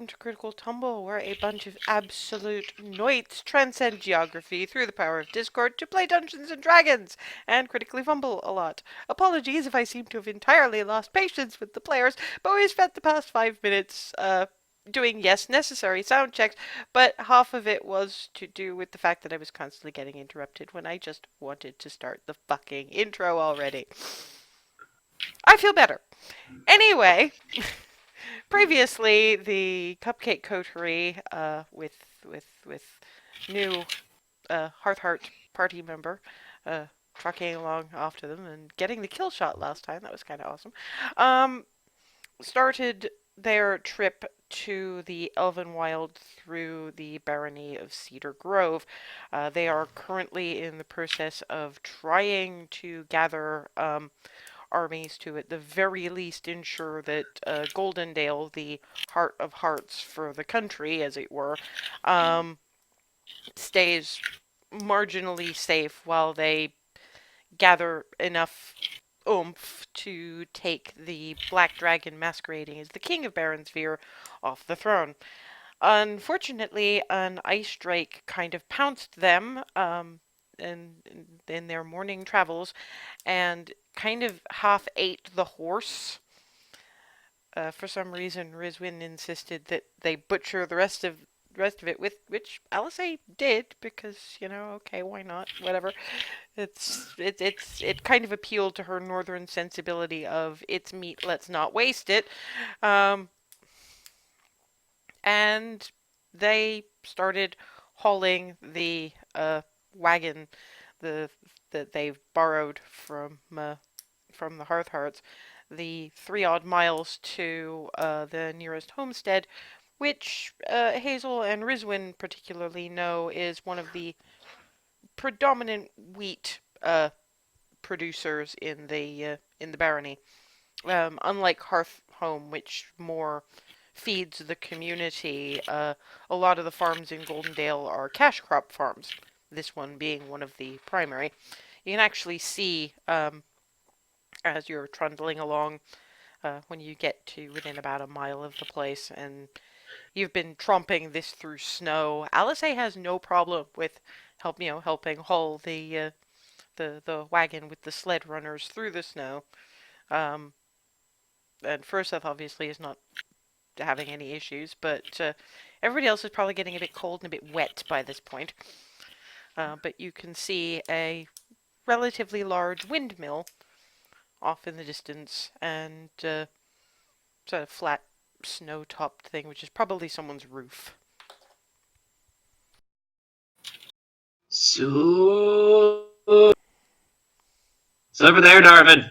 welcome to Critical Tumble, where a bunch of absolute knights transcend geography through the power of Discord to play Dungeons and Dragons and critically fumble a lot. Apologies if I seem to have entirely lost patience with the players, but we spent the past 5 minutes doing, yes, necessary sound checks, but half of it was to do with the fact that I was constantly getting interrupted when I just wanted to start the fucking intro already. I feel better. Anyway, previously the Cupcake Coterie, with new Hearth party member, trucking along after them and getting the kill shot last time. That was kind of awesome. Um, Started their trip to the Elvenwild through the barony of Cedar Grove. They are currently in the process of trying to gather armies to, at the very least, ensure that Goldendale, the heart of hearts for the country, as it were, stays marginally safe while they gather enough oomph to take the Black Dragon masquerading as the King of Baronsphere off the throne. Unfortunately, an ice drake kind of pounced them in their morning travels and kind of half ate the horse. For some reason, Rizwin insisted that they butcher the rest of it, with which Alice did because, okay, why not? Whatever. It kind of appealed to her northern sensibility of it's meat, let's not waste it. Um, and they started hauling the wagon the that they've borrowed from the Hearthhearts, the 3 odd miles to the nearest homestead, which Hazel and Rizwin particularly know is one of the predominant wheat producers in the barony. Unlike Hearth Home, which more feeds the community, a lot of the farms in Goldendale are cash crop farms. This one being one of the primary. You can actually see as you're trundling along when you get to within about a mile of the place, and you've been tromping this through snow. Alice has no problem with helping haul the wagon with the sled runners through the snow. Um, and Furseth obviously is not having any issues, but everybody else is probably getting a bit cold and a bit wet by this point. But you can see a relatively large windmill off in the distance, and sort of flat snow-topped thing, which is probably someone's roof. So it's over there, Darvin.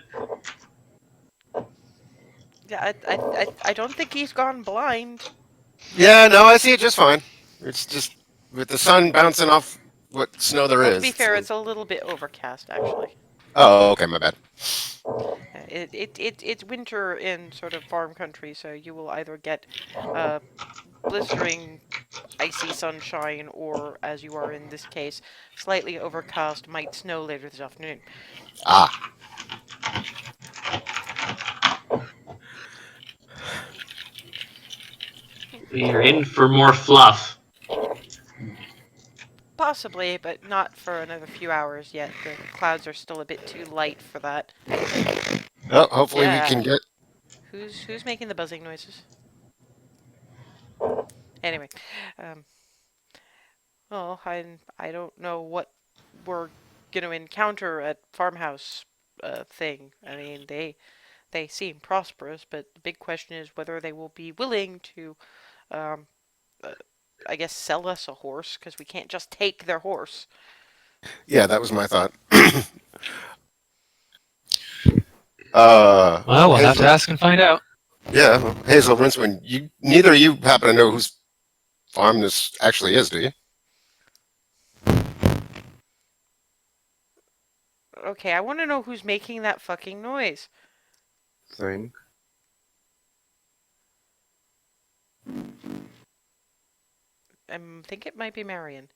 Yeah, I don't think he's gone blind. Yeah, no, I see it just fine. It's just with the sun bouncing off what snow there Well, to is. be fair, it's a little bit overcast, actually. Oh, okay, my bad. It's winter in sort of farm country, so you will either get uh, blistering, icy sunshine, or, as you are in this case, slightly overcast, might snow later this afternoon. Ah, We're in for more fluff. Possibly, but not for another few hours yet. The clouds are still a bit too light for that. oh, hopefully we Yeah. can get. Who's making the buzzing noises? Anyway, um, well, I don't know what we're gonna encounter at farmhouse thing. I mean, they seem prosperous, but the big question is whether they will be willing to, um, uh, I guess, sell us a horse, because we can't just take their horse. Yeah, that was my thought. Well, we'll have to Hazel. ask and find out. Yeah, well, Hazel Rinsman. You neither of you happen to know whose farm this actually is, do you? Okay, I want to know who's making that fucking noise. Thing. I think it might be Marion.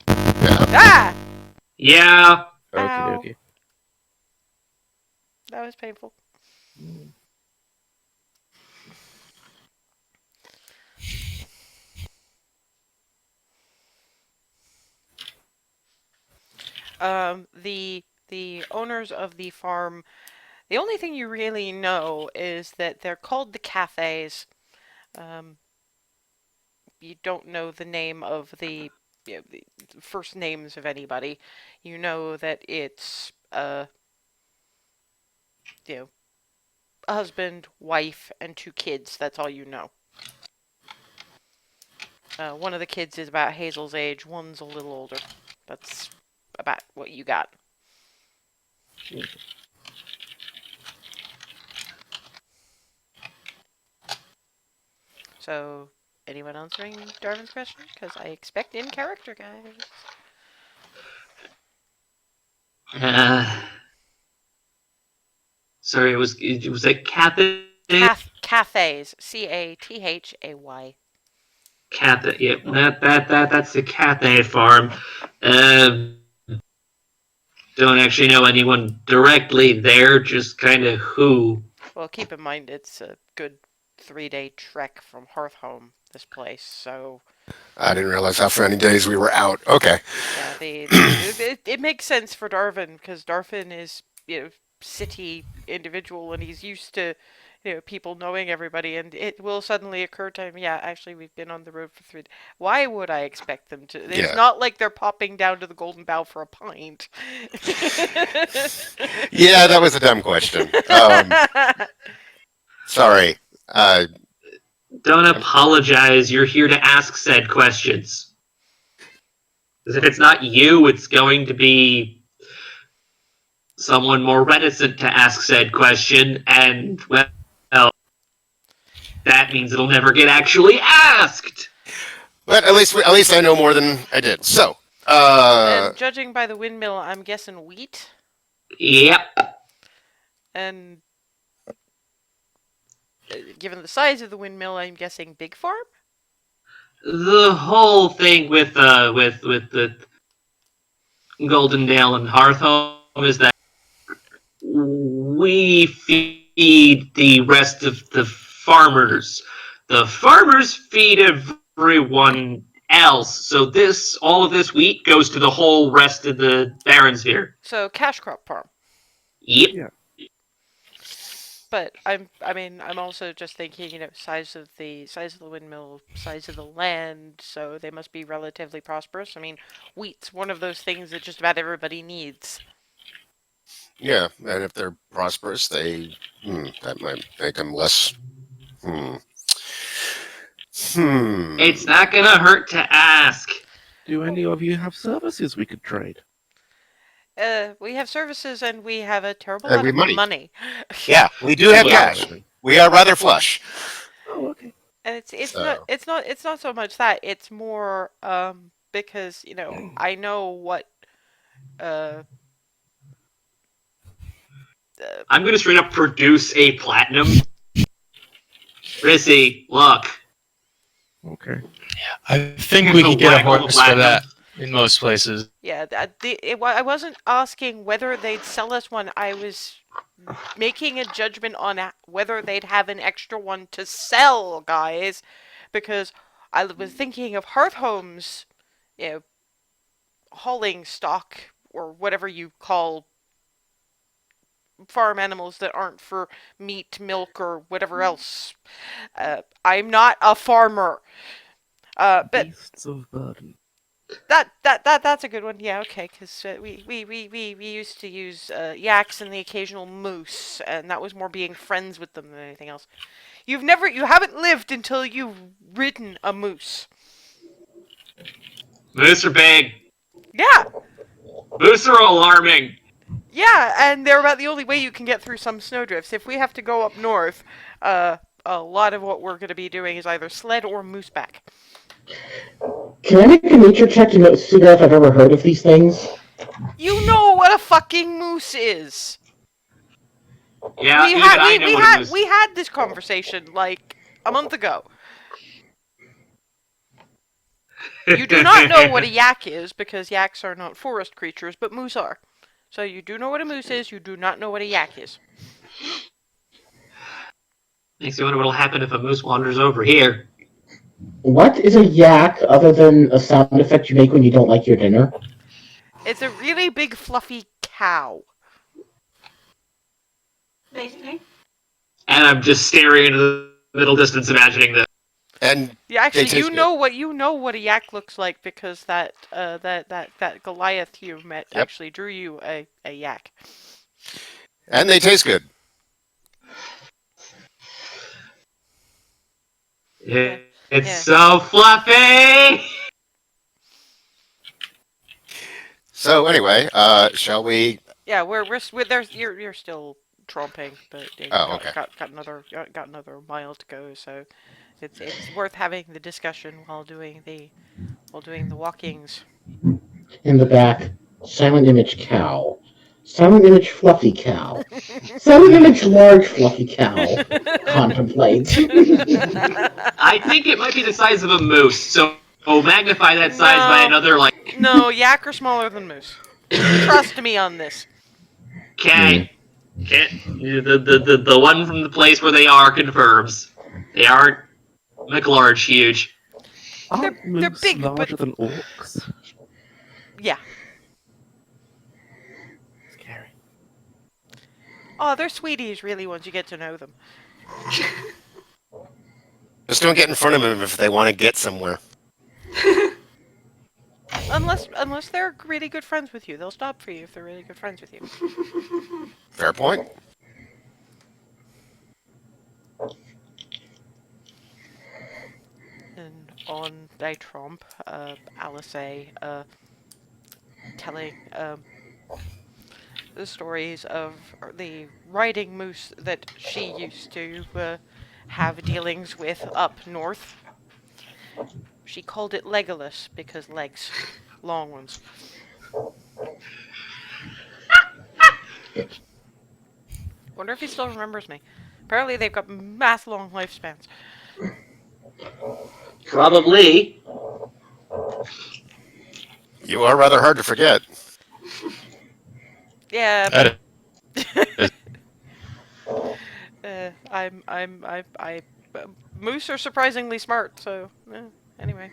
Yeah. Ah! Yeah. Okie Ow. dokie. That was painful. The owners of the farm, the only thing you really know is that they're called the Cathays. Um, you don't know the name of the first names of anybody. You know that it's you know, a husband, wife, and two kids. That's all you know. One of the kids is about Hazel's age. One's a little older. That's about what you got. So, anyone answering Darwin's question? Because I expect in character, guys. Uh, sorry, it was a Cathay. Cathays. Cathay. Cathay. Yep, that's the Cathay farm. Um, don't actually know anyone directly there, just kind of who. Well, keep in mind it's a good 3-day trek from Hearthhome, this place, so I didn't realize how many days we were out. Okay. yeah, it makes sense for Darvin, because Darvin is, city individual, and he's used to, people knowing everybody, and it will suddenly occur to him, yeah, actually, we've been on the road for 3 days. Why would I expect them to? It's Yeah. not like they're popping down to the Golden Bough for a pint. Yeah, that was a dumb question. Sorry. Don't apologize. You're here to ask said questions. Because if it's not you, it's going to be someone more reticent to ask said question, and well, that means it'll never get actually asked. But at least I know more than I did. So, And judging by the windmill, I'm guessing wheat. Yep. And given the size of the windmill, I'm guessing big farm. The whole thing with the Goldendale and Hearthhome is that we feed the rest of the farmers. The farmers feed everyone else. So all of this wheat goes to the whole rest of the Baronsphere. So cash crop farm. Yep. Yeah. But I'm also just thinking, size of the windmill, size of the land, so they must be relatively prosperous. I mean, wheat's one of those things that just about everybody needs. yeah, and if they're prosperous, that might make them less. It's not gonna hurt to ask. Do any of you have services we could trade? We have services and we have a terrible And lot we of have money. money. Yeah, we do have Yeah. cash. We are rather flush. Oh, okay. And it's So- not so much that, it's more because I know what I'm gonna straight up produce a platinum. Rissy, look. Okay. I think we can get a Waggle the harvest for platinum. that in most places. yeah, I wasn't asking whether they'd sell us one. I was making a judgment on whether they'd have an extra one to sell, guys, because I was thinking of Hearthhome's, hauling stock or whatever you call farm animals that aren't for meat, milk, or whatever else. I'm not a farmer. But Beasts of burden. that's a good one. Yeah, okay, because we used to use yaks and the occasional moose, and that was more being friends with them than anything else. You haven't lived until you've ridden a moose. Moose are big. Yeah, Moose are alarming. yeah, and they're about the only way you can get through some snowdrifts. If we have to go up north, a lot of what we're going to be doing is either sled or mooseback. Can I make a nature check to figure out if I've ever heard of these things? You know what a fucking moose is. Yeah, we even had I we, know we what had a moose. we had this conversation like a month ago. You do not know what a yak is because yaks are not forest creatures, but moose are. So you do know what a moose is. You do not know what a yak is. Makes me wonder what'll happen if a moose wanders over here. What is a yak other than a sound effect you make when you don't like your dinner? It's a really big fluffy cow. Basically. And I'm just staring into the middle distance, imagining this. And Yeah, actually, taste you good. know what a yak looks like because that Goliath you met Yep. actually drew you a yak. And they taste good. It's Yeah. so fluffy! So anyway, shall we? Yeah, there's you're still tromping, but yeah, Oh, okay. got another mile to go, so it's worth having the discussion while doing the walkings. In the back, silent image cow. Silent image fluffy cow. Silent image large fluffy cow. Contemplate. I think it might be the size of a moose, so magnify that size by No. another, like, No, yak are smaller than moose. Trust me on this. okay. The one from the place where they are confirms. They aren't McLarge huge. Aren't they're moose big, but- larger than orcs? Yeah. Scary. Oh, they're sweeties, really, once you get to know them. Just don't get in front of them if they want to get somewhere. Unless they're really good friends with you, they'll stop for you if they're really good friends with you. Fair point. And on they tromp, Alice telling the stories of the riding moose that she used to have dealings with up north. She called it Legolas because legs, long ones. Wonder if he still remembers me. Apparently they've got mass long lifespans. Probably. You are rather hard to forget. Yeah, That moose are surprisingly smart. So anyway,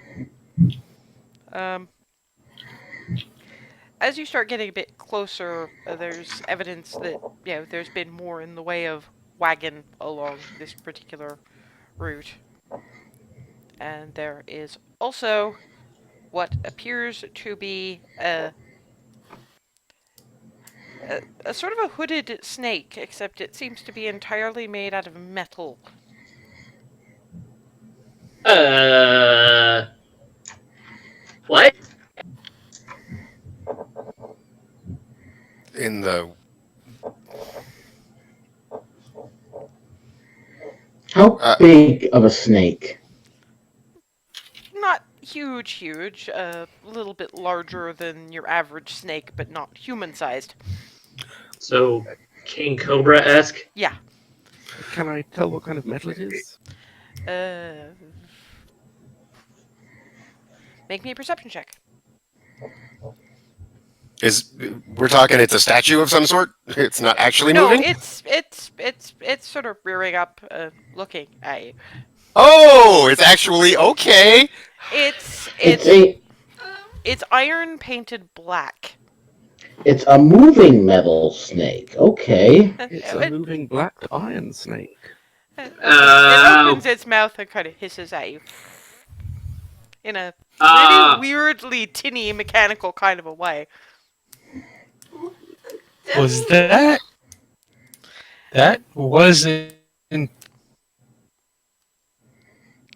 as you start getting a bit closer, there's evidence that there's been more in the way of wagon along this particular route, and there is also what appears to be a sort of a hooded snake, except it seems to be entirely made out of metal. What? In the How big of a snake? Not huge, a little bit larger than your average snake, but not human-sized. So, King Cobra-esque? Yeah. Can I tell what kind of metal it is? Make me a perception check. we're talking it's a statue of some sort? It's not actually No, moving? it's sort of rearing up, looking at you. Oh, it's actually okay. It's iron painted black. It's a moving metal snake. Okay. It's a moving black iron snake. It opens its mouth and kind of hisses at you in a really weirdly tinny mechanical kind of a way. was that wasn't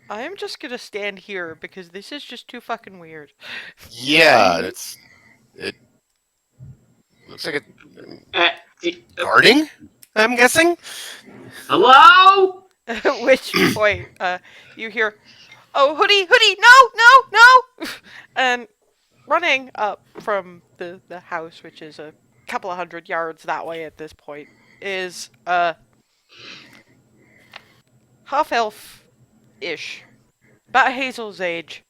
I am just gonna stand here because this is just too fucking weird. Yeah, it looks like it guarding, I'm guessing. Hello? At which point, you hear, "Oh, Hoodie, no!" And running up from the house, which is a couple of 100 yards that way at this point, is half elf-ish, about Hazel's age.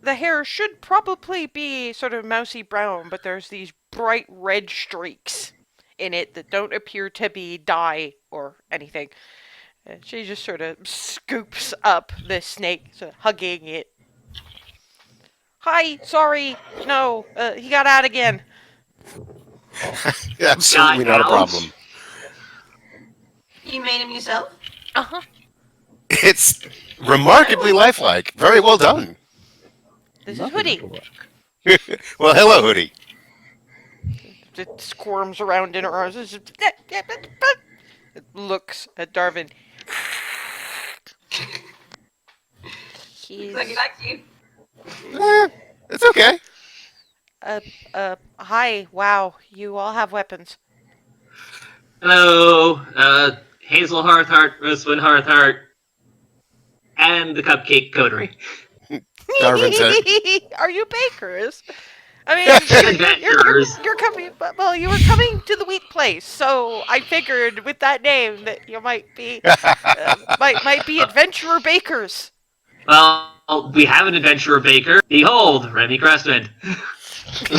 The hair should probably be sort of mousy brown, but there's these bright red streaks in it that don't appear to be dye or anything. And she just sort of scoops up the snake, sort of hugging it Hi, sorry. No, he got out again. Absolutely not a out? problem. You made him yourself? Uh-huh. It's remarkably lifelike. Very well done. This is Lovely Hoodie. little work. Well, hello, Hoodie. It squirms around in her arms. It looks at Darwin. Looks like he likes you. It's okay. Hi. Wow, you all have weapons. Hello, Hazel Hearthheart, Rosewood Hearthheart, and the Cupcake Coterie. Darwin said, Are you bakers? I mean, Adventurers. you're coming. Well, you were coming to the wheat place, so I figured with that name that you might be might be adventurer bakers. Well, we have an adventurer baker. Behold, Remy Crestman. okay,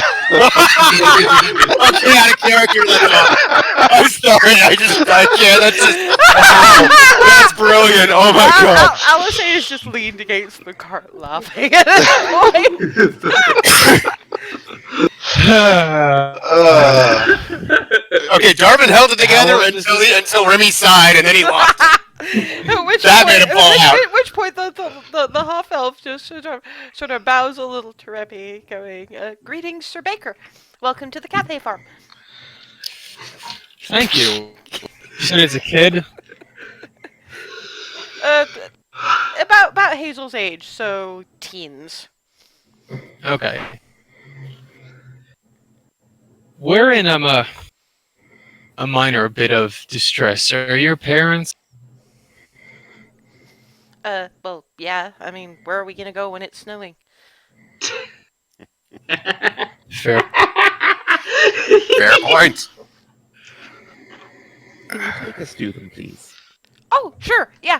out of character. I'm sorry. I can't. That's just, wow. That's brilliant. Oh my god. Alice is just leaned against the cart laughing at this point. Okay, Darwin held it together until Remy sighed, and then he lost. At which That point, made him fall out. At which point the half elf just sort of bows a little to Remy, going, "Greetings, Sir Baker. Welcome to the cafe farm." Thank you. You said as a kid? About Hazel's age, so teens. Okay. Wherein I'm a minor bit of distress. Are your parents? Well, yeah. I mean, where are we gonna go when it's snowing? Fair. Fair point. Can you take us to them, please? Oh, sure. Yeah.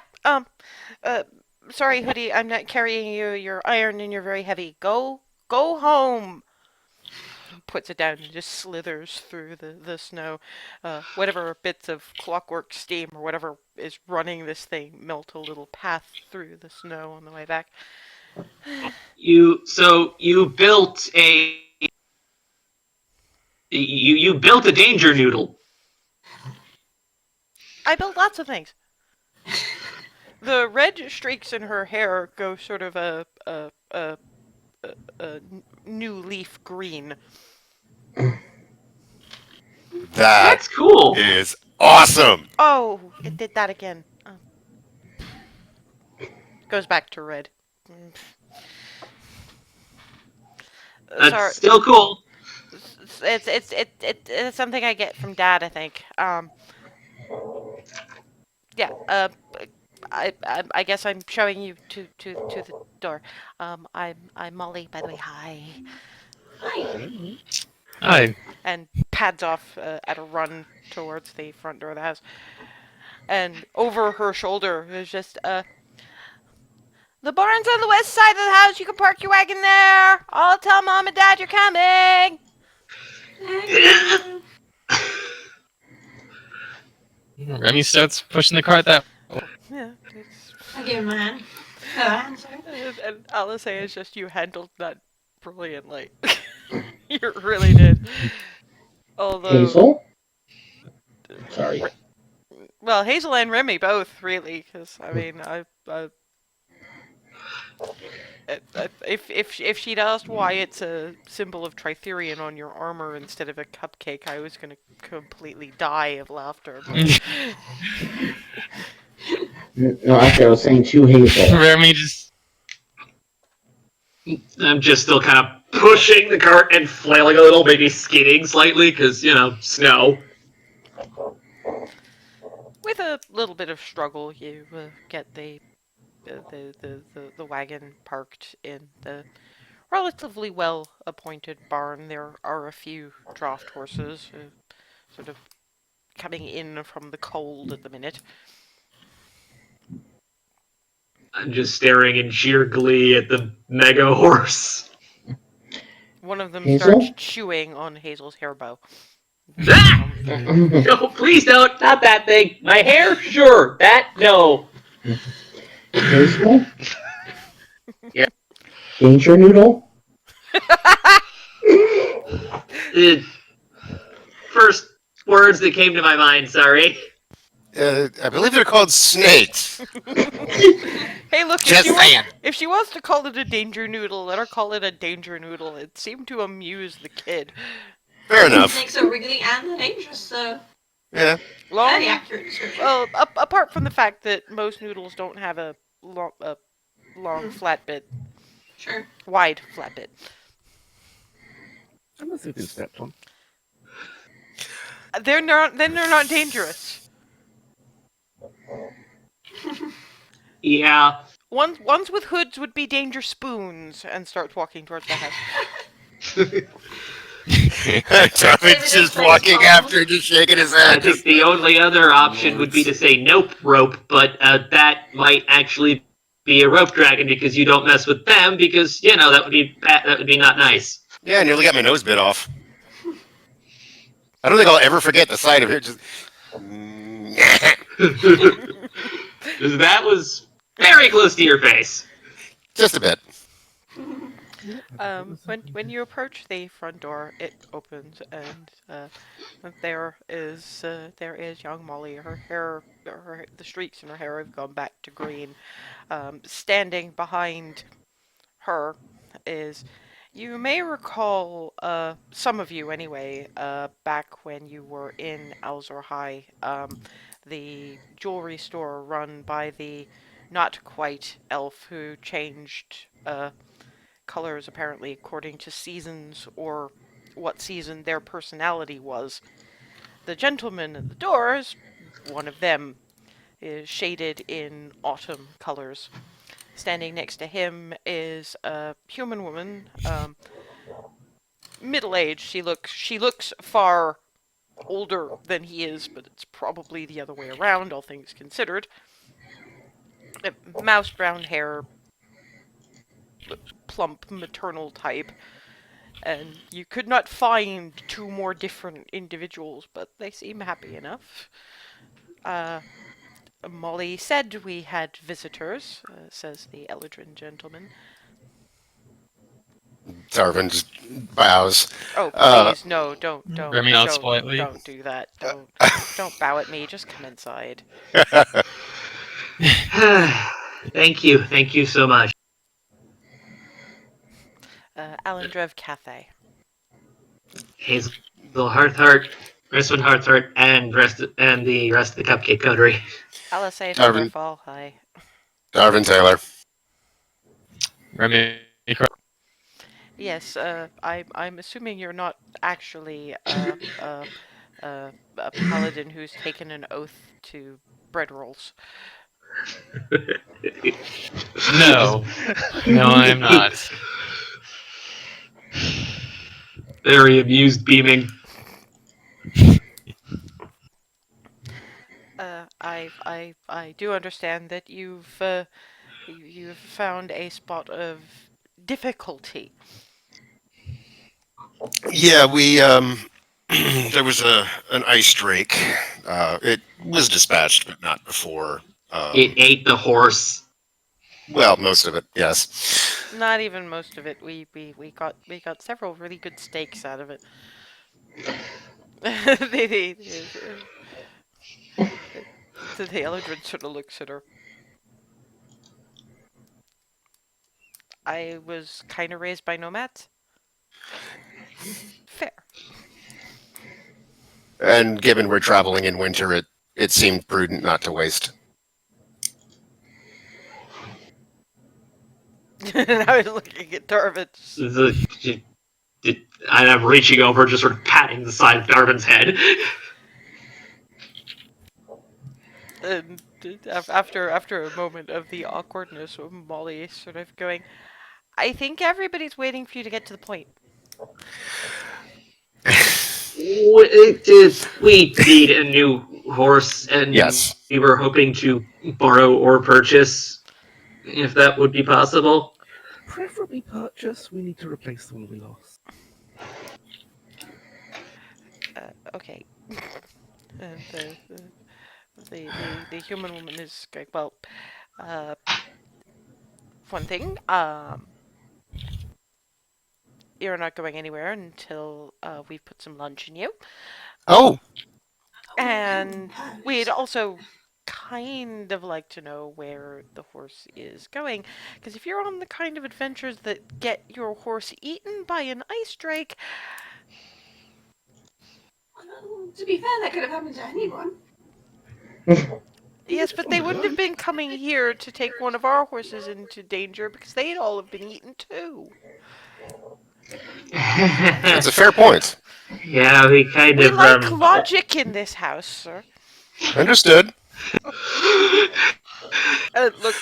Sorry, Hoodie. I'm not carrying you. You're iron and you're very heavy. Go home. Puts it down and just slithers through the snow. Whatever bits of clockwork steam or whatever is running this thing melt a little path through the snow on the way back. You built a you built a danger noodle. I built lots of things. The red streaks in her hair go sort of a new leaf green. That's cool. Is awesome. Oh, it did that again. Oh. Goes back to red. That's Sorry, still cool. it's something I get from Dad, I think. Yeah. I guess I'm showing you to the door. I'm Molly, by the way. Hi. Hi. And pads off at a run towards the front door of the house. And over her shoulder is just the barn's on the west side of the house. You can park your wagon there. I'll tell Mom and Dad you're coming. Remy starts pushing the cart that way. Yeah. I'll give him a hand. Oh, a hand, sorry. And Alice is just, you handled that brilliantly. You really did. Although, Hazel? Sorry. well, Hazel and Remy both, really, because I mean, if she'd asked why it's a symbol of Tritherion on your armor instead of a cupcake, I was gonna completely die of laughter. But No, actually, I was saying to Hazel. Remy just. I'm just still kind of pushing the cart and flailing a little, maybe skidding slightly, because, snow. with a little bit of struggle, you get the wagon parked in the relatively well appointed barn. There are a few draft horses, sort of coming in from the cold at the minute. I'm just staring in sheer glee at the mega horse. One of them Hazel? starts chewing on Hazel's hair bow. Ah! No, please don't. Not that thing. My hair? Sure. That, no. Hazel? Yeah. Danger Noodle? Uh, First words that came to my mind, sorry. I believe they're called snakes. Hey, look, Just saying. if she wants to call it a danger noodle, let her call it a danger noodle. It seemed to amuse the kid. Fair enough. Snakes are wriggly and they're dangerous, so Yeah. very Long, accurate description. well, apart from the fact that most noodles don't have a long flat bit, Sure. wide flat bit. Unless they've been stepped on. Then they're not dangerous. Yeah. Ones with hoods would be danger spoons, and starts walking towards the house. Darvin's just walking after, just shaking his I head. think the only other option would be to say nope rope, but that might actually be a rope dragon because you don't mess with them because that would be that would be not nice. Yeah, I nearly got my nose bit off. I don't think I'll ever forget the sight of it. Just. That was very close to your face. Just a bit. When you approach the front door, it opens, and there is young Molly. Her hair, the streaks in her hair have gone back to green. Standing behind her is, you may recall, some of you anyway, back when you were in Alzor High, the jewelry store run by the not quite elf who changed colors apparently according to seasons or what season their personality was. The gentleman at the doors, one of them, is shaded in autumn colors. Standing next to him is a human woman, middle-aged. She looks far older than he is, but it's probably the other way around, all things considered. Mouse brown hair, plump maternal type, and you could not find two more different individuals, but they seem happy enough. Molly said we had visitors, says the Eldrin gentleman. Darvin just bows. Oh, please, no, don't, Remy nods politely. don't do that. Don't bow at me. Just come inside. Thank you so much. Alendrev Cathay. Hazel Hearthheart, Restwood Hearthheart, and the rest of the Cupcake Coterie. Alisay Darvin. Thunderfall. Hi. Darvin Taylor. Remy. Yes, I'm assuming you're not actually a paladin who's taken an oath to bread rolls. No. No, I'm not. Very amused, beaming. I do understand that you've found a spot of difficulty. Yeah, we there was an ice drake. It was dispatched, but not before. It ate the horse. Well, most of it, yes. Not even most of it. We got several really good steaks out of it. The Eldred sort of looks at her. I was kind of raised by nomads. Fair. And given we're traveling in winter, it seemed prudent not to waste. And I was looking at Darvin. And I'm reaching over, just sort of patting the side of Darvin's head. And after a moment of the awkwardness of Molly sort of going, I think everybody's waiting for you to get to the point. We need a new horse, and Yes. we were hoping to borrow or purchase, if that would be possible. Preferably purchase. We need to replace the one we lost. Okay. And the human woman is going, well, one thing, you're not going anywhere until we've put some lunch in you. Oh, And we'd Perfect. also kind of like to know where the horse is going. Because if you're on the kind of adventures that get your horse eaten by an ice drake, Well, to be fair, that could have happened to anyone. yes, but they wouldn't have been coming here to take one of our horses into danger because they'd all have been eaten too. that's a fair point. Yeah, we kind We of like logic in this house, sir. Understood.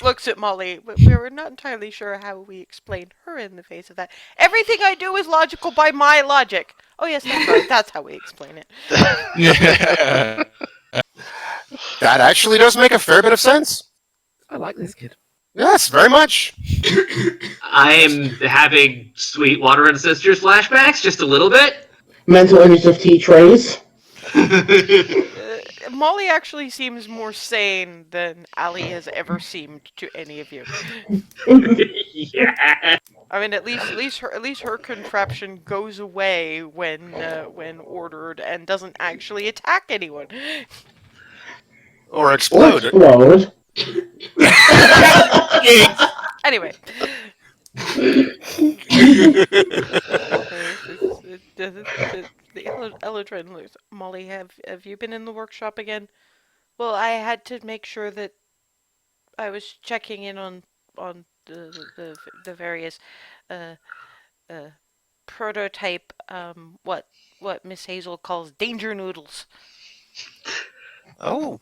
Looks at Molly. We're not entirely sure how we explain her in the face of that. Everything I do is logical by my logic. Oh yes, that's right. That's how we explain it. Yeah. That actually does make a fair bit of sense. I like this kid. Yes, very much. I'm having Sweetwater and Sisters flashbacks just a little bit. Mental image of tea trays. Molly actually seems more sane than Ali has ever seemed to any of you. Yeah. I mean, at least her contraption goes away when ordered and doesn't actually attack anyone. Or Or explode. explode. Anyway, the Eladrin looks. Molly, have you been in the workshop again? Well, I had to make sure that I was checking in on the various uh uh prototype what Miss Hazel calls danger noodles. Oh,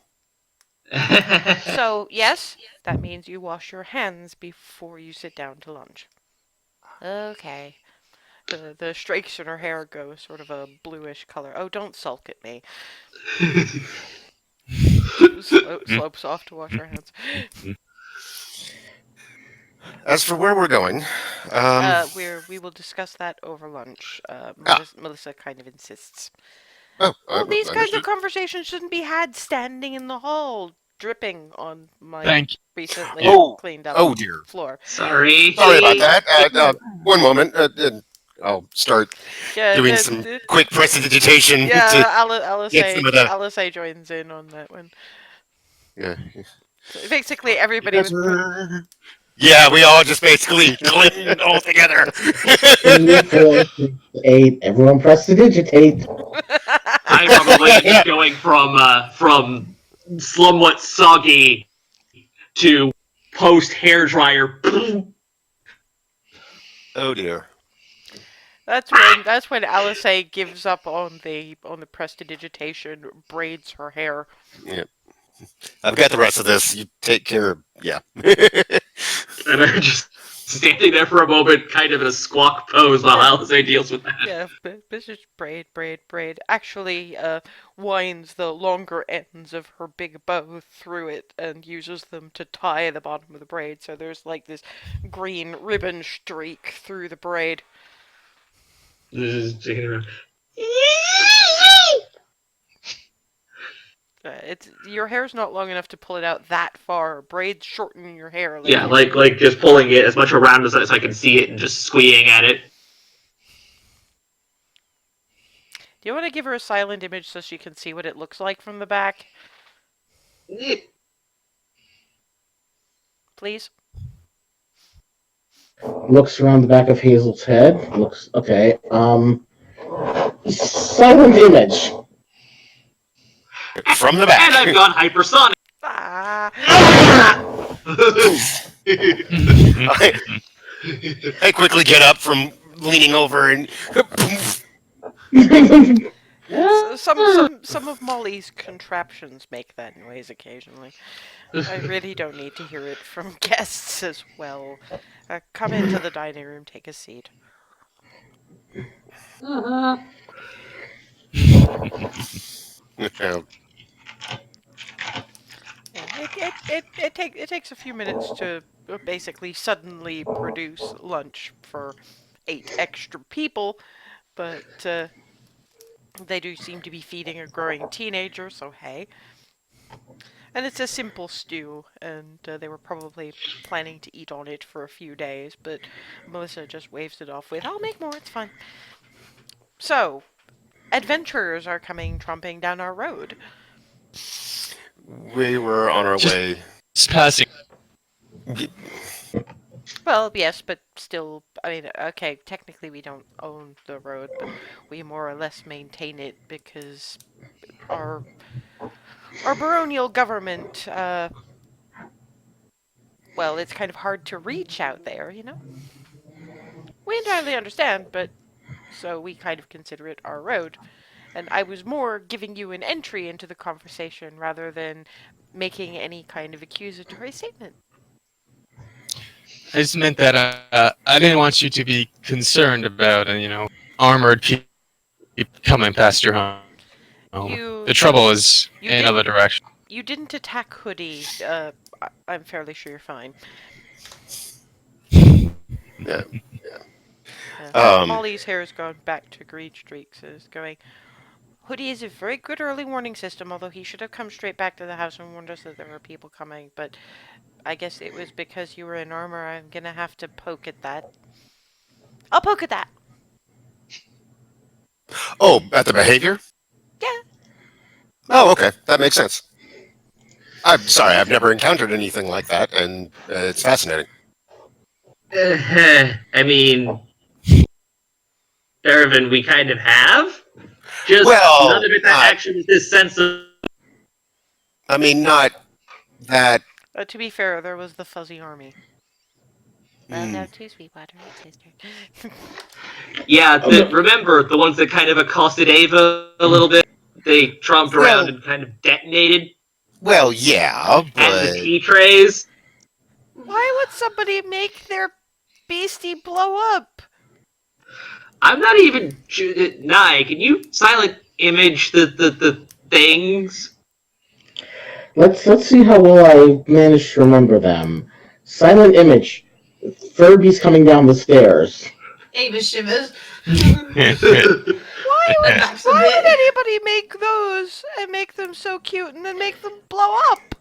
So yes, that means you wash your hands before you sit down to lunch. Okay. The streaks in her hair go sort of a bluish color. Oh, don't sulk at me. Slopes off to wash her hands. as for where we're going, We will discuss that over lunch. ah, Melissa kind of insists. oh, Well, these kinds of understood. conversations shouldn't be had standing in the hall, dripping on my Thank you. recently Oh, cleaned up oh dear. floor. Sorry. Sorry about that. One moment. I'll start Yeah, doing some quick prestidigitation to yeah. get some of the. Alice joins in on that one. Yeah. So basically, everybody was. Yeah, we all just basically cleaned all together. 3, 4, 6, 8. Everyone press to digitate. I'm probably just going from somewhat soggy to post hair dryer. Oh dear. That's when Alice gives up on the prestidigitation, braids her hair. Yeah. I've got the rest of this. You take care of. Yeah. And I'm just standing there for a moment, kind of in a squawk pose while Alice deals with that. Yeah, this is braid. Actually, winds the longer ends of her big bow through it and uses them to tie the bottom of the braid. So there's like this green ribbon streak through the braid. Just shaking around. It's your hair's not long enough to pull it out that far. Braids shorten your hair. Yeah, like just pulling it as much around as I can see it and just squeeing at it. Do you want to give her a silent image so she can see what it looks like from the back? Please? Looks around the back of Hazel's head. Looks okay. Silent image. From the And back. I've gone hypersonic. Ah! I quickly get up from leaning over and. Some of Molly's contraptions make that noise occasionally. I really don't need to hear it from guests as well. Come into the dining room, take a seat. It takes a few minutes to basically suddenly produce lunch for 8 extra people, but they do seem to be feeding a growing teenager, so hey. And it's a simple stew, and they were probably planning to eat on it for a few days, but Melissa just waves it off with, I'll make more, it's fine. So, adventurers are coming tromping down our road. We were on our Just- way. Just passing. Well, yes, but still, I mean, okay, technically we don't own the road, but we more or less maintain it because our baronial government, well, it's kind of hard to reach out there, you know? We entirely understand, but so we kind of consider it our road. And I was more giving you an entry into the conversation rather than making any kind of accusatory statement. I just meant that I didn't want you to be concerned about, armored people coming past your home. The trouble is you in other didn't- direction. You didn't attack Hoodie. I'm fairly sure you're fine. Yeah. Molly's hair has gone back to green streaks. Is going. Hoodie is a very good early warning system, although he should have come straight back to the house and warned us that there were people coming. But I guess it was because you were in armor. I'm gonna have to poke at that. I'll poke at that. Oh, at the behavior? Yeah. Oh, okay. That makes sense. I'm sorry, I've never encountered anything like that, and it's fascinating. I mean, Ervin, we kind of have. Just Well, none of it that actually was this sense of. I mean, not that. To be fair, there was the fuzzy army. Well, Mm. no, too Sweetwater. It's his turn. Yeah, remember the ones that kind of accosted Ava a little bit? They tromped around and kind of detonated. Well, yeah, And but the tea trays. Why would somebody make their beastie blow up? I'm not even. Nye, can you silent image the things? Let's see how well I manage to remember them. Silent image. Furby's coming down the stairs. Ava shivers. Why Relax a would bit. anybody make those and make them so cute and then make them blow up?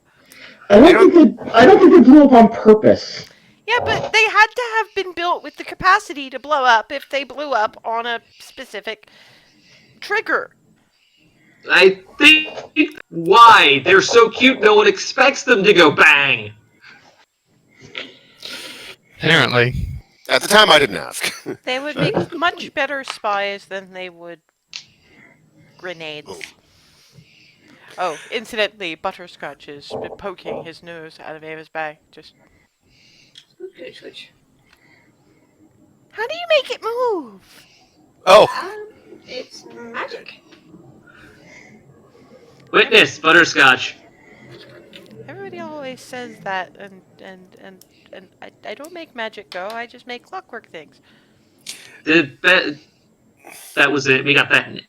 I don't think they blew up on purpose. Yeah, but they had to have been built with the capacity to blow up if they blew up on a specific trigger. I think why they're so cute. No one expects them to go bang. Apparently. at the time I didn't ask. They would make much better spies than they would grenades. Oh, incidentally, Butterscotch is poking his nose out of Ava's bag. Just, Good switch. how do you make it move? Oh, It's magic. Witness, Butterscotch. Everybody always says that, and I don't make magic go. I just make clockwork things. That was it. We got that.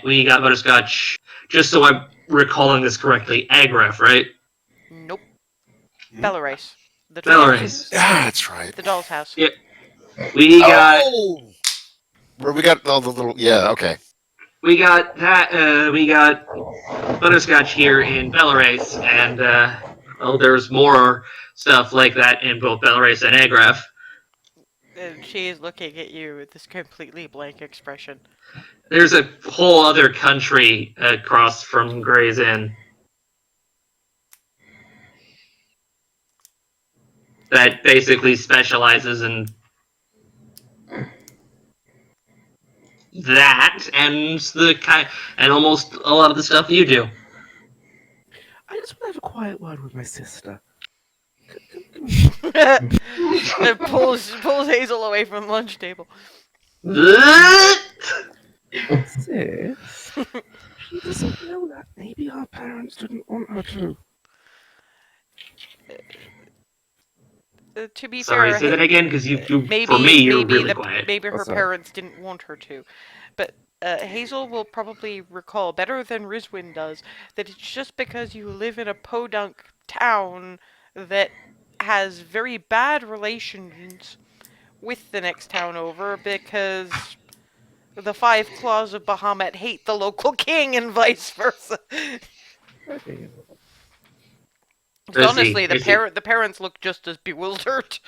We got Butterscotch. Just so I'm recalling this correctly, Agraf, right? Nope. Hmm? Belarus. The Belarus. that's right. The doll's house. Yeah. We got. Oh! Where we got all the little. Yeah, okay. We got that. We got Butterscotch here in Belarus, and there's more stuff like that in both Belarus and Agraf. And she is looking at you with this completely blank expression. There's a whole other country across from Gray's Inn that basically specializes in that and almost a lot of the stuff you do. I just want to have a quiet word with my sister. It pulls Hazel away from the lunch table. Sis, she doesn't know that. Maybe our parents didn't want her to. To be Sorry, fair, say that again, because maybe for me, you're really quiet. maybe her Oh, sorry. parents didn't want her to, but Hazel will probably recall better than Rizwin does that it's just because you live in a podunk town that has very bad relations with the next town over because the Five Claws of Bahamut hate the local king and vice versa. Okay. Honestly, Rissy, the parents look just as bewildered.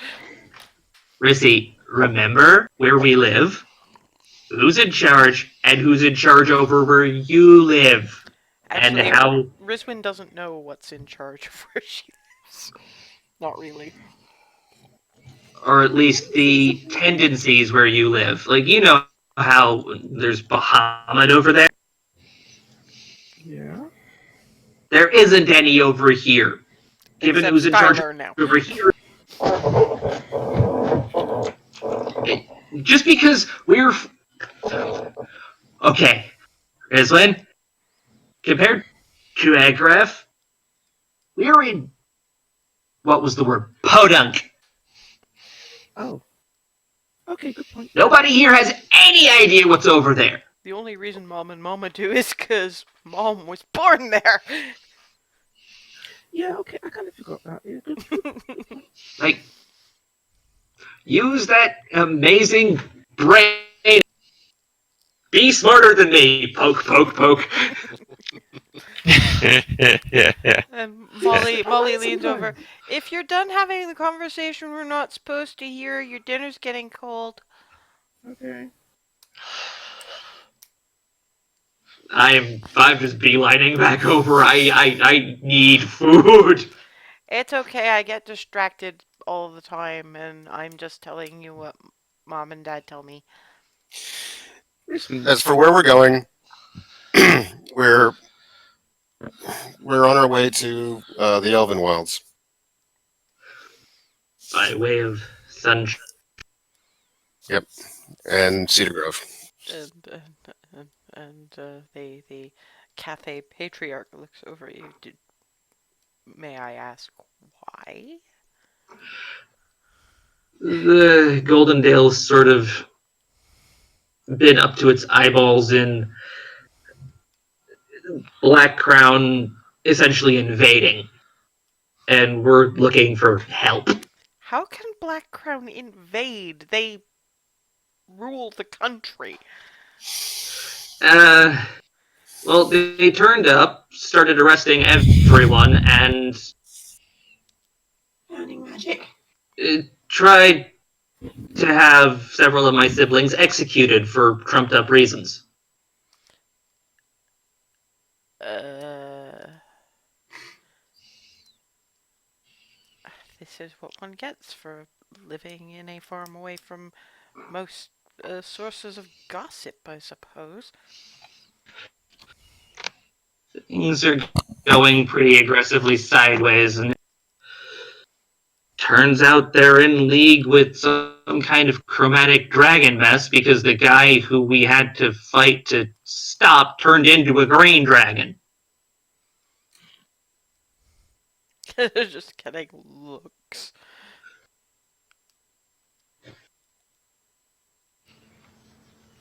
Rissy, remember where we live? Who's in charge, and who's in charge over where you live? And Actually, how, Rizwin doesn't know what's in charge of where she lives. Not really. or at least the tendencies where you live. Like, you know how there's Bahamut over there? Yeah. There isn't any over here. Given Except who's in charge Skylar now. over here, just because we're okay, Rizlin, compared to Agraf, we're in what was the word? Podunk. Oh. Okay, good point. Nobody here has any idea what's over there. The only reason Mom and Mama do is because Mom was born there. Yeah, okay, I kind of forgot that. Yeah, good. Like, use that amazing brain. Be smarter than me. Poke, poke, poke. And Molly Alright, leans sometime. over. If you're done having the conversation we're not supposed to hear, your dinner's getting cold. Okay. I'm just beelining back over. I need food. It's okay, I get distracted all the time, and I'm just telling you what Mom and Dad tell me. As for where we're going, we're on our way to the Elvenwilds. By way of sunshine. And Cedar Grove. And the Cathay patriarch looks over at you. May I ask why? The Goldendale's sort of been up to its eyeballs in Black Crown essentially invading. And we're looking for help. How can Black Crown invade? They rule the country. Well, they turned up, started arresting everyone, and Learning magic. tried to have several of my siblings executed for trumped up reasons. This is what one gets for living in a farm away from most sources of gossip, I suppose. Things are going pretty aggressively sideways, and it turns out they're in league with some kind of chromatic dragon mess because the guy who we had to fight to stop turned into a green dragon. Just getting looks.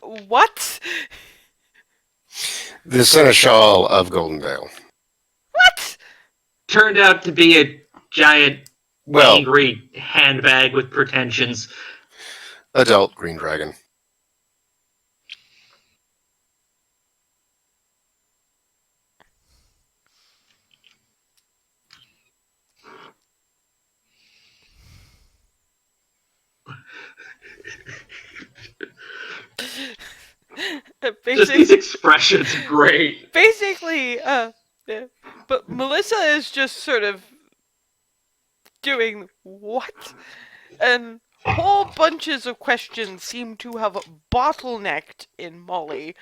What? The Seneschal of Goldendale. What? Turned out to be a giant, Well, angry handbag with pretensions. adult green dragon. Just these expressions, great. Basically, yeah. But Melissa is just sort of doing what? And whole bunches of questions seem to have bottlenecked in Molly.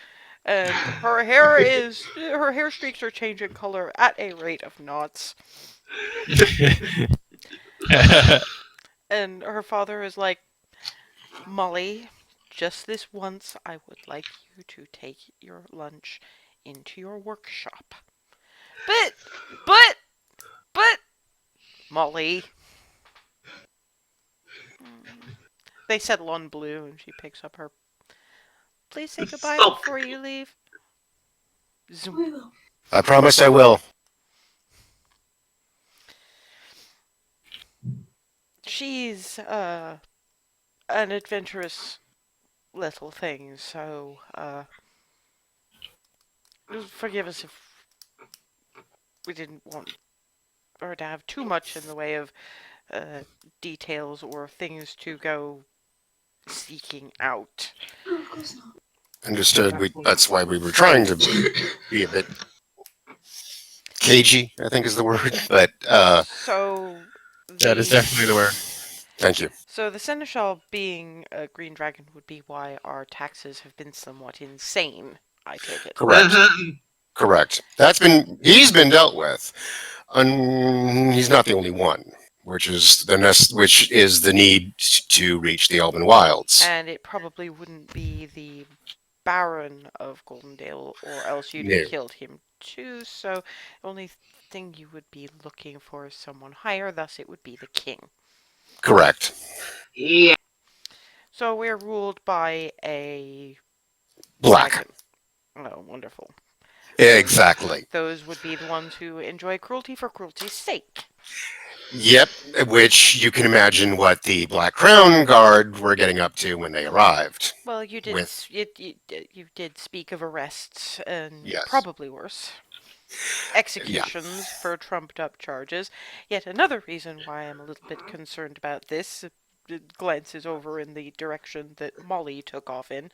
And her hair streaks are changing color at a rate of knots. And her father is like, Molly, just this once, I would like you to take your lunch into your workshop. But, Molly. They settle on Blue, and she picks up her. Please say goodbye before you leave. Zoom. We will. I promise I will. She's an adventurous little thing, so forgive us if we didn't want or to have too much in the way of uh, details or things to go seeking out. Oh, of course not. Understood. That's why we were trying to be a bit cagey, I think is the word. But So That is the definitely the word. thank you. so the seneschal being a green dragon would be why our taxes have been somewhat insane. I take it. Correct. Correct. He's been dealt with. He's not the only one, which is the need to reach the Elven Wilds. And it probably wouldn't be the Baron of Goldendale, or else you'd have No. killed him too. So the only thing you would be looking for is someone higher. Thus, it would be the king. Correct. Yeah. So we're ruled by a Black. dragon. Oh, wonderful. Exactly. Those would be the ones who enjoy cruelty for cruelty's sake. Yep. Which you can imagine what the Black Crown Guard were getting up to when they arrived. Well, you did With you did speak of arrests and Yes. probably worse. Executions for trumped up charges. Yet another reason why I'm a little bit concerned about this glances over in the direction that Molly took off in.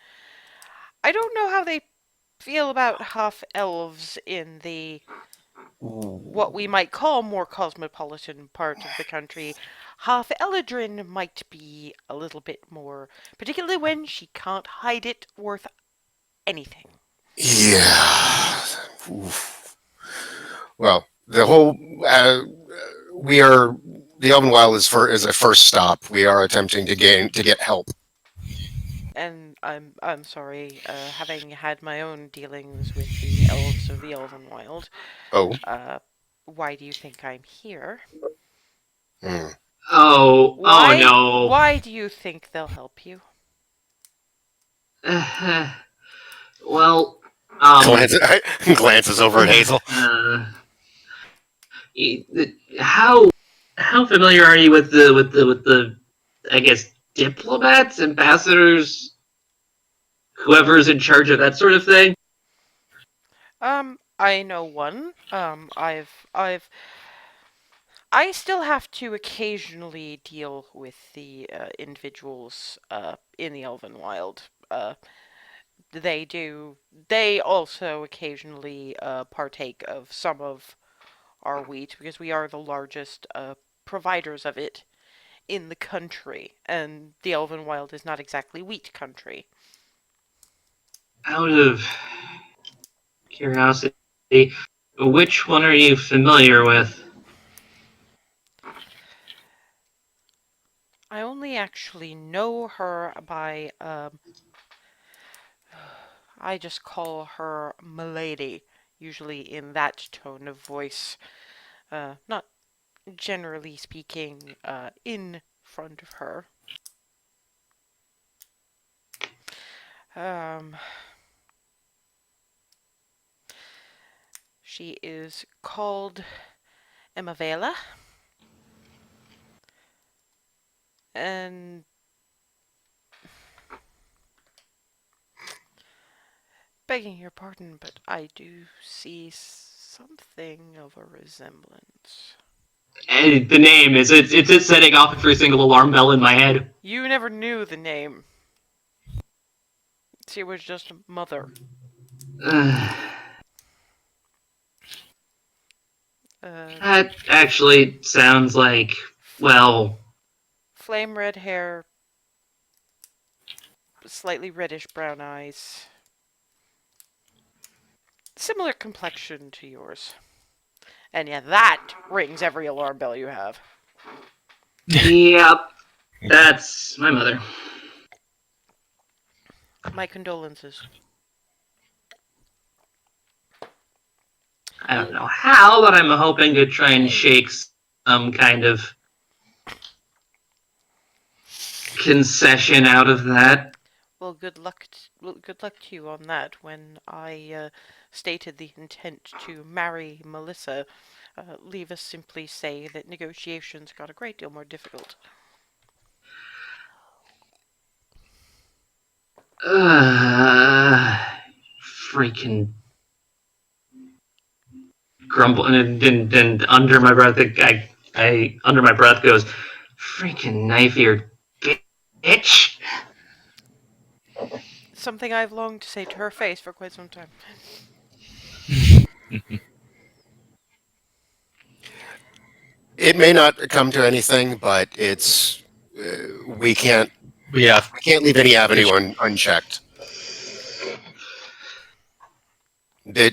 I don't know how they feel about half elves in the what we might call more cosmopolitan part of the country. Half Eladrin might be a little bit more, particularly when she can't hide it worth anything. Yeah. Oof. Well, the whole we are the Elvenwild is a first stop. We are attempting to get help. And I'm sorry, having had my own dealings with the elves of the Elvenwild. Oh. Why do you think I'm here? Hmm. Oh Why? no. Why do you think they'll help you? Well, Glances over at Hazel. How familiar are you with the I guess diplomats, ambassadors, whoever's in charge of that sort of thing? I know one. I still have to occasionally deal with the individuals in the Elvenwild. They also occasionally partake of some of our wheat because we are the largest providers of it in the country, and the Elvenwild is not exactly wheat country. Out of curiosity, which one are you familiar with? I only actually know her by I just call her Milady, usually in that tone of voice. Not generally speaking in front of her. Um, she is called Emavela. And begging your pardon, but I do see something of a resemblance. And the name is it setting off every single alarm bell in my head? You never knew the name. She was just Mother. That actually sounds like, well, Flame red hair, slightly reddish brown eyes. Similar complexion to yours. And yeah, that rings every alarm bell you have. yep, that's my mother. My condolences. I don't know how, but I'm hoping to try and shake some kind of concession out of that. Well, good luck. Good luck to you on that. When I stated the intent to marry Melissa, Levis simply say that negotiations got a great deal more difficult. Freaking grumble, and then under my breath, I under my breath goes, "Freaking knife-eared bitch!" Something I've longed to say to her face for quite some time. It may not come to anything, but it's we can't Yeah. we can't leave any avenue unchecked.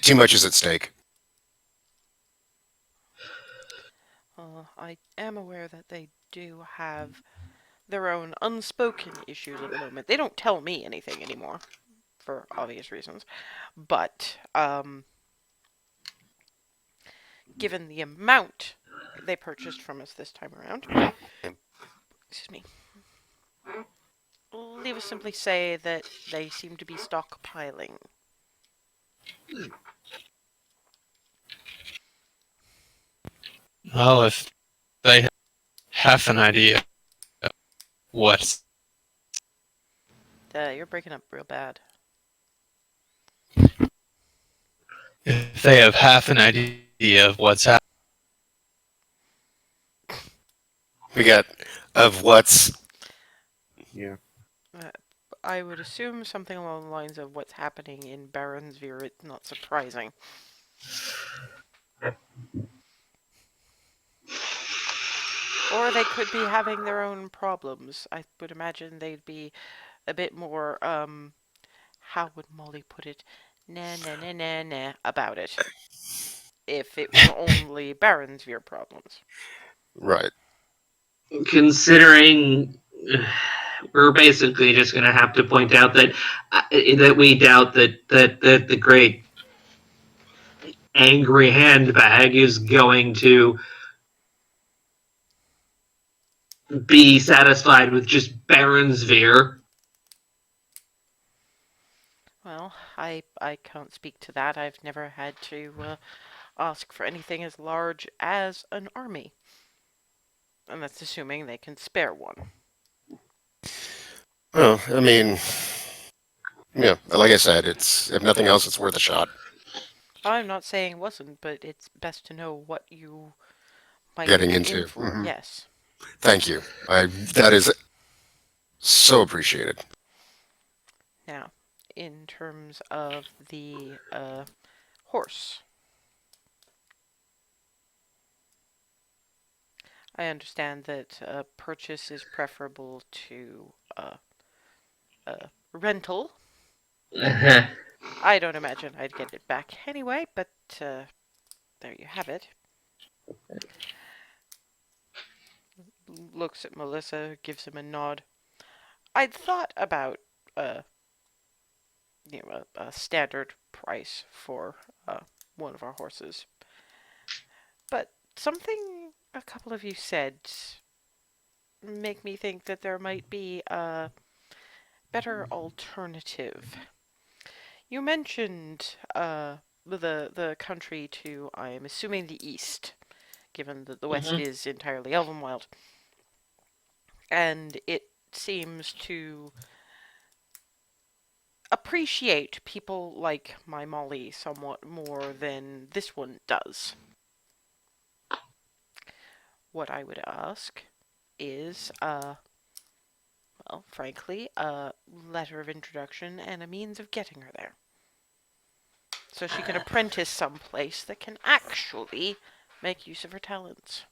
Too much is at stake. I am aware that they do have their own unspoken issues at the moment. They don't tell me anything anymore, for obvious reasons. But, given the amount they purchased from us this time around, excuse me, leave us simply say that they seem to be stockpiling. Well, if they have an idea of what, You're breaking up real bad. if they have half an idea of what's happening, We got of what's Yeah. I would assume something along the lines of what's happening in Baronsville. It's not surprising. Or they could be having their own problems. I would imagine they'd be a bit more, how would Molly put it? Nah about it. If it were only Baronsville problems. right. Considering we're basically just going to have to point out that that we doubt that the great angry handbag is going to be satisfied with just Baronsville. Well, I can't speak to that. I've never had to ask for anything as large as an army. And that's assuming they can spare one. Well, I mean, yeah, like I said, it's if nothing else, it's worth a shot. I'm not saying it wasn't, but it's best to know what you might Getting be into. in for. Mhm. Yes. Thank you. That is so appreciated. Now, in terms of the horse, I understand that purchase is preferable to rental. I don't imagine I'd get it back anyway, but there you have it. Looks at Melissa, gives him a nod. I'd thought about a standard price for one of our horses, but something a couple of you said make me think that there might be a better alternative. You mentioned the country to, I am assuming, the east, given that the west is entirely Elvenwild. And it seems to appreciate people like my Molly somewhat more than this one does. What I would ask is, well, frankly, a letter of introduction and a means of getting her there. So she can apprentice someplace that can actually make use of her talents.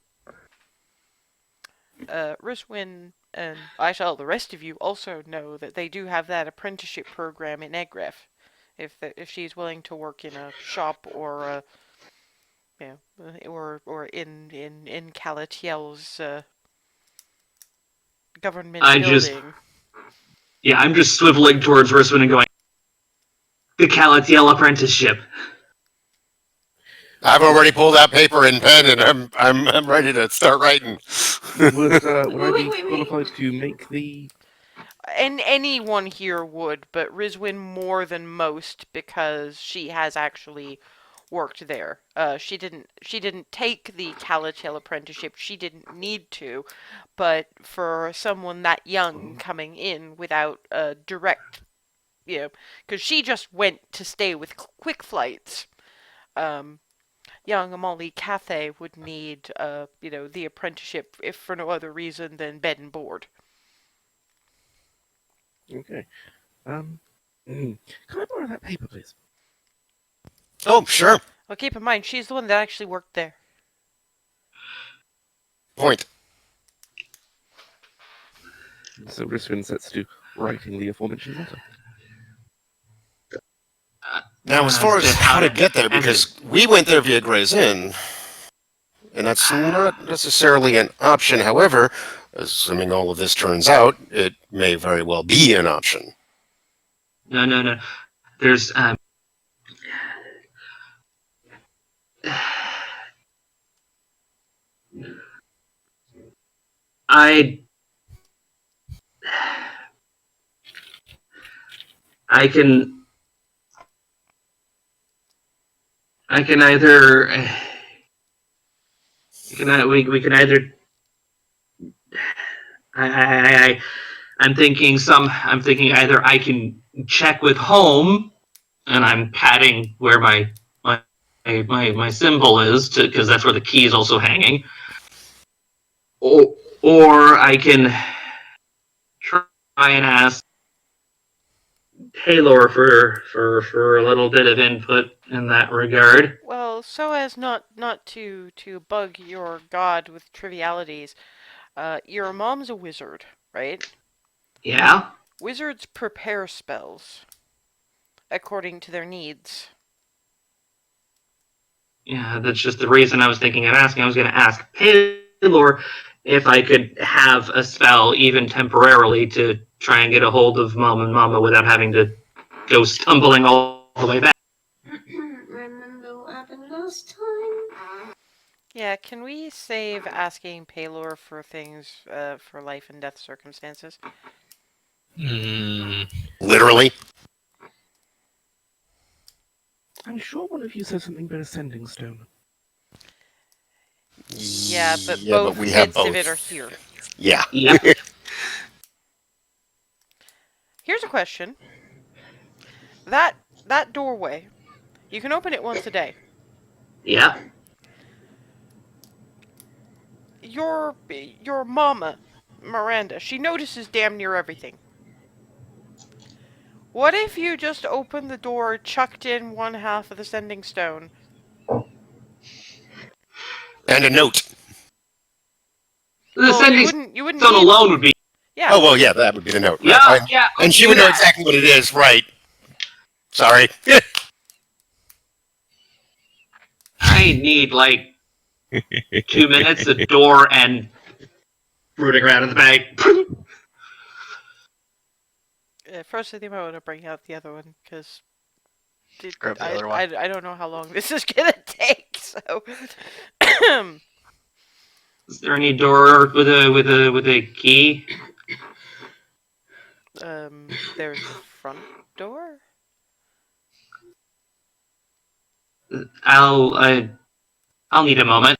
Riswin and I shall the rest of you also know that they do have that apprenticeship program in Egref. If she's willing to work in a shop or or in Calatiel's government building. I'm just swiveling towards Riswin and going, the Calatiel apprenticeship. I've already pulled out paper and pen, and I'm ready to start writing. Would I be Wait. qualified to make the? And anyone here would, but Rizwin more than most because she has actually worked there. She didn't take the Calatiel apprenticeship. She didn't need to, but for someone that young coming in without a direct, because she just went to stay with Quick Flights. young Molly Cathay would need, the apprenticeship, if for no other reason than bed and board. Okay. Can I borrow that paper, please? Oh, sure. Well, keep in mind, she's the one that actually worked there. Point. So Risvin sets to writing the aforementioned letter. Now, as far as how to get there, because we went there via Gray's Inn, and that's not necessarily an option. However, assuming all of this turns out, it may very well be an option. No. There's I can either we can either I'm thinking either I can check with home, and I'm patting where my symbol is, because that's where the key is also hanging, or I can try and ask Taylor for a little bit of input in that regard. Well, so as not to bug your god with trivialities, your mom's a wizard, right? Yeah? Wizards prepare spells according to their needs. Yeah, that's just the reason I was thinking of asking. I was going to ask Taylor if I could have a spell, even temporarily, to try and get a hold of Mom and Mama without having to go stumbling all the way back. Remember what happened last time? Yeah, can we save asking Paylor for things for life and death circumstances? Literally? I'm sure one of you said something about a sending stone. Yeah, but Yeah, both but we have bits of both. it are here. Yeah. Yep. Here's a question. That doorway, you can open it once a day. Yeah. Your mama, Miranda, she notices damn near everything. What if you just opened the door, chucked in one half of the sending stone? And a note. The sending you wouldn't stone need... alone would be... Yeah. Oh, well, yeah, that would be the note. Yeah, Right? yeah. And she would know exactly what it is, right? Sorry. I need, 2 minutes, a door, and rooting around in the bag. First, I think I want to bring out the other one, because Grab the other one. I don't know how long this is gonna take. So, Is there any door with a key? there's the front door. I'll need a moment,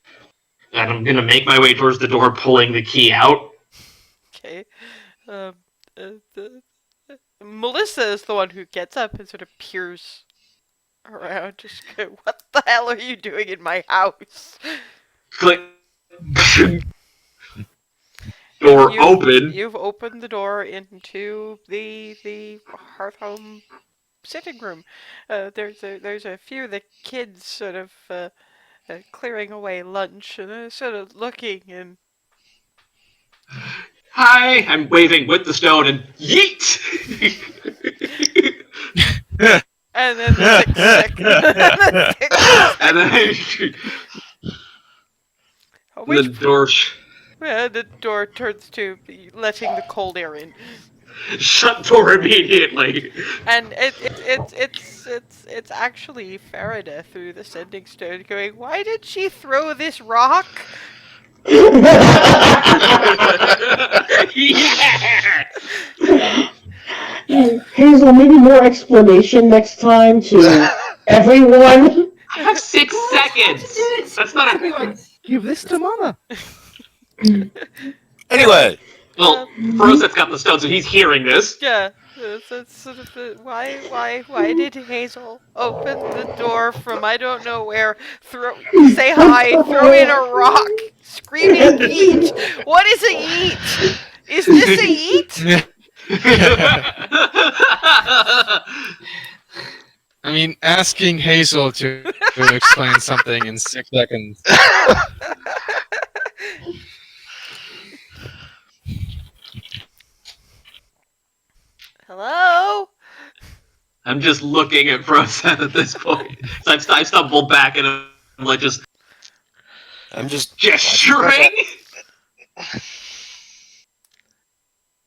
and I'm gonna make my way towards the door, pulling the key out. Okay. Melissa is the one who gets up and sort of peers around, just go, "What the hell are you doing in my house?" Click. Door open. You've opened the door into the hearth home sitting room. There's a few of the kids sort of clearing away lunch and sort of looking and... Hi! I'm waving with the stone and yeet! And then the tick. And then the door... The door turns to letting the cold air in. Shut door immediately! And it's actually Farida through the sending stone going, "Why did she throw this rock?" Yes! Hazel, maybe more explanation next time to everyone. I have 6 seconds! That's not a... Give this to Mama. Anyway. Well, Frozet's got the stone, so he's hearing this. Yeah. That's sort of why did Hazel open the door from I don't know where, say hi, throw in a rock, screaming yeet? What is a yeet? Is this a yeet? I mean, asking Hazel to explain something in 6 seconds. Hello? I'm just looking at Frozen at this point. So I stumbled back and I'm like just I'm just gesturing.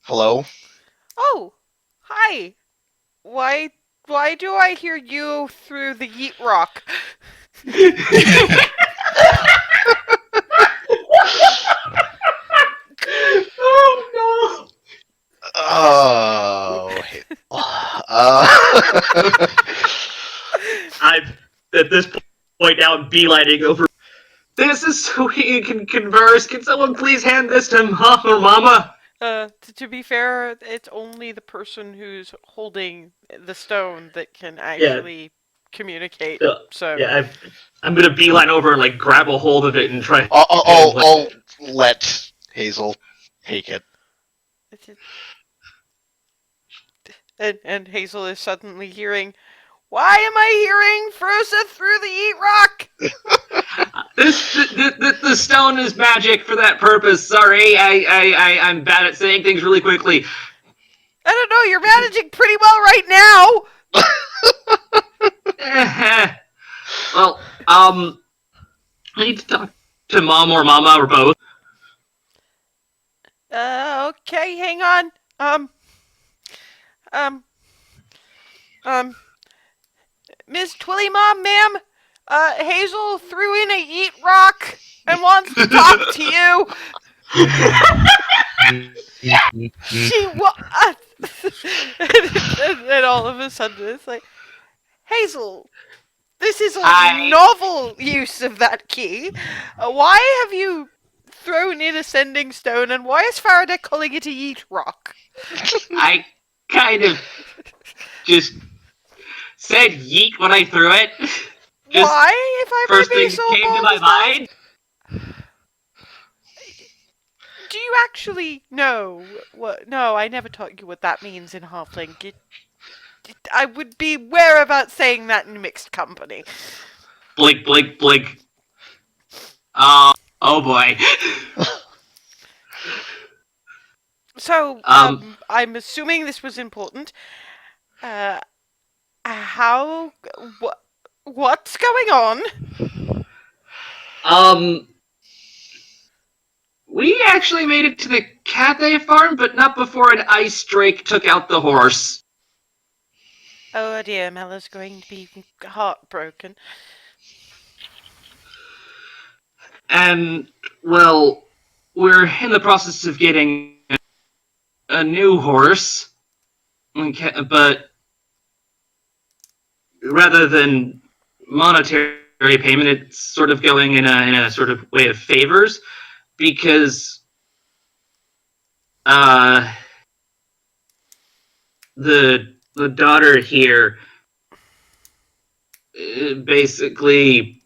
Hello? Oh, hi. Why do I hear you through the yeet rock? Oh Oh. I'm at this point now beelining over. This is so we can converse. Can someone please hand this to Mom or Mama? To be fair, it's only the person who's holding the stone that can actually communicate. So yeah, I'm gonna beeline over and like grab a hold of it and try. I'll let Hazel take it. And Hazel is suddenly hearing, "Why am I hearing Frozen through the yeet rock?" The stone is magic for that purpose. Sorry, I'm bad at saying things really quickly. I don't know. You're managing pretty well right now. Well, I need to talk to Mom or Mama or both. Okay, hang on. Miss Twilly Mom, ma'am, Hazel threw in a yeet rock and wants to talk to you. She and all of a sudden it's like, Hazel, this is a novel use of that key. Why have you thrown in a sending stone, and why is Faraday calling it a yeet rock? I kind of just said yeet when I threw it. Just why, if I first may be thing so came bold to my as that? mind. Do you actually know what? No, I never taught you what that means in Halfling. I would be wary about saying that in mixed company. Blink, blink, blink. Oh boy. So, I'm assuming this was important. What's going on? We actually made it to the Cathay farm, but not before an ice drake took out the horse. Oh dear, Mella's going to be heartbroken. And, well, we're in the process of getting a new horse. But rather than monetary payment, it's sort of going in a sort of way of favors, because the daughter here basically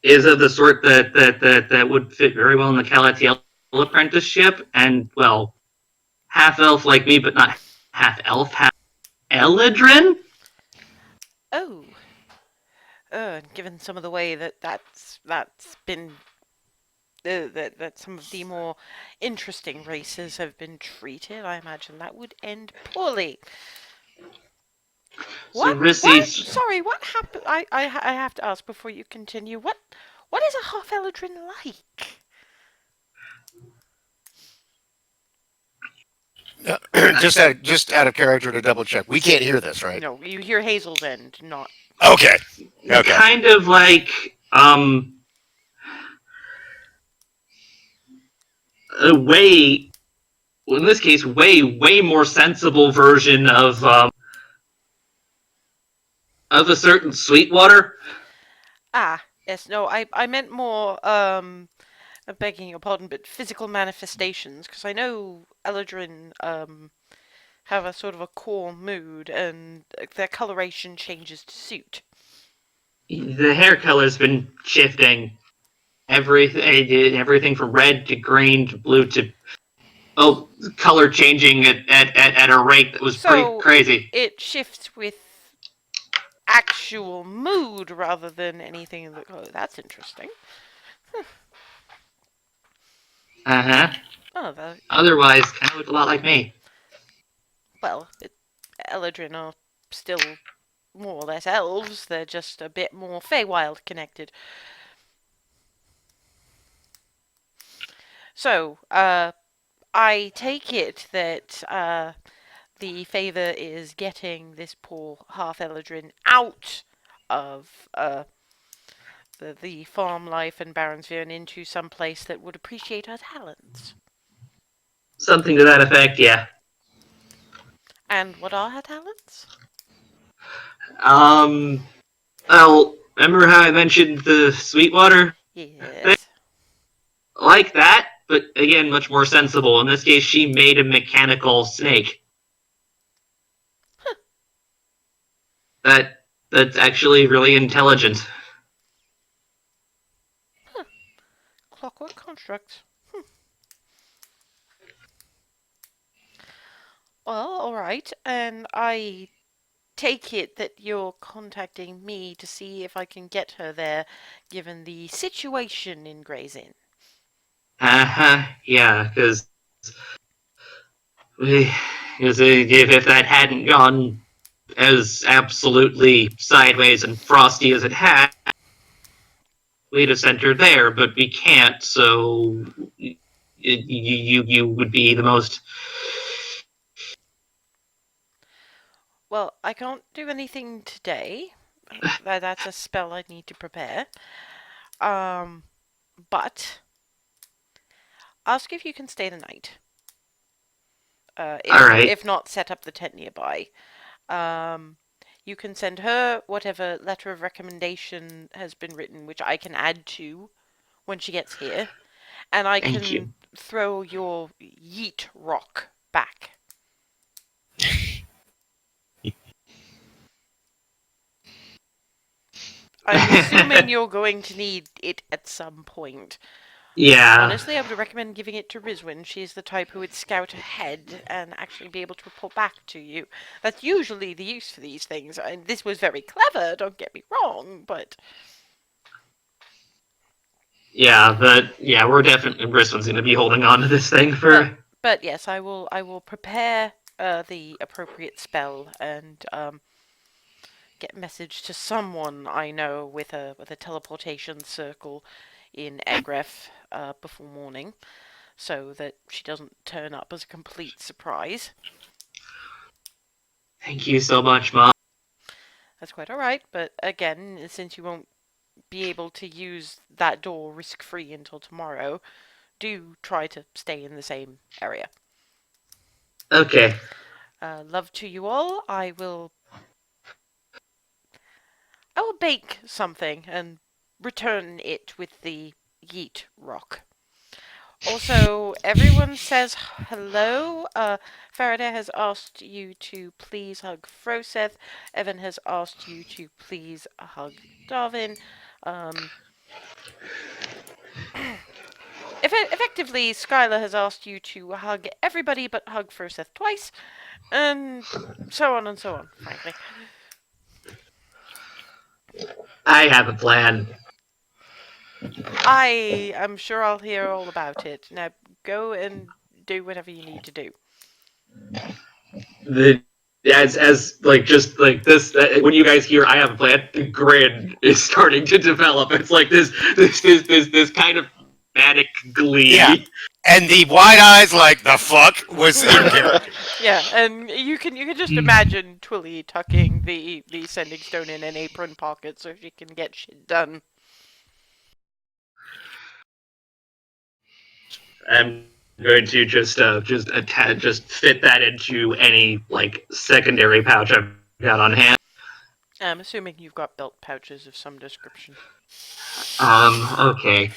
is of the sort that would fit very well in the Calatiel apprenticeship, and, well, half elf like me, but not half elf, half Eladrin? Oh. And given some of the way that's been that some of the more interesting races have been treated, I imagine that would end poorly. What? Sorry, what happened? I have to ask before you continue. What is a half Eladrin like? Just out of character to double check. We can't hear this, right? No, you hear Hazel's end, not. Okay. Kind of like a way, in this case, way more sensible version of a certain Sweetwater. Ah, yes, no, I meant more I'm begging your pardon, but physical manifestations, because I know Eladrin have a sort of a core mood, and their coloration changes to suit. The hair color's been shifting. Everything from red to green to blue to color changing at a rate that was pretty So crazy. it shifts with actual mood rather than anything that. Oh, that's interesting. Uh-huh. Oh, Otherwise, kind of look a lot like me. well, Eladrin are still more or less elves. They're just a bit more Feywild connected. So, I take it that the favor is getting this poor half Eladrin out of the farm life and Baronsphere and into some place that would appreciate her talents. Something to that effect, yeah. And what are her talents? Well, remember how I mentioned the Sweetwater? Yes. Like that, but again, much more sensible. In this case, she made a mechanical snake. That's actually really intelligent. Clockwork constructs. Well, alright, and I take it that you're contacting me to see if I can get her there, given the situation in Gray's Inn. Yeah, because if that hadn't gone as absolutely sideways and frosty as it had, we'd have sent her there, but we can't, so you would be the most. Well, I can't do anything today. That's a spell I need to prepare. But ask if you can stay the night. Alright. If not, set up the tent nearby. You can send her whatever letter of recommendation has been written, which I can add to when she gets here, and I Thank can you. throw your yeet rock back. I'm assuming you're going to need it at some point. Yeah. Honestly, I would recommend giving it to Rizwin. She's the type who would scout ahead and actually be able to report back to you. That's usually the use for these things. And this was very clever, don't get me wrong, but... Yeah, we're definitely Brisbane's going to be holding on to this thing for. But yes, I will prepare the appropriate spell and get a message to someone I know with a teleportation circle in Egref before morning, so that she doesn't turn up as a complete surprise. Thank you so much, Mom. That's quite alright, but again, since you won't be able to use that door risk-free until tomorrow, do try to stay in the same area. Okay. Love to you all. I will bake something and return it with the yeet rock. Also, everyone says hello. Faraday has asked you to please hug Froseth. Evan has asked you to please hug Darwin. Effectively, Skylar has asked you to hug everybody but hug Froseth twice, and so on and so on, frankly. I have a plan. I am sure I'll hear all about it. Now, go and do whatever you need to do. As like just like this, when you guys hear I have a plan, the grin is starting to develop. It's like this kind of manic glee. Yeah. And the wide eyes, like the fuck, was in character. Yeah, and you can just imagine Twilly tucking the sending stone in an apron pocket so she can get shit done. I'm going to just fit that into any like secondary pouch I've got on hand. I'm assuming you've got belt pouches of some description. Okay.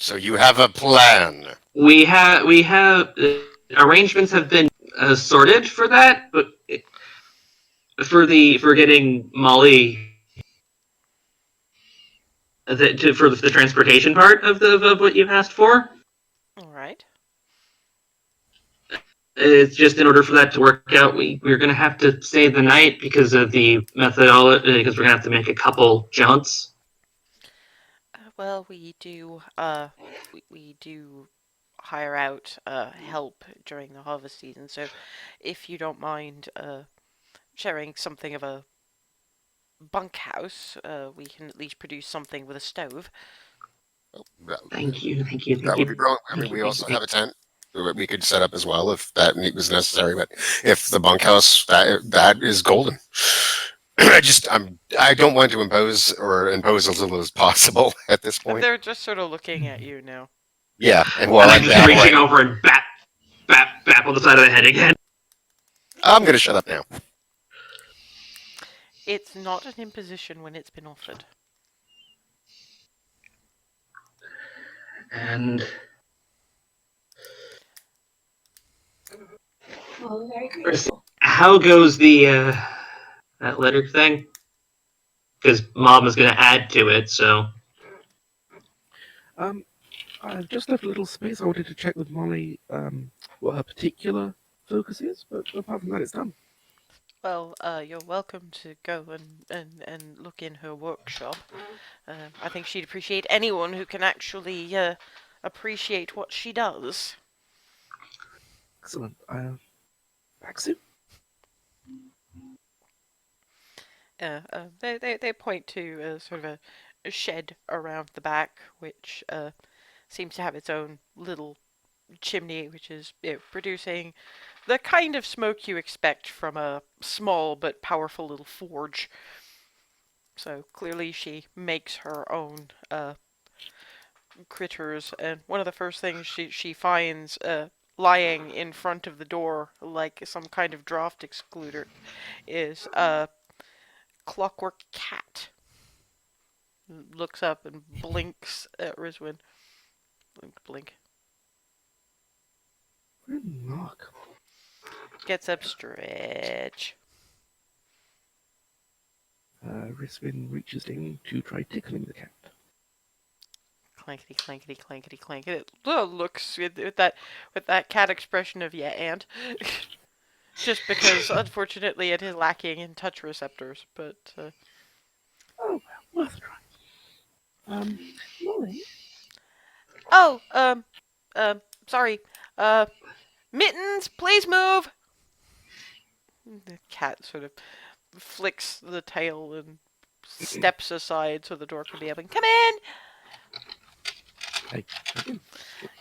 So you have a plan. We have arrangements have been sorted for that, but for getting Molly for the transportation part of what you've asked for. All right. It's just in order for that to work out, we're gonna have to stay the night because of the methodology. Because we're gonna have to make a couple jaunts. Well, we do hire out help during the harvest season. So, if you don't mind sharing something of a bunkhouse, we can at least produce something with a stove. That, Thank you, thank you, that thank would be you, brilliant. I mean, thank you, we thank you, also thank have a tent that we could set up as well if that was necessary. But if the bunkhouse, that is golden. I don't want to impose as little as possible at this point. They're just sort of looking at you now. Yeah, and And while I'm I'm just reaching babbling, over and bap on the side of the head again. I'm gonna shut up now. It's not an imposition when it's been offered. And Well, very grateful. how goes the that letter thing? Because Mom is gonna add to it, so. I've just left a little space. I wanted to check with Molly what her particular focus is, but apart from that, it's done. Well, you're welcome to go and look in her workshop. I think she'd appreciate anyone who can actually appreciate what she does. Excellent. Back soon. They point to sort of a shed around the back, which seems to have its own little chimney, which is producing the kind of smoke you expect from a small but powerful little forge. So clearly she makes her own critters, and one of the first things she finds lying in front of the door, like some kind of draft excluder, is a clockwork cat. Looks up and blinks at Rizwin. Blink, blink. Remarkable. Gets up, stretch. Riswin reaches in to try tickling the cat. Clankety, clankety, clankety, clank. It looks with that cat expression of yeah, and just because unfortunately it is lacking in touch receptors, but. Oh, well, worth a try. Molly? Oh, sorry. Mittens, please move! The cat sort of flicks the tail and steps aside so the door can be open. Come in! Hey,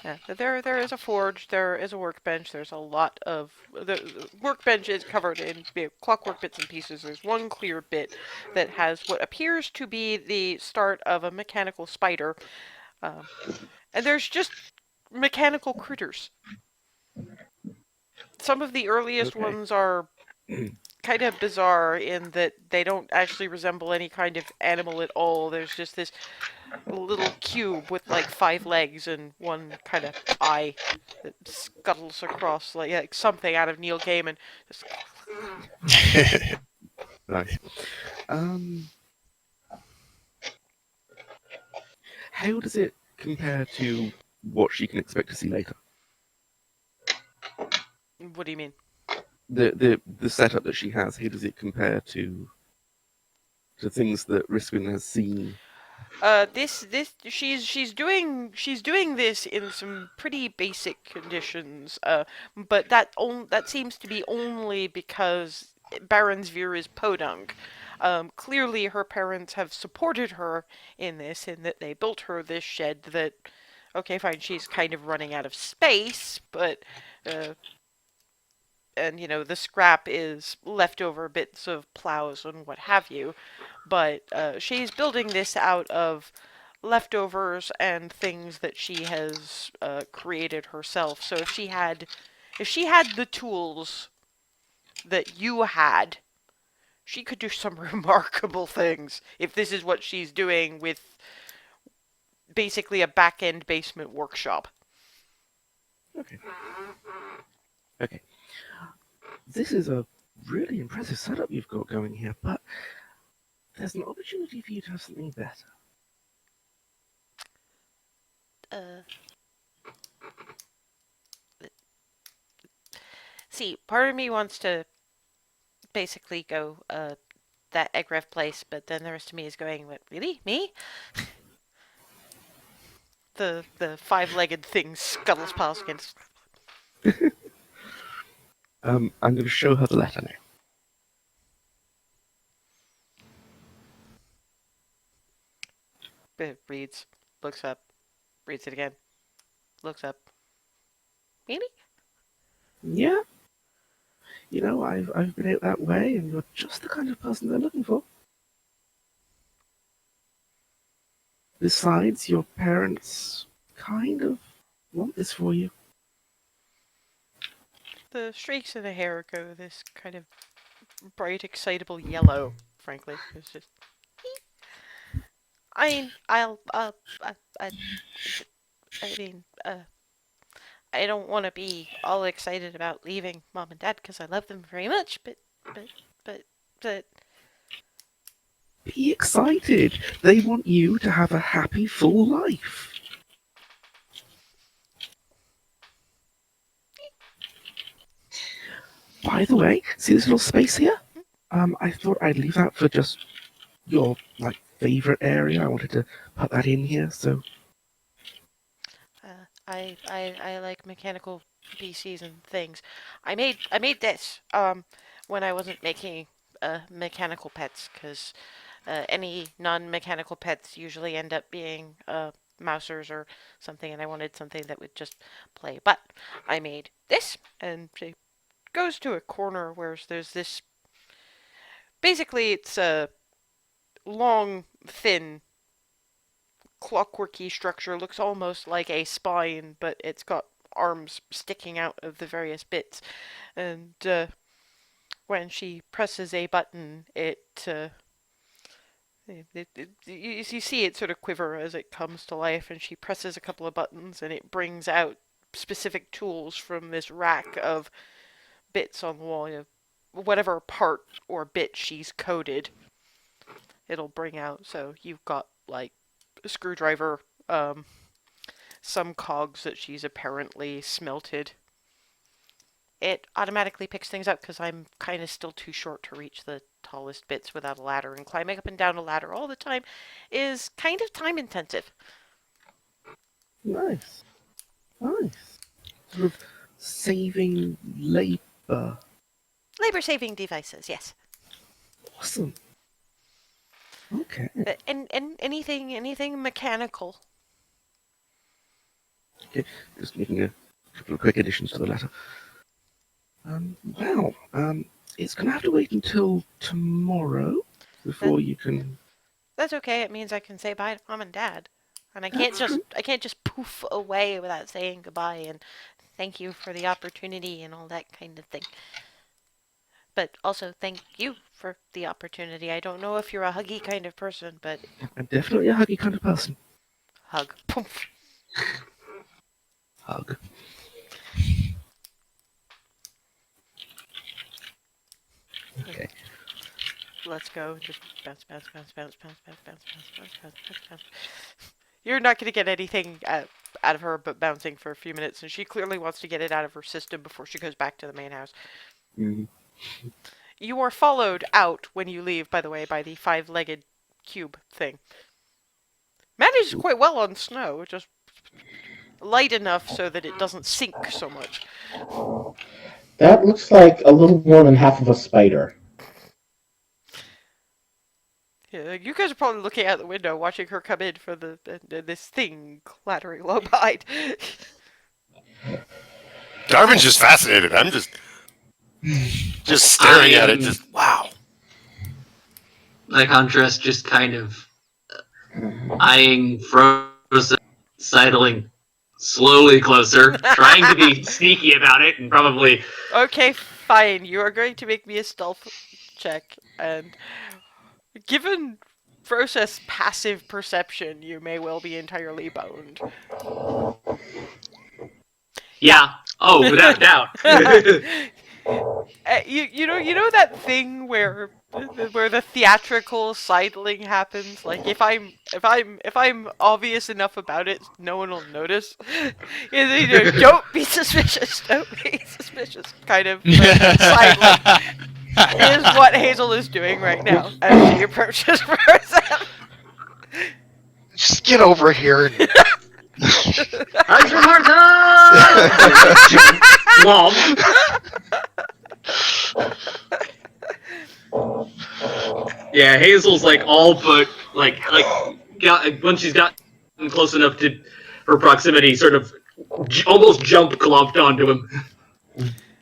Yeah, there is a forge, there is a workbench, there's a lot of... The workbench is covered in clockwork bits and pieces. There's one clear bit that has what appears to be the start of a mechanical spider. And there's just mechanical critters. Some of the earliest Okay. ones are kind of bizarre in that they don't actually resemble any kind of animal at all. There's just this little cube with like 5 legs and one kind of eye that scuttles across like something out of Neil Gaiman. Just... Nice. How does it compare to what she can expect to see later? What do you mean? The setup that she has, how does it compare to things that Riswin has seen? She's doing this in some pretty basic conditions. But that seems to be only because Baron's is podunk. Clearly her parents have supported her in this, in that they built her this shed that, okay, fine, she's kind of running out of space, but, and the scrap is leftover bits of plows and what have you, but she's building this out of leftovers and things that she has created herself. So if she had the tools that you had, she could do some remarkable things. If this is what she's doing with basically a back-end basement workshop. Okay. Okay. This is a really impressive setup you've got going here, but there's an opportunity for you to have something better. See, part of me wants to basically go that Egrev place, but then the rest of me is going, what, really? Me? The five-legged thing scuttles past against. I'm going to show her the letter now. Reads, looks up, reads it again, looks up. Maybe? Yeah. You know, I've been out that way, and you're just the kind of person they're looking for. Besides, your parents kind of want this for you. The streaks in the hair go this kind of bright, excitable yellow, frankly. It's just. I mean, I don't want to be all excited about leaving Mom and Dad because I love them very much, but. Be excited. They want you to have a happy, full life. By the way, see this little space here? I thought I'd leave that for just your, favorite area. I wanted to put that in here, so... I like mechanical PCs and things. I made this, when I wasn't making, mechanical pets, because, any non-mechanical pets usually end up being, mousers or something, and I wanted something that would just play. But I made this, and she goes to a corner where there's this. Basically, it's a long, thin, clockworky structure. Looks almost like a spine, but it's got arms sticking out of the various bits. And when she presses a button, you see it sort of quiver as it comes to life, and she presses a couple of buttons, and it brings out specific tools from this rack of bits on the wall. You know, whatever part or bit she's coded, it'll bring out. So you've got like a screwdriver, some cogs that she's apparently smelted. It automatically picks things up because I'm kind of still too short to reach the tallest bits without a ladder, and climbing up and down a ladder all the time is kind of time intensive. Nice. Nice. Sort of saving labor. Labor-saving devices, yes. Awesome. Okay. And anything mechanical. Okay, just making a couple of quick additions to the letter. It's going to have to wait until tomorrow before you can... That's okay. It means I can say bye to Mom and Dad. And I can't just poof away without saying goodbye and thank you for the opportunity and all that kind of thing. But also thank you for the opportunity. I don't know if you're a huggy kind of person, but... I'm definitely a huggy kind of person. Hug. Poof. Hug. Okay. Let's go. Just bounce. You're not going to get anything out of her but bouncing for a few minutes, and she clearly wants to get it out of her system before she goes back to the main house. Mm-hmm. You are followed out when you leave, by the way, by the five-legged cube thing. Manages quite well on snow, just light enough so that it doesn't sink so much. That looks like a little more than half of a spider. Yeah, you guys are probably looking out the window, watching her come in for this thing clattering low behind. Darvin's just fascinated. I'm just staring at it. Just wow. By contrast, just kind of eyeing Frozen, sidling slowly closer, trying to be sneaky about it, and probably... Okay, fine. You are going to make me a stealth check, and given process passive perception, you may well be entirely boned. Yeah. Oh, without a doubt. You know that thing where the theatrical sidling happens. Like if I'm obvious enough about it, no one will notice. Don't be suspicious. Don't be suspicious. Kind of sidling is what Hazel is doing right now as she approaches Rosa. Just get over here. Hugs from Martha! Yeah, Hazel's like all but once she's gotten close enough to her proximity, sort of almost jump clumped onto him.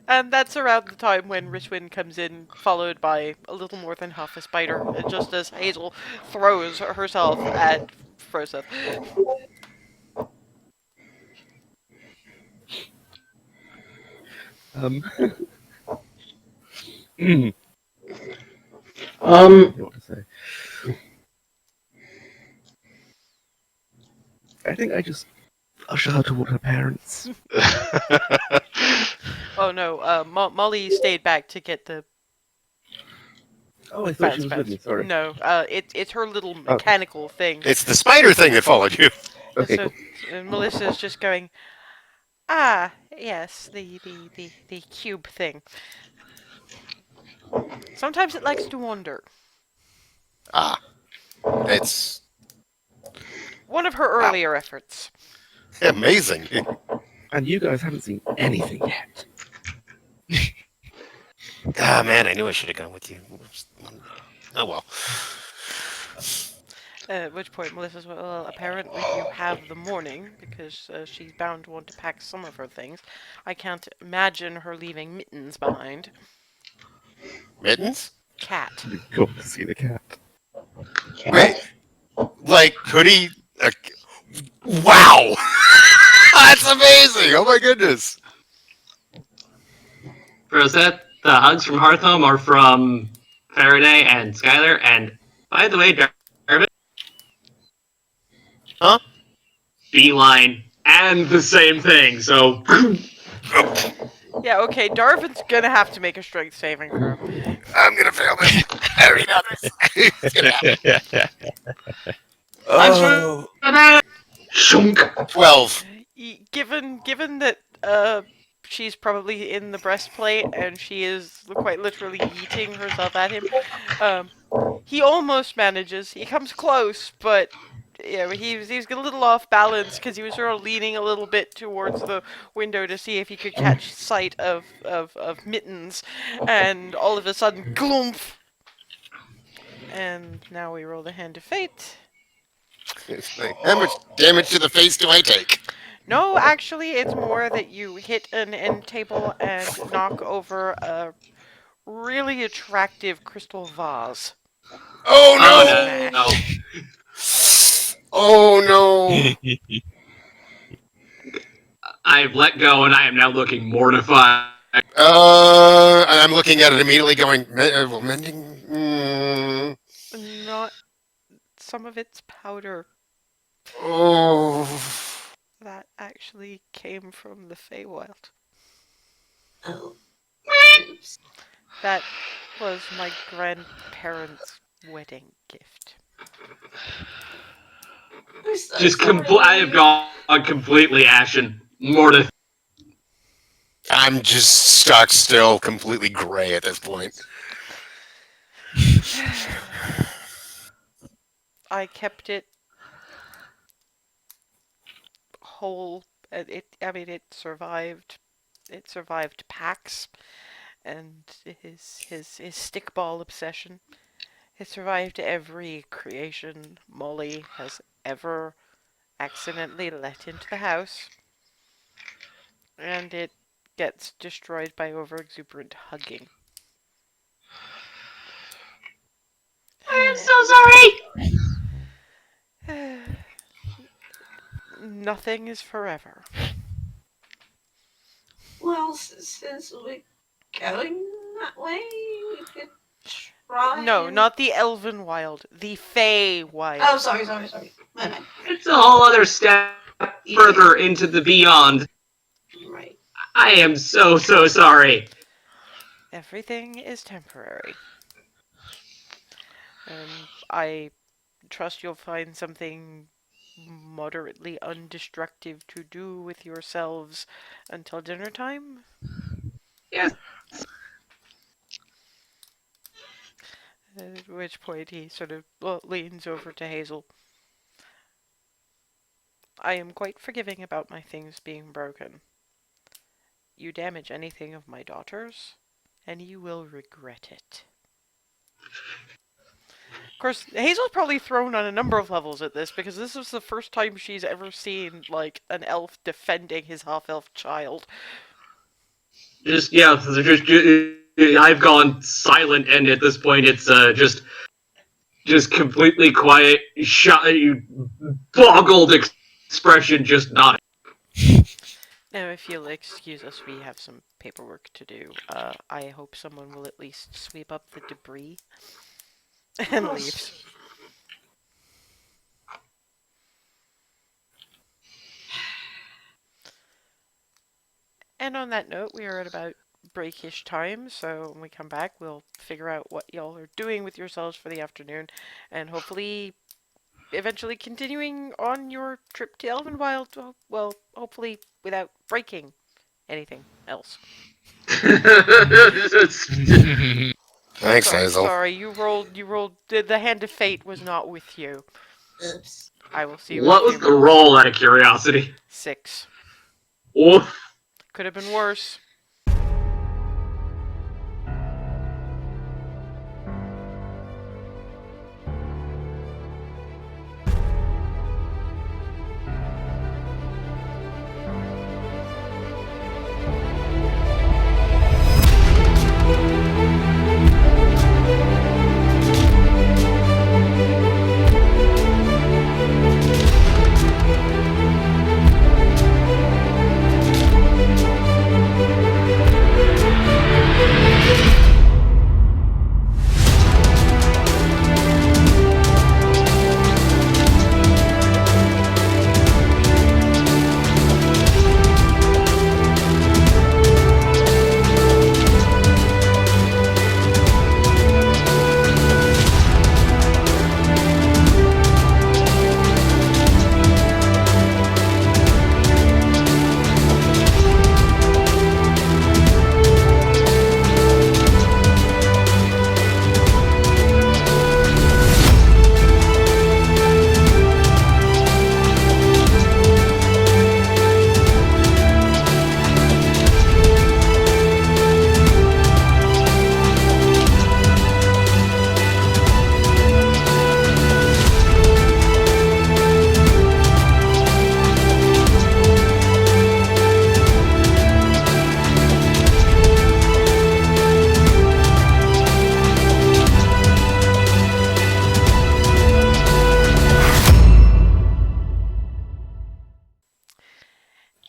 And that's around the time when Richwin comes in, followed by a little more than half a spider, just as Hazel throws herself at Froseth. What to say? I think I just usher her toward her parents. Oh no, Molly stayed back to get the Oh, I thought she was with me. Sorry. No, it's her little mechanical thing. It's the spider thing that followed you. Okay, So Melissa's just going, ah, yes, the cube thing. Sometimes it likes to wander. Ah. It's One of her earlier efforts. amazing. And you guys haven't seen anything yet. Ah, man, I knew I should have gone with you. Oh, well. At which point Melissa's, well, apparently you have the morning, because she's bound to want to pack some of her things. I can't imagine her leaving Mittens behind. Mittens? Cat. Go to see the cat. Wait. Like, could he... Wow! That's amazing! Oh my goodness! Rosette, the hugs from Hearthhome are from Faraday and Skylar, and by the way, Darvin. Huh? Beeline, and the same thing, so... Yeah, okay, Darvin's gonna have to make a strength saving throw. I'm gonna fail this. I already know this. Oh. Shunk. 12. Given that she's probably in the breastplate and she is quite literally yeeting herself at him, he almost manages. He comes close, but he's a little off balance because he was sort of leaning a little bit towards the window to see if he could catch sight of Mittens, and all of a sudden, gloomp! And now we roll the hand of fate. How much damage to the face do I take? No, actually, it's more that you hit an end table and knock over a really attractive crystal vase. Oh no! Oh no! I've let go and I am now looking mortified. I'm looking at it immediately going, mending? Not some of it's powder. Oh. That actually came from the Feywild. Oh. That was my grandparents' wedding gift. I have gone completely ashen. Mortified. I'm just stuck still, completely gray at this point. I kept it whole. It survived. It survived packs and his stickball obsession. It survived every creation Molly has ever accidentally let into the house. And it gets destroyed by overexuberant hugging. I'm so sorry! Nothing is forever. Well, since we're going that way, we could Brian? No, not the Elvenwild. The Feywild. Oh, sorry. My bad. It's a whole other step further into the beyond. Right. I am so sorry. Everything is temporary. I trust you'll find something moderately undestructive to do with yourselves until dinner time. Yes. At which point he sort of leans over to Hazel. I am quite forgiving about my things being broken. You damage anything of my daughter's, and you will regret it. Of course, Hazel's probably thrown on a number of levels at this, because this is the first time she's ever seen, like, an elf defending his half-elf child. I've gone silent, and at this point it's just completely quiet, boggled expression, just nodding. Now, if you'll excuse us, we have some paperwork to do. I hope someone will at least sweep up the debris and leaves. And on that note, we are at about breakish time, so when we come back, we'll figure out what y'all are doing with yourselves for the afternoon, and hopefully eventually continuing on your trip to Elvenwild, well, hopefully without breaking anything else. Thanks, Hazel. Sorry, you rolled, the hand of fate was not with you. Oops. I will see you What was the roll, out of curiosity? 6. Oof. Could have been worse.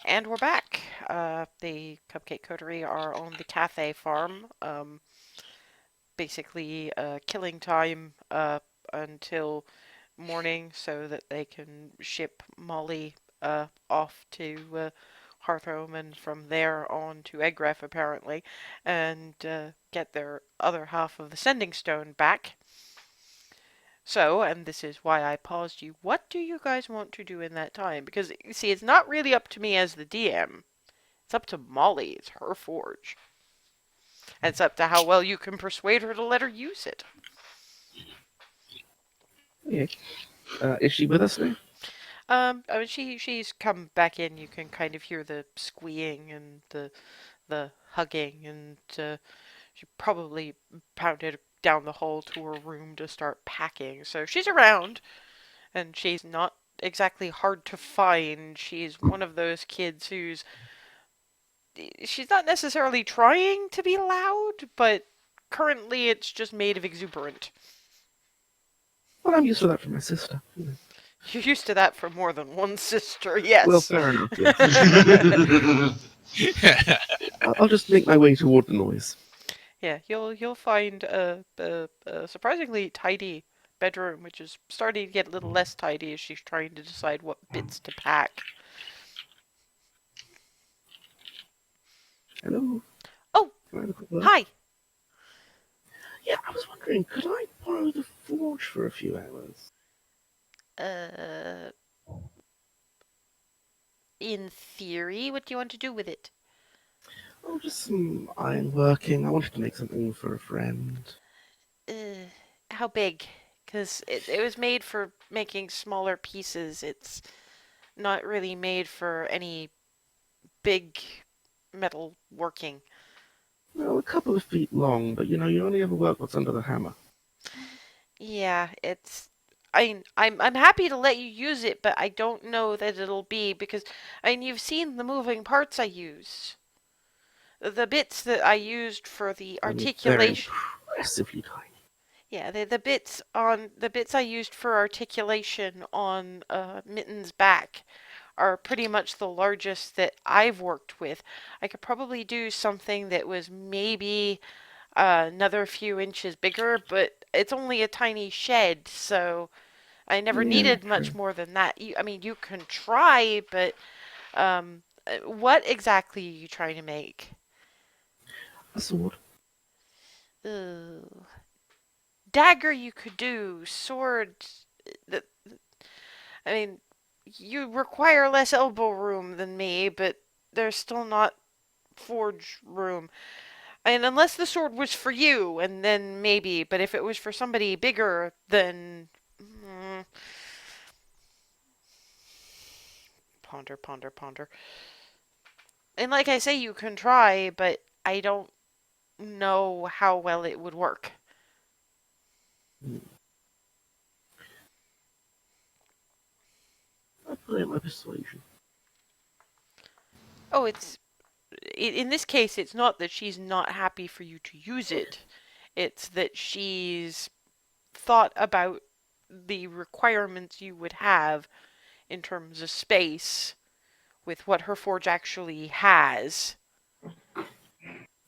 And we're back. The Cupcake Coterie are on the Cathay farm. Basically, killing time until morning so that they can ship Molly off to Hearthhome and from there on to Eggref, apparently, and get their other half of the Sending Stone back. So, and this is why I paused you, what do you guys want to do in that time? Because, you see, it's not really up to me as the DM. It's up to Molly. It's her forge. And it's up to how well you can persuade her to let her use it. Okay. Is she with us now? I mean, she's come back in. You can kind of hear the squeeing and the hugging, and she probably pounded down the hall to her room to start packing. So she's around, and she's not exactly hard to find. She's one of those kids she's not necessarily trying to be loud, but currently it's just made of exuberant. Well, I'm used to that from my sister. You're used to that from more than one sister, yes. Well, fair enough. Yes. I'll just make my way toward the noise. Yeah, you'll find a surprisingly tidy bedroom, which is starting to get a little less tidy as she's trying to decide what bits to pack. Hello. Oh, Can I have a quick word? hi. Yeah, I was wondering, could I borrow the forge for a few hours? Uh, in theory, what do you want to do with it? Oh, just some ironworking. I wanted to make something for a friend. How big? Because it was made for making smaller pieces. It's not really made for any big metal working. Well, a couple of feet long, but you only ever work what's under the hammer. Yeah, it's. I'm happy to let you use it, but I don't know that it'll be because you've seen the moving parts I use. The bits that I used for the They're articulation. impressively tiny. Yeah, the bits I used for articulation on Mitten's back are pretty much the largest that I've worked with. I could probably do something that was maybe another few inches bigger, but it's only a tiny shed, so I never Yeah, needed true. much more than that. You can try, but what exactly are you trying to make? A sword. Ugh. Dagger you could do. Sword. That I mean, you require less elbow room than me, but there's still not forge room. And unless the sword was for you, and then maybe, but if it was for somebody bigger, then. Ponder, ponder, ponder. And like I say, you can try, but I don't know how well it would work. I play at my persuasion. Oh, in this case, it's not that she's not happy for you to use it. It's that she's thought about the requirements you would have in terms of space with what her forge actually has.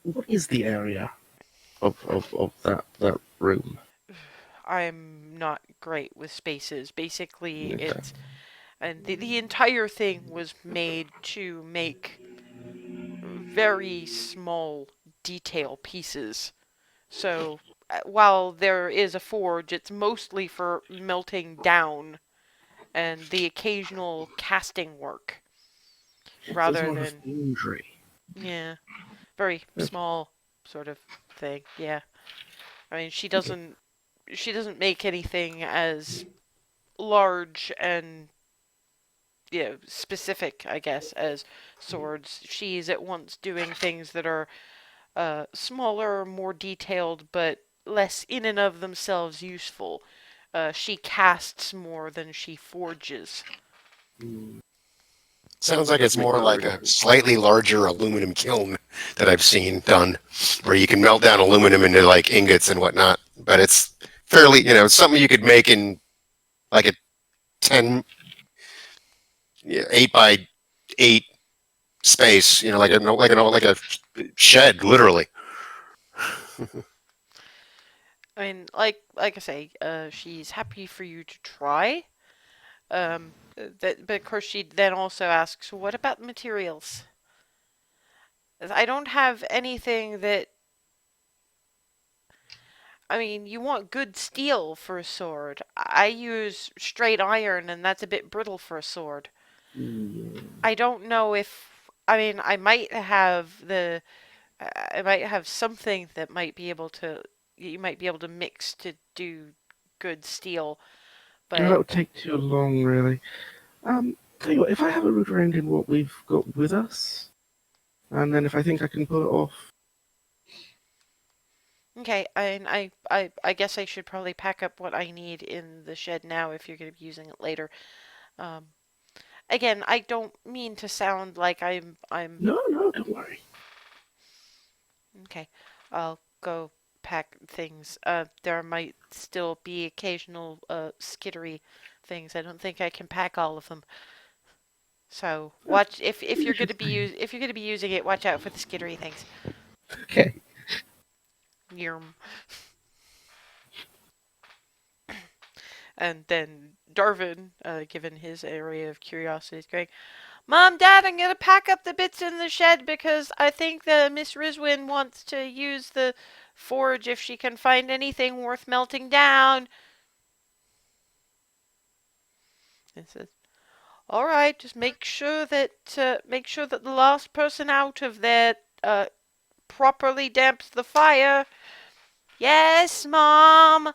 What is the area of that room? I'm not great with spaces. Basically, Okay. the entire thing was made to make very small detail pieces. So while there is a forge, it's mostly for melting down and the occasional casting work So it's rather more of a than, foundry. yeah, very Okay. small sort of thing. Yeah. I mean, Okay. she doesn't make anything as large and specific, I guess, as swords. She's at once doing things that are smaller, more detailed, but less in and of themselves useful. She casts more than she forges. Mm, Sounds like it's make more that like really a different. slightly larger aluminum kiln that I've seen done, where you can melt down aluminum into like ingots and whatnot. But it's fairly, it's something you could make in like a 10, 8 by 8 space, like a shed, literally. I mean, like I say, she's happy for you to try. But of course she then also asks, "What about the materials?" I don't have anything that. I mean, you want good steel for a sword. I use straight iron, and that's a bit brittle for a sword. Yeah. I don't know if. I mean, I might have something that might be able to. You might be able to mix to do good steel, Oh, that but would take too long, really. Tell you what, if I have a route around in what we've got with us, and then if I think I can pull it off. okay. I guess I should probably pack up what I need in the shed now if you're going to be using it later. Um, Again, I don't mean to sound like I'm No, no, don't worry. okay. I'll go pack things. There might still be occasional skittery things. I don't think I can pack all of them. So watch if You you're going should to be say. if you're going to be using it, watch out for the skittery things. Okay. Yum. And then Darvin, given his area of curiosity, is going, Mom, Dad, I'm gonna pack up the bits in the shed because I think the Miss Rizwin wants to use the forge if she can find anything worth melting down. It says, "All right, just make sure that the last person out of there properly damps the fire." Yes, Mom.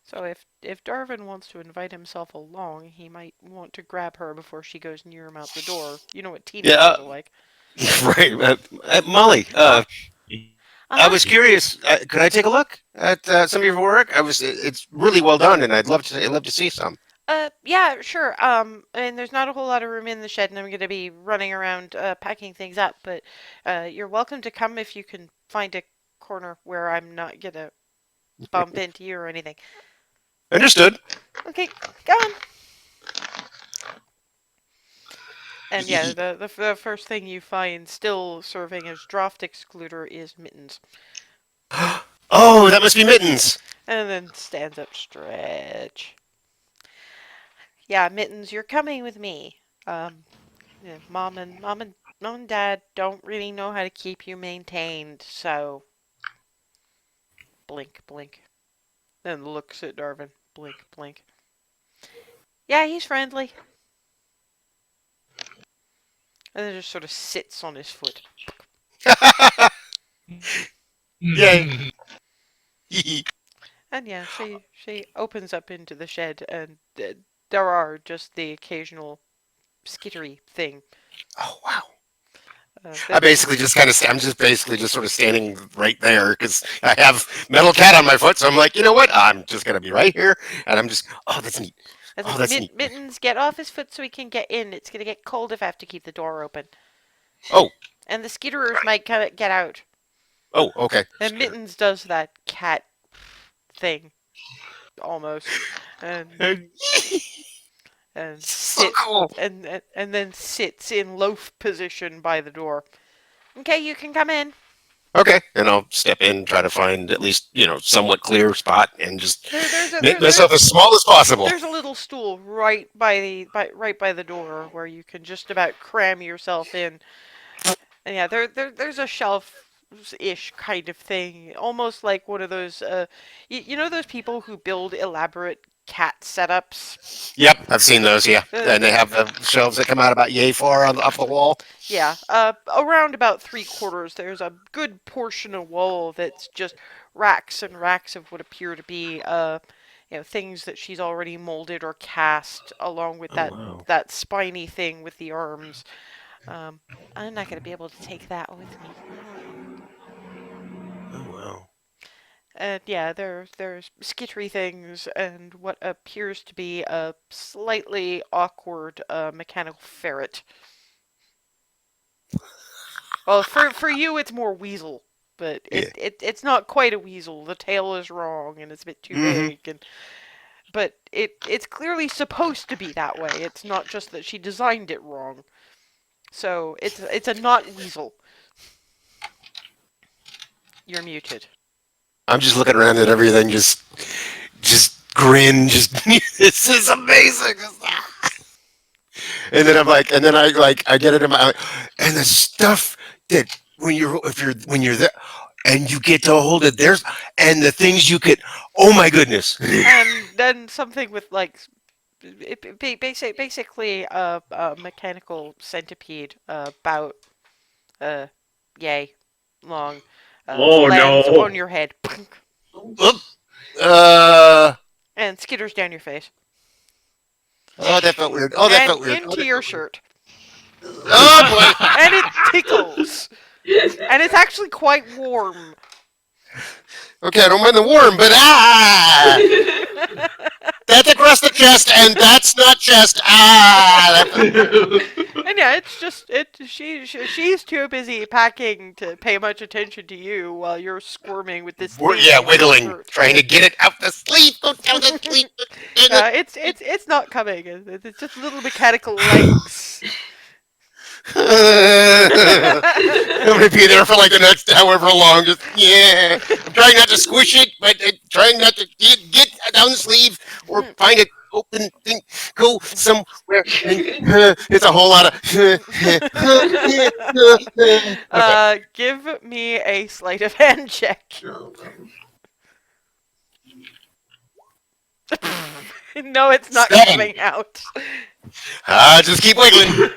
So if Darvin wants to invite himself along, he might want to grab her before she goes near him out the door. You know what teenagers are like. Right. Molly, Uh I huh. was curious. Could I take a look at some of your work? It's really well done, and I'd love to see some. Yeah, sure. And there's not a whole lot of room in the shed, and I'm gonna be running around packing things up. But you're welcome to come if you can find a corner where I'm not gonna bump into you or anything. Understood. Okay, go on. And yeah, the first thing you find still serving as draft excluder is Mittens. Oh, that must be Mittens. And then stands up, stretch. Yeah, Mittens, you're coming with me. Yeah, Mom and Dad don't really know how to keep you maintained, so blink, blink. Then looks at Darvin, blink, blink. Yeah, he's friendly. And then just sort of sits on his foot. Yay. And yeah, she opens up into the shed, and there are just the occasional skittery thing. Oh wow. That I'm just basically just sort of standing right there because I have metal cat on my foot. So I'm like, you know what? I'm just gonna be right here, and I'm just. Oh, that's neat. Oh, that's neat. Mittens, get off his foot so he can get in. It's gonna get cold if I have to keep the door open. Oh. And the skitterers might get out. Oh, okay. And Mittens does that cat thing, almost, and So cool. and then sits in loaf position by the door. Okay, you can come in. Okay, and I'll step in, try to find at least somewhat clear spot, and just There's make myself as small as possible. There's a little stool right by the door where you can just about cram yourself in. And yeah, there's a shelf-ish kind of thing, almost like one of those. You know those people who build elaborate cat setups. Yep, I've seen those. Yeah, and they have the shelves that come out about yay far off the wall. Yeah, around about 3/4, there's a good portion of wall that's just racks and racks of what appear to be things that she's already molded or cast, along with that spiny thing with the arms. I'm not gonna be able to take that with me. Oh wow. And yeah, there's skittery things and what appears to be a slightly awkward mechanical ferret. Well, for you it's more weasel, but it's not quite a weasel. The tail is wrong and it's a bit too big, but it's clearly supposed to be that way. It's not just that she designed it wrong. So it's a not weasel. You're muted. I'm just looking around at everything, just grin, this is amazing. And then I get it in my, and the stuff that when you're there and you get to hold it, and the things you could, oh my goodness. And then something with basically a mechanical centipede about yay long lands on your head. And skitters down your face. Oh, that felt weird. Into your shirt. Oh boy. And it tickles. And it's actually quite warm. Okay, I don't mind the warm, but that's across the chest, and that's not chest. And yeah, it's just she's too busy packing to pay much attention to you while you're squirming with this thing. Yeah, wiggling, trying to get it out the sleeve. Don't tell the sleeve. It's not coming. It's just little mechanical legs. I'm gonna be there for like the next however long. Just yeah. I'm trying not to squish it, but trying not to get down the sleeve or find it open thing. Go somewhere. And, it's a whole lot of. Okay. Give me a sleight of hand check. No, it's not 7. coming out. Just keep wiggling.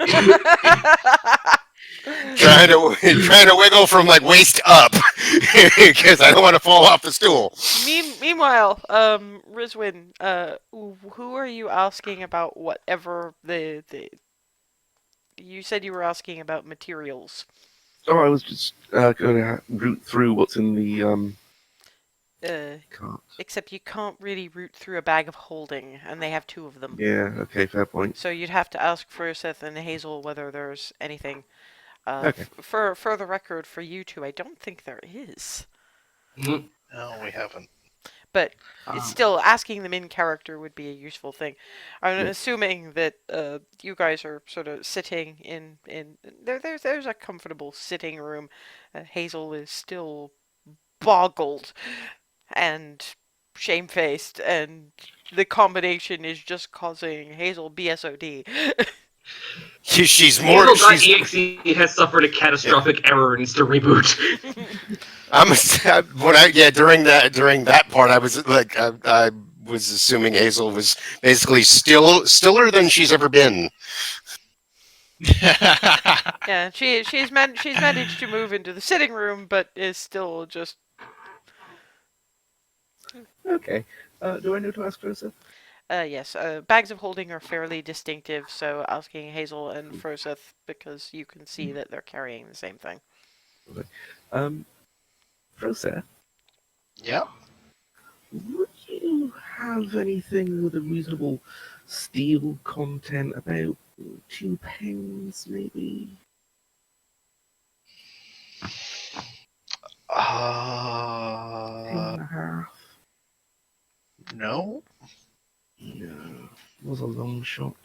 trying to wiggle from like waist up because I don't want to fall off the stool. Meanwhile, Rizwin, who are you asking about whatever the you said you were asking about materials. Oh, I was just going to root through what's in the cart. Except you can't really root through a bag of holding, and they have 2 of them. Yeah, okay, fair point. So you'd have to ask Furseth and Hazel whether there's anything. Okay. For the record, for you two, I don't think there is. No, we haven't. But it's still asking them in character would be a useful thing. I'm assuming that you guys are sort of sitting in there's a comfortable sitting room. Hazel is still boggled and shamefaced, and the combination is just causing Hazel BSOD. She's more. Hazel.exe has suffered a catastrophic error and needs to reboot. During that part, I was like, I was assuming Hazel was basically stiller than she's ever been. Yeah, she's managed to move into the sitting room, but is still just. Okay. Do I know to ask Joseph? Yes. Bags of holding are fairly distinctive, so asking Hazel and Froseth because you can see that they're carrying the same thing. Okay. Joseph? Yeah. Would you have anything with a reasonable steel content, about 2 pounds, maybe? Pound and a half? No. No. It was a long shot.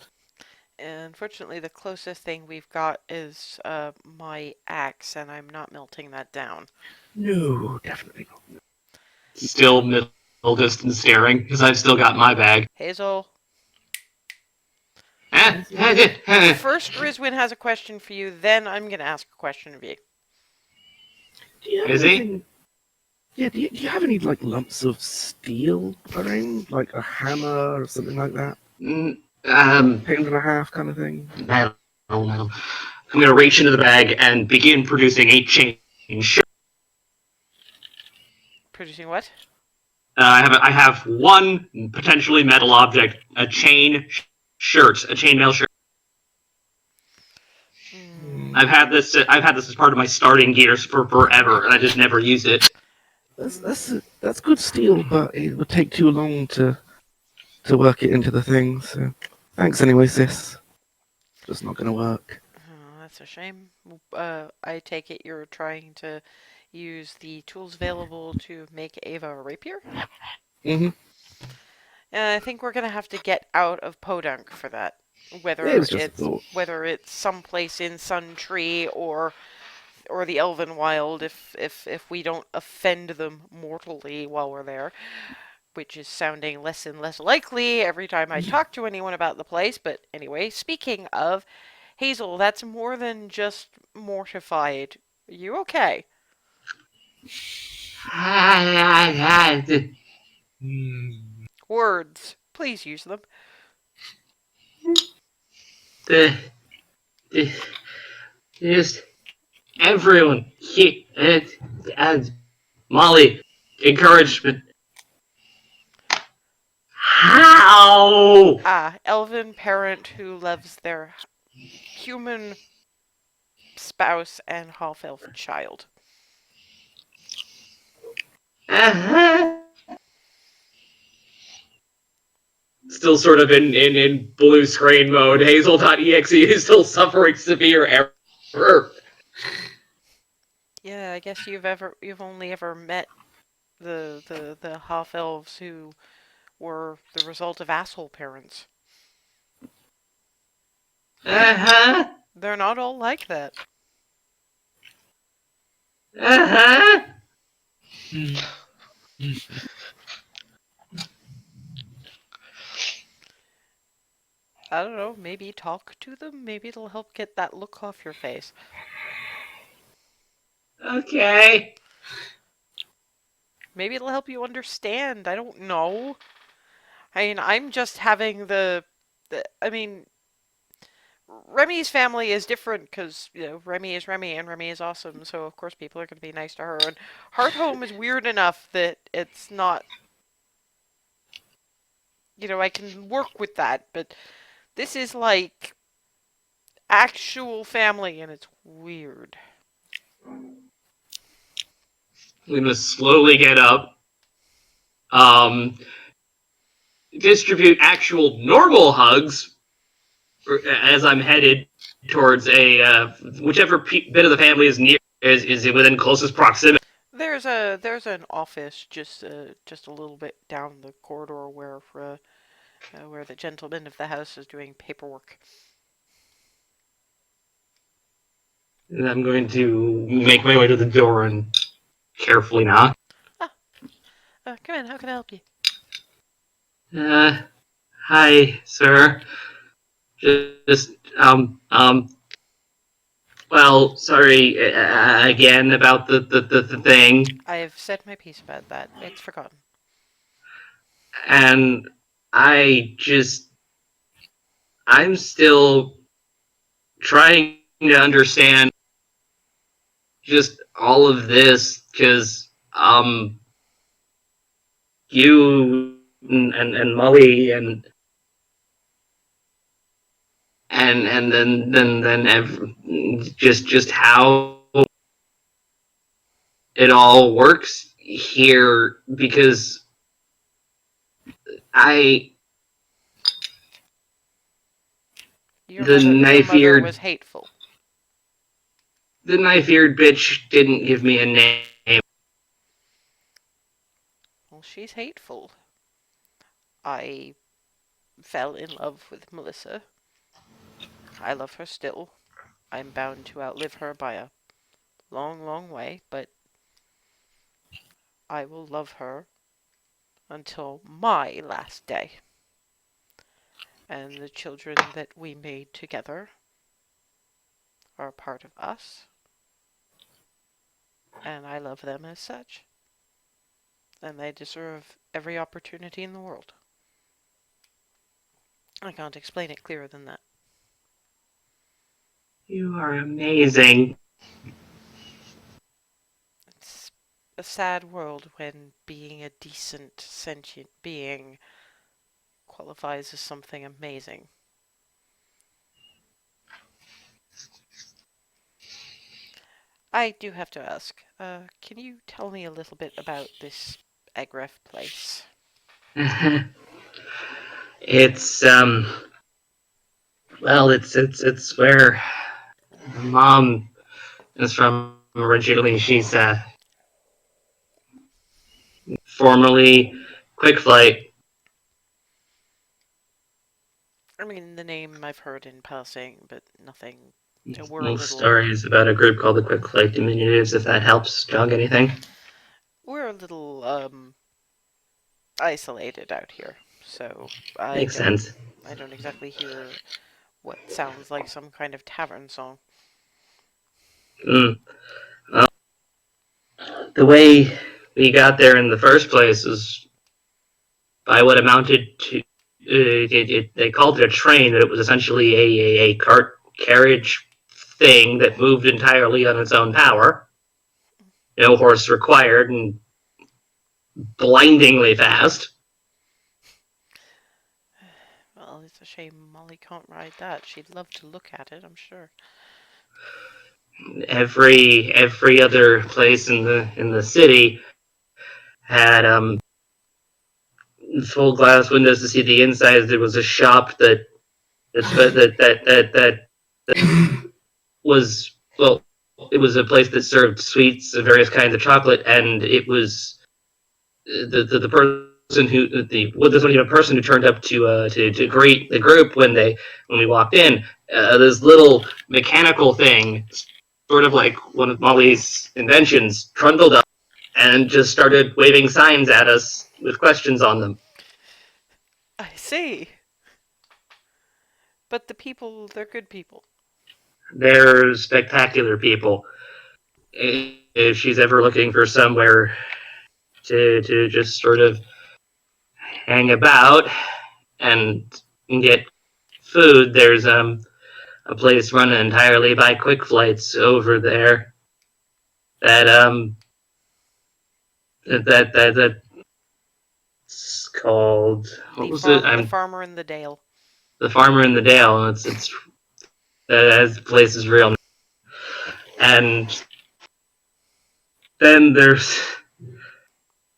Unfortunately, the closest thing we've got is my axe, and I'm not melting that down. No, definitely not. Still middle distance staring, because I've still got my bag. Hazel. First, First, Rizwin has a question for you, then I'm going to ask a question of you. Do you have Is anything... Yeah, do you have any, like, lumps of steel around? Like a hammer or something like that? Pound and a half kind of thing? No. I'm going to reach into the bag and begin producing a chain shirt. Producing what? I have one potentially metal object, a chain shirt, a chainmail shirt. I've had this as part of my starting gears for forever, and I just never used it. That's good steel, but it would take too long to work it into the thing. So, thanks anyway, sis. Just not gonna work. Oh, that's a shame. I take it you're trying to use the tools available to make Ava a rapier? Mm-hmm. I think we're gonna have to get out of Podunk for that. Whether it's someplace in Sun Tree or the Elvenwild, if we don't offend them mortally while we're there, which is sounding less and less likely every time I talk to anyone about the place. But anyway, speaking of Hazel, that's more than just mortified. Are you okay? Words. Please use them. Just everyone and Molly encouragement. How? Elven parent who loves their human spouse and half-elf child. Still sort of in blue screen mode. Hazel.exe is still suffering severe error. Yeah, I guess you've only ever met the half elves who were the result of asshole parents. They're not all like that. Uh-huh. I don't know, maybe talk to them? Maybe it'll help get that look off your face. Okay. Maybe it'll help you understand. I don't know. I mean, I'm just having I mean, Remy's family is different because, Remy is Remy and Remy is awesome, so of course people are going to be nice to her. And Hearthome is weird enough that it's not, I can work with that, but this is like actual family and it's weird. I'm gonna slowly get up. Distribute actual normal hugs as I'm headed towards whichever bit of the family is near is within closest proximity. There's an office just a little bit down the corridor where the gentleman of the house is doing paperwork. And I'm going to make my way to the door and carefully knock. Come in. How can I help you? Hi, sir. Just well, sorry again about the thing. I've said my piece about that. It's forgotten. And I'm still trying to understand just all of this because you and Molly and just how it all works here because I Your the mother was hateful. The knife-eared bitch didn't give me a name. Well, she's hateful. I fell in love with Melissa. I love her still. I'm bound to outlive her by a long, long way, but I will love her until my last day. And the children that we made together are a part of us. And I love them as such. And they deserve every opportunity in the world. I can't explain it clearer than that. You are amazing. It's a sad world when being a decent, sentient being qualifies as something amazing. I do have to ask, can you tell me a little bit about this Egref place? It's well, it's where Mom is from originally. She's formerly Quick Flight. I mean, the name I've heard in passing, but nothing. We're a Most little. stories about a group called the Quick Flight Diminutives, if that helps jog anything. We're a little isolated out here, so Makes sense. I don't exactly hear what sounds like some kind of tavern song. Well, the way we got there in the first place was by what amounted to they called it a train, but it was essentially a cart carriage thing that moved entirely on its own power. No horse required and blindingly fast. Well, it's a shame Molly can't ride that. She'd love to look at it, I'm sure. Every other place in the city had full glass windows to see the inside. There was a shop that was, well, it was a place that served sweets and various kinds of chocolate, and it was the person who this wasn't even a person who turned up to greet the group when we walked in. this little mechanical thing, sort of like one of Molly's inventions, trundled up and just started waving signs at us with questions on them. I see. But the people, they're good people. They're spectacular people. If she's ever looking for somewhere to just sort of hang about and get food, there's a place run entirely by quick flights over there that that's called, what was it? The I'm farmer in the dale. the farmer in the dale. It's that the place is real. And then there's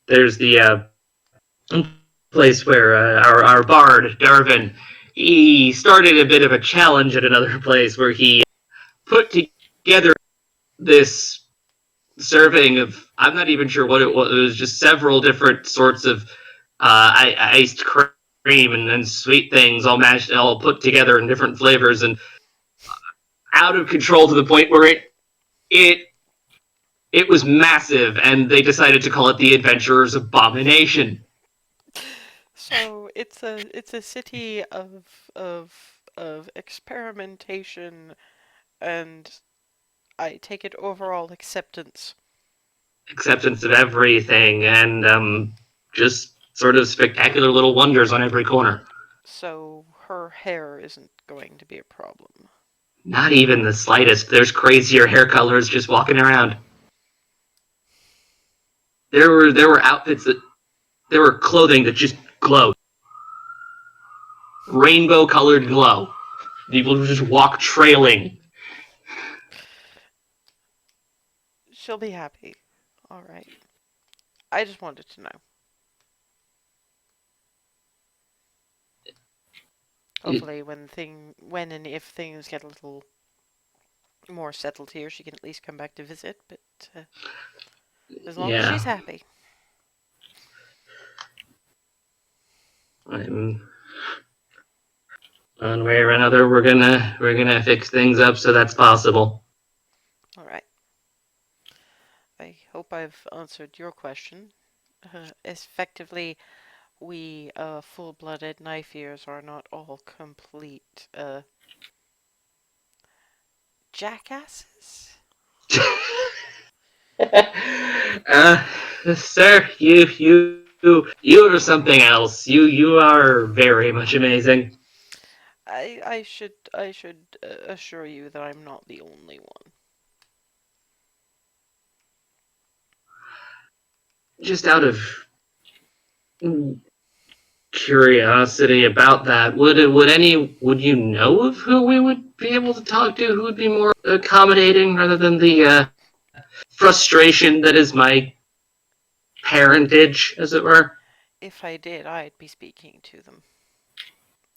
the place where our bard Darvin, he started a bit of a challenge at another place where he put together this serving of, I'm not even sure what it was. It was just several different sorts of iced cream and sweet things all mashed, all put together in different flavors and out of control to the point where it it was massive, and they decided to call it the Adventurer's Abomination. So it's a city of experimentation and I take it overall acceptance. Acceptance of everything, and just sort of spectacular little wonders on every corner. So her hair isn't going to be a problem. Not even the slightest. There's crazier hair colors just walking around. There were outfits that there were clothing that just glowed, rainbow colored glow. People would just walk trailing. She'll be happy. All right. I just wanted to know. Hopefully, when and if things get a little more settled here, she can at least come back to visit. But as long as Yeah, she's happy. I'm, one way or another, we're gonna fix things up so that's possible. All right. I hope I've answered your question. Effectively, we full-blooded knife ears are not all complete jackasses. uh, Sir, you are something else. You are very much amazing. I should assure you that I'm not the only one. Just out of curiosity about that, would you know of who we would be able to talk to who would be more accommodating rather than the frustration that is my parentage, as it were? If I did, I'd be speaking to them.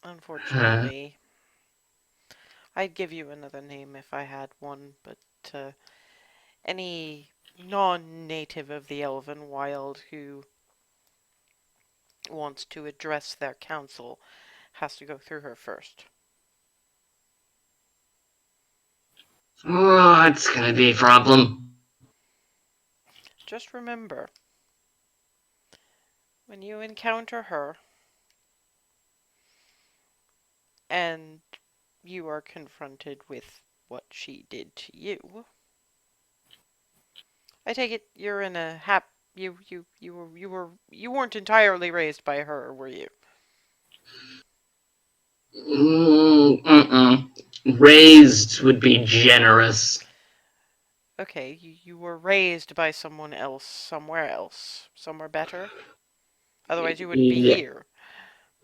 Uh, Unfortunately, I'd give you another name if I had one, but any non-native of the Elvenwild who wants to address their council has to go through her first. oh, it's gonna be a problem. Just remember, when you encounter her and you are confronted with what she did to you, I take it you're in a you weren't entirely raised by her, were you? Mm-mm. Raised would be generous. Okay, you were raised by someone else, somewhere better. Otherwise, you wouldn't be Yeah, here.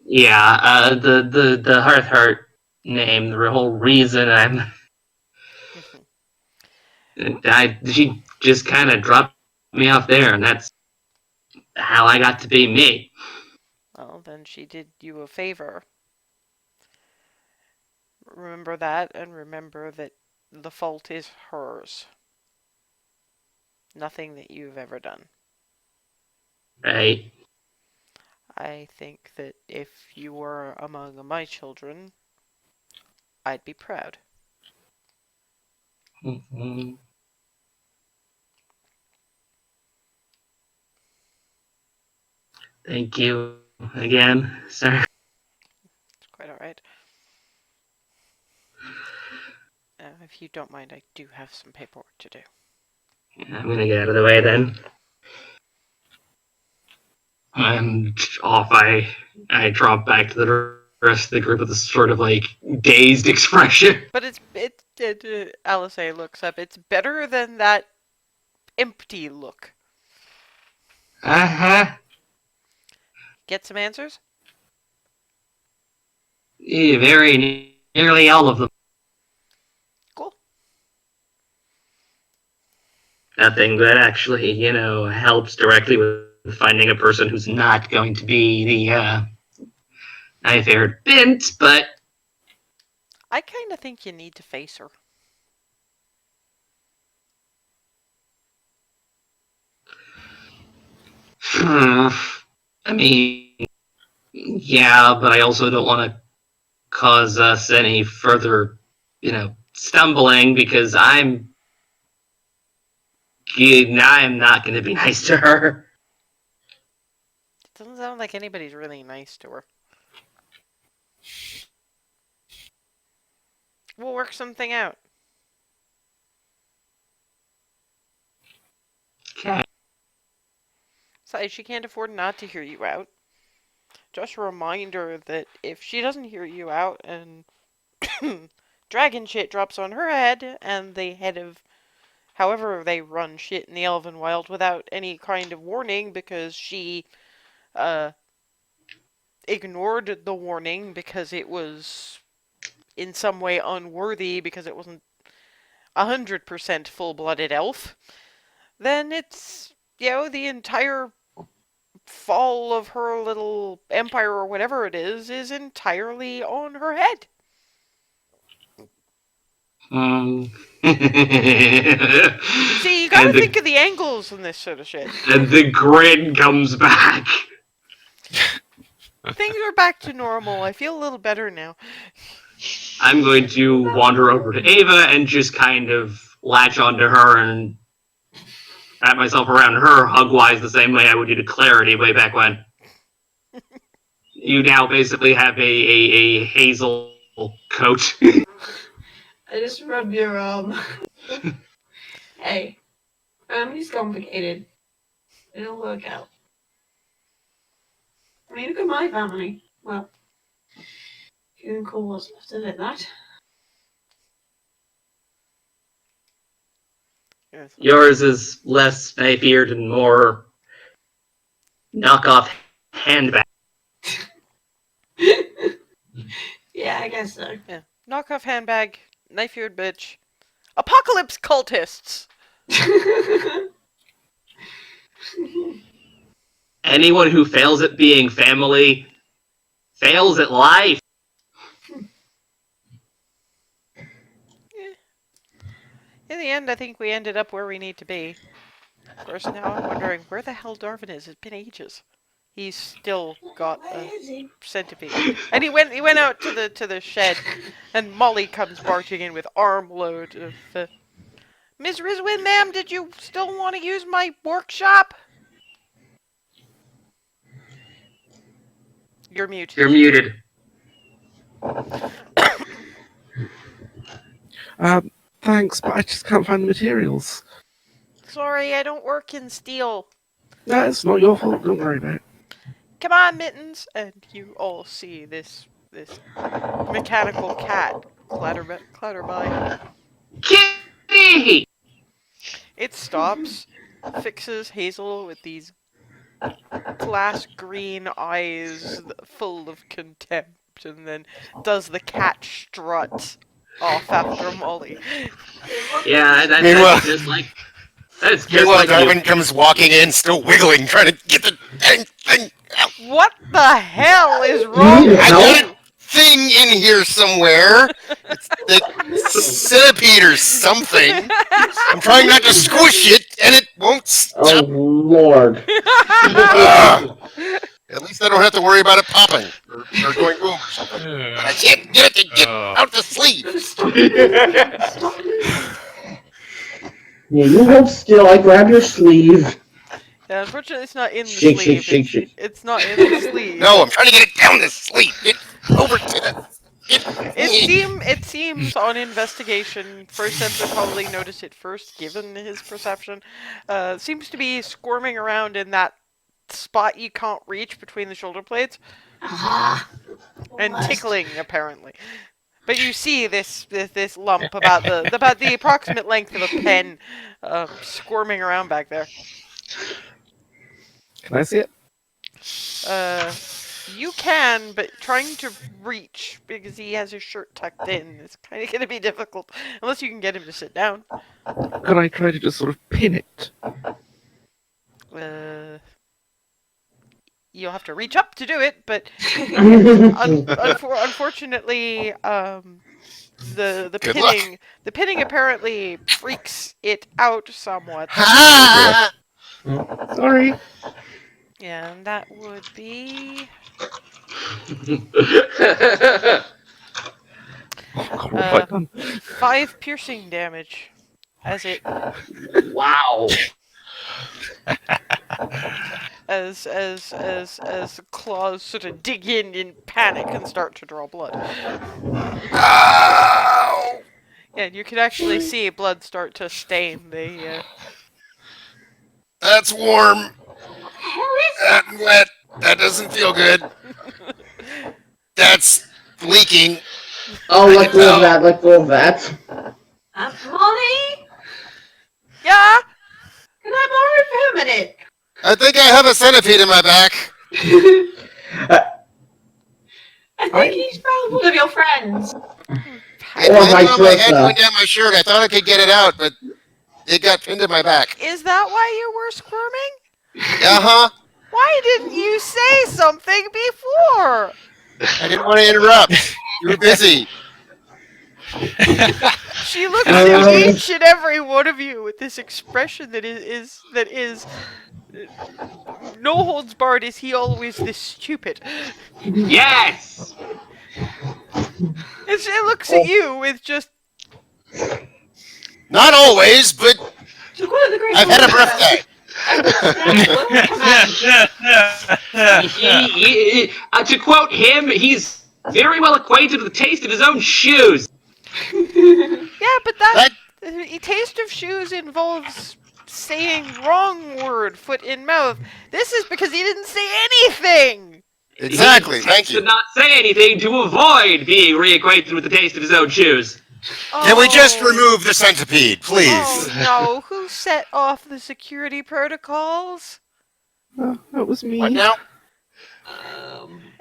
yeah. The Hearth Heart name, the whole reason she just kind of dropped me off there, and that's how I got to be me. Well, then she did you a favor. Remember that, and remember that the fault is hers. Nothing that you've ever done. Right? I think that if you were among my children, I'd be proud. Mhm. Thank you again, sir. It's quite alright. If you don't mind, I do have some paperwork to do. I'm gonna get out of the way then. I'm off. I drop back to the rest of the group with a sort of like dazed expression. But Alice looks up. It's better than that empty look. Uh-huh. Get some answers? Yeah, very nearly all of them. Cool. Nothing that actually, helps directly with finding a person who's not going to be the knife-haired bint, but I kind of think you need to face her. I mean, yeah, but I also don't want to cause us any further, stumbling because I'm not going to be nice to her. It doesn't sound like anybody's really nice to her. We'll work something out. Okay. Besides, she can't afford not to hear you out. Just a reminder that if she doesn't hear you out and dragon shit drops on her head and the head of however they run shit in the Elvenwild without any kind of warning because she ignored the warning because it was in some way unworthy because it wasn't 100% full-blooded elf, then it's, the entire fall of her little empire or whatever it is entirely on her head. See, you gotta think of the angles in this sort of shit. And the grin comes back. Things are back to normal. I feel a little better now. I'm going to wander over to Ava and just kind of latch onto her and wrap myself around her hug-wise the same way I would do to Clarity way back when. You now basically have a hazel coat. I just rub your Hey, family's complicated. It'll work out. I mean, look at my family. Well, you can call what's left of it that. Yes. Yours is less knife-eared and more knockoff handbag. Yeah, I guess so. Yeah. Knockoff handbag, knife-eared bitch, apocalypse cultists. Anyone who fails at being family fails at life. In the end, I think we ended up where we need to be. Of course, now I'm wondering where the hell Darvin is. It's been ages. He's still got Where a is he? centipede, and he went out to the shed, and Molly comes barging in with armload of. Miss Rizwin, ma'am, did you still want to use my workshop? You're muted. You're muted. Thanks, but I just can't find the materials. Sorry, I don't work in steel. No, it's not your fault. Don't worry about it. Come on, Mittens! And you all see this mechanical cat clatter by. Kitty! It stops, fixes Hazel with these glass green eyes full of contempt, and then does the cat strut off after Molly. Yeah, Meanwhile- that's just like... That's just Meanwhile, like Darwin comes walking in, still wiggling, trying to get the dang thing out. What the hell is You wrong need with I help? got a thing in here somewhere. It's the centipede or something. I'm trying not to squish it, and it won't Oh stop. Lord. Ah. At least I don't have to worry about it popping or going boom or something. But I can't get it to get out the sleeve. Stop. Stop. Yeah, you hold still. I grab your sleeve. Yeah, unfortunately, it's not in the Shake, sleeve. shake, shake, shake. It's not in the sleeve. No, I'm trying to get it down the sleeve. Get over to the. It seems on investigation, first sensor probably noticed it first, given his perception. Seems to be squirming around in that spot you can't reach between the shoulder blades, and tickling apparently. But you see this lump about the approximate length of a pen, squirming around back there. Can I see it? You can, but trying to reach because he has his shirt tucked in is kind of going to be difficult unless you can get him to sit down. Could I try to just sort of pin it? You'll have to reach up to do it, but unfortunately, the Good pinning the pinning apparently freaks it out somewhat. Sorry. Yeah, and that would be Oh, God, what have I done? 5 piercing damage as it Wow. as the claws sort of dig in panic and start to draw blood. Ow! Yeah, and you can actually see blood start to stain the. That's warm. That's wet. That doesn't feel good. That's leaking. Oh, let go of that. Let go of that. Molly, Yeah. can I borrow it for a minute? I think I have a centipede in my back. I think he's found one of your friends. It Or landed vice on my head versa. going down my shirt. I thought I could get it out, but it got pinned to my back. Is that why you were squirming? Uh-huh. Why didn't you say something before? I didn't want to interrupt. You were busy. She looks at each and every one of you with this expression that is no holds barred. Is he always this stupid? Yes. And she looks at you with just. Not always, but To quote the great I've had a Walter, birthday. To quote him, he's very well acquainted with the taste of his own shoes. Yeah, but that taste of shoes involves saying wrong word, foot in mouth. This is because he didn't say anything. Exactly. He Thank did you. not say anything to avoid being reacquainted with the taste of his own shoes. Can we just remove the centipede, please? Oh no! Who set off the security protocols? That was me. What now?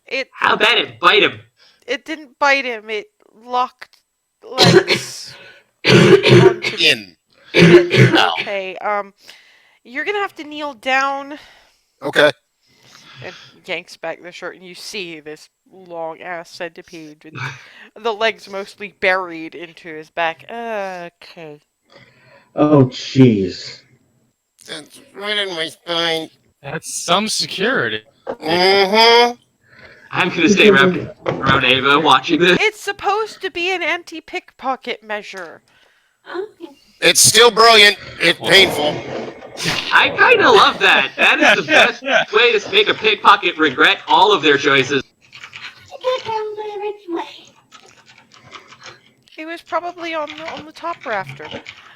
It How about it bite him? it didn't bite him. It locked legs onto In. Okay. You're gonna have to kneel down. Okay. And yanks back the shirt, and you see this long ass centipede with the legs mostly buried into his back. Okay. Oh, jeez. That's right in my spine. That's some security. Mm-hmm. I'm gonna stay around Ava watching this. It's supposed to be an anti-pickpocket measure. It's still brilliant. It's painful. I kind of love that. That is the best way to make a pickpocket regret all of their choices. It was probably on the top rafter.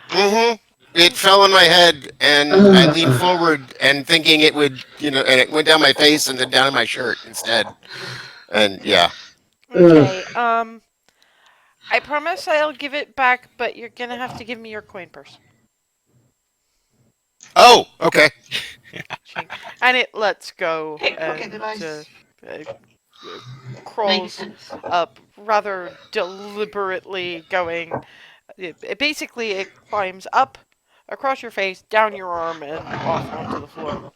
Mm-hmm. It fell on my head, and I leaned forward and thinking it would, and it went down my face and then down in my shirt instead. And yeah. Okay. I promise I'll give it back, but you're gonna have to give me your coin purse. Oh, okay. And it lets go Pickpocket and device. crawls Makes sense. up rather deliberately, going. It climbs up across your face, down your arm, and off onto the floor.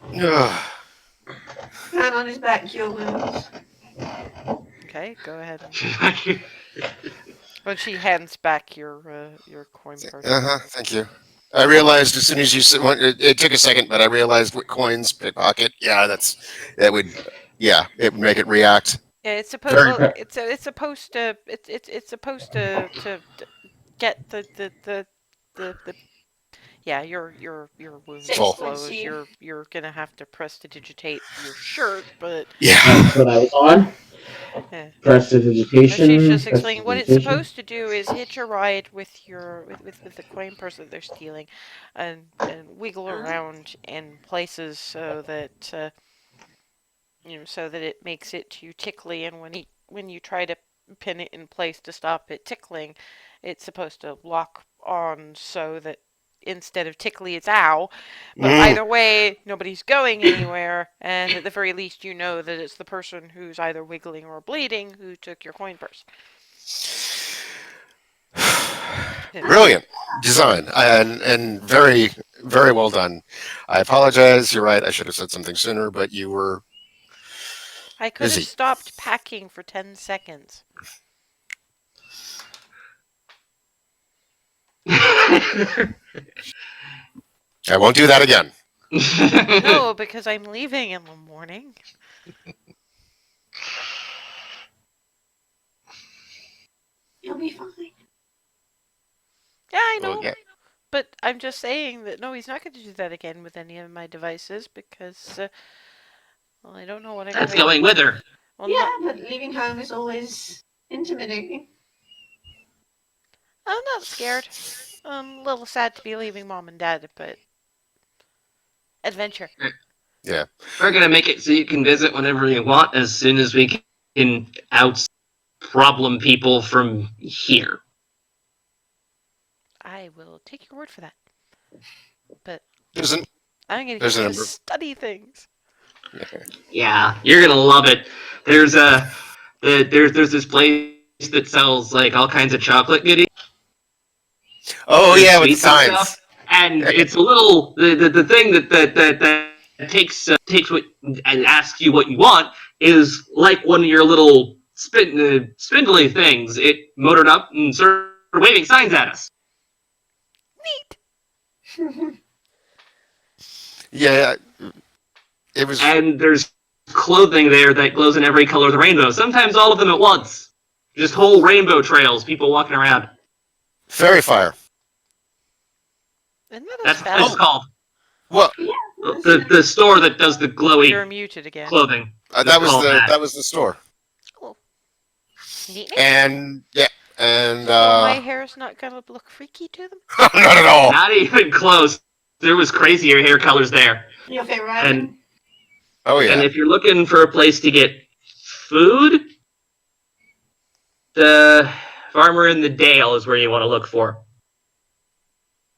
And on his back, cure wounds. Okay, go ahead. When she hands back your coin purse. Uh-huh. Thank you. I realized as soon as you said, it took a second, but I realized what coins, pickpocket. Yeah, that would Yeah, it would make it react. Yeah, it's supposed. Very. Well, it's supposed to. It's supposed to get the. Yeah, your wound Full. closed. Frequency. You're gonna have to prestidigitate your shirt, but Yeah. That's what I was on. yeah. She's Prestidigitation. just explaining what it's Prestidigitation. supposed to do is hitch a ride with with the coin purse that they're stealing, and wiggle around in places so that so that it makes it too tickly, and when you try to pin it in place to stop it tickling, it's supposed to lock on so that instead of tickly it's ow. But either way, nobody's going anywhere, and at the very least you know that it's the person who's either wiggling or bleeding who took your coin purse. Brilliant design and very very well done. I apologize. You're right. I should have said something sooner, but you were I could have busy. stopped packing for 10 seconds. I won't do that again. No, because I'm leaving in the morning. You'll be fine. Yeah, I know. Well, yeah. But I'm just saying that no, he's not going to do that again with any of my devices because, well, I don't know what I'm That's going going with her. Well, Yeah, no, but leaving home is always intimidating. I'm not scared. I'm a little sad to be leaving mom and dad, but adventure. Yeah. We're gonna make it so you can visit whenever you want, as soon as we can out problem people from here. I will take your word for that. But There's an, I'm going to There's get a to number. study things. Yeah, you're gonna love it. There's there's this place that sells like all kinds of chocolate goodies. Oh and yeah, with the sweets and signs. stuff. And it's a little the thing that takes what and asks you what you want is like one of your little spindly things. It motored up and started waving signs at us. Neat. Yeah, it was And there's clothing there that glows in every color of the rainbow. Sometimes all of them at once. Just whole rainbow trails, people walking around. fairy fire. Isn't that a That's spell? what it's called. Well, The store that does the glowy You're muted again. clothing. that was called the that. that was the store. Neat. And yeah, and So my hair's not going to look freaky to them? not at all. Not even close. There was crazier hair colors there. Your favorite And item? Oh yeah. And if you're looking for a place to get food, the Farmer in the Dale is where you want to look for.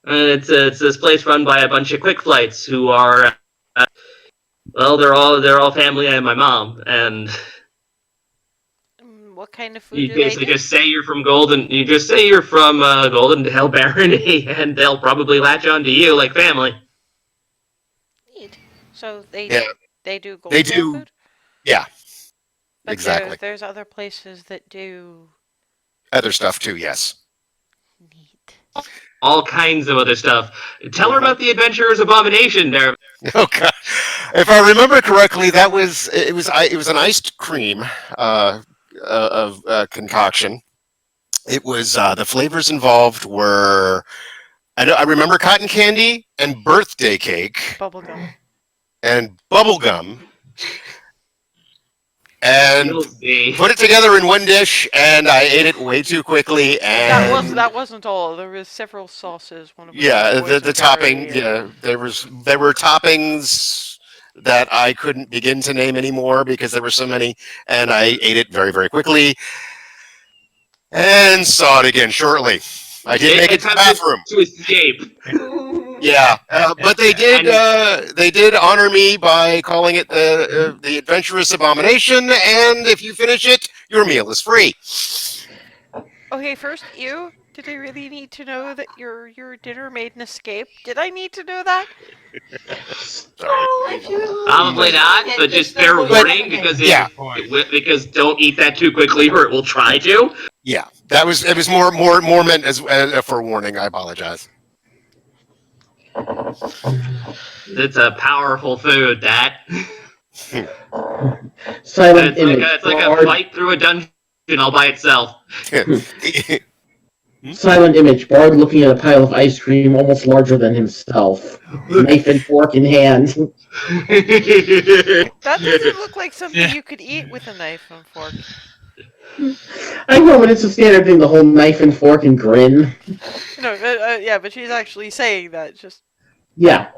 And it's this place run by a bunch of quick flights who are, well, they're all family and my mom. And What kind of food you do they basically do? just say you're from Golden. You just say you're from Golden Dale Barony, and they'll probably latch onto you like family. Neat. So they Yeah. they do They golden do- food? Yeah, But exactly. There's other places that do Other stuff too. Yes. neat. All kinds of other stuff. Tell her about the Adventurer's Abomination there. Oh God. If I remember correctly, it was an iced cream of concoction. It was the flavors involved were I remember cotton candy and birthday cake Bubblegum. and bubble gum. And You'll see. put it together in one dish, and I ate it way too quickly. And That wasn't all. There was several sauces. One of them yeah, was the boysenberry topping. and- Yeah, there were toppings that I couldn't begin to name anymore because there were so many, and I ate it very very quickly, and saw it again shortly. I did make it to the bathroom. To escape. Yeah, but they did honor me by calling it the Adventurous Abomination, and if you finish it, your meal is free. Okay, first, did I really need to know that your dinner made an escape? Did I need to know that? Well, if you Probably not, get but this just fair double warning okay. because Yeah. because don't eat that too quickly or it will try to. Yeah, it was more meant as for warning. I apologize. It's a powerful food. That Silent image. It's like a Bard. fight through a dungeon all by itself. Silent image. Bard looking at a pile of ice cream almost larger than himself. Knife and fork in hand. That doesn't look like something you could eat with a knife and fork. I know, but it's a standard thing, the whole knife and fork and grin. No, yeah, but she's actually saying that. Just Yeah.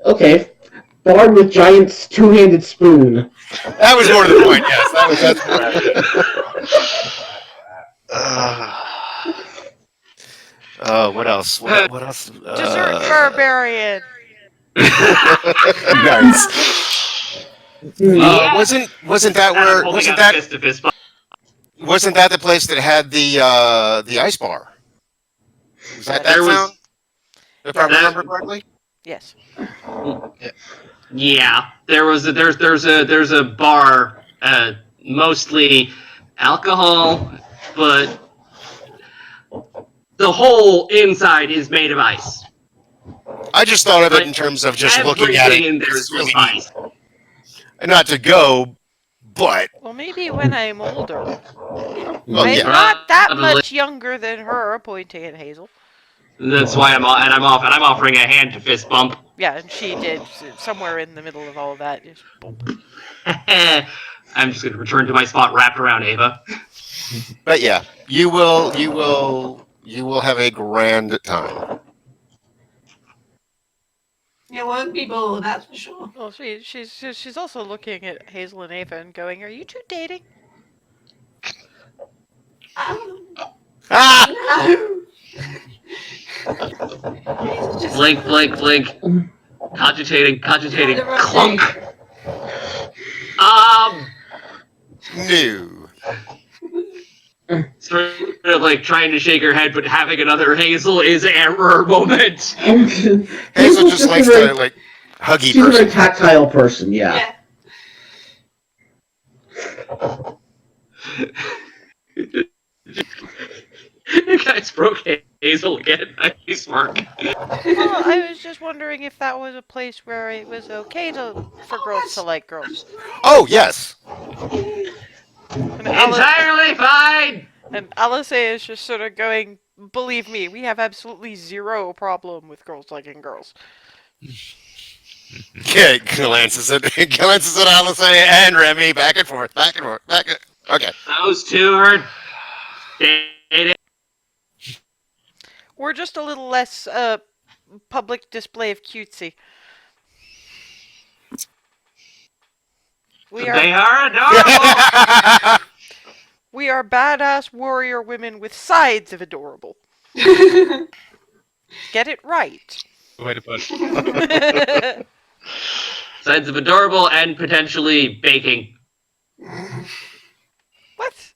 Okay. Bard with giant two-handed spoon. That was more to the point. Yes, that's what else? What else? dessert barbarian. Nice. Wasn't that where? Wasn't that the place that had the ice bar? Was that There was- town? If I remember correctly. Yes. Yeah, there's a bar, mostly alcohol, but the whole inside is made of ice. I just thought of it in terms of just looking at it. Everything in there is really ice. And not to go, but Well, maybe when I'm older. well, I'm yeah. not that Probably. much younger than her, pointing at Hazel. That's why I'm offering a hand to fist bump. Yeah, and she did somewhere in the middle of all of that. Just boom. I'm just going to return to my spot wrapped around Ava. But yeah, you will have a grand time. You won't be bored, that's for sure. Well, she's also looking at Hazel and Ava and going, "Are you two dating?" Ah! No. Blink. Cogitating. Yeah, Clunk. No. Sort of like trying to shake her head, but having another Hazel is error moment. Hazel just likes to like huggy She's a very person. tactile person, yeah. You guys broke Hazel again. Nice work. Well, I was just wondering if that was a place where it was okay for girls to like girls. Oh yes. And Entirely fine. And Alice is just sort of going, "Believe me, we have absolutely zero problem with girls liking girls." Okay, glances at Alice and Remy back and forth. Okay. Those two are dating. We're just a little less public display of cutesy. They are adorable. We are badass warrior women with sides of adorable. Get it right. Way to put it. Sides of adorable and potentially baking. What?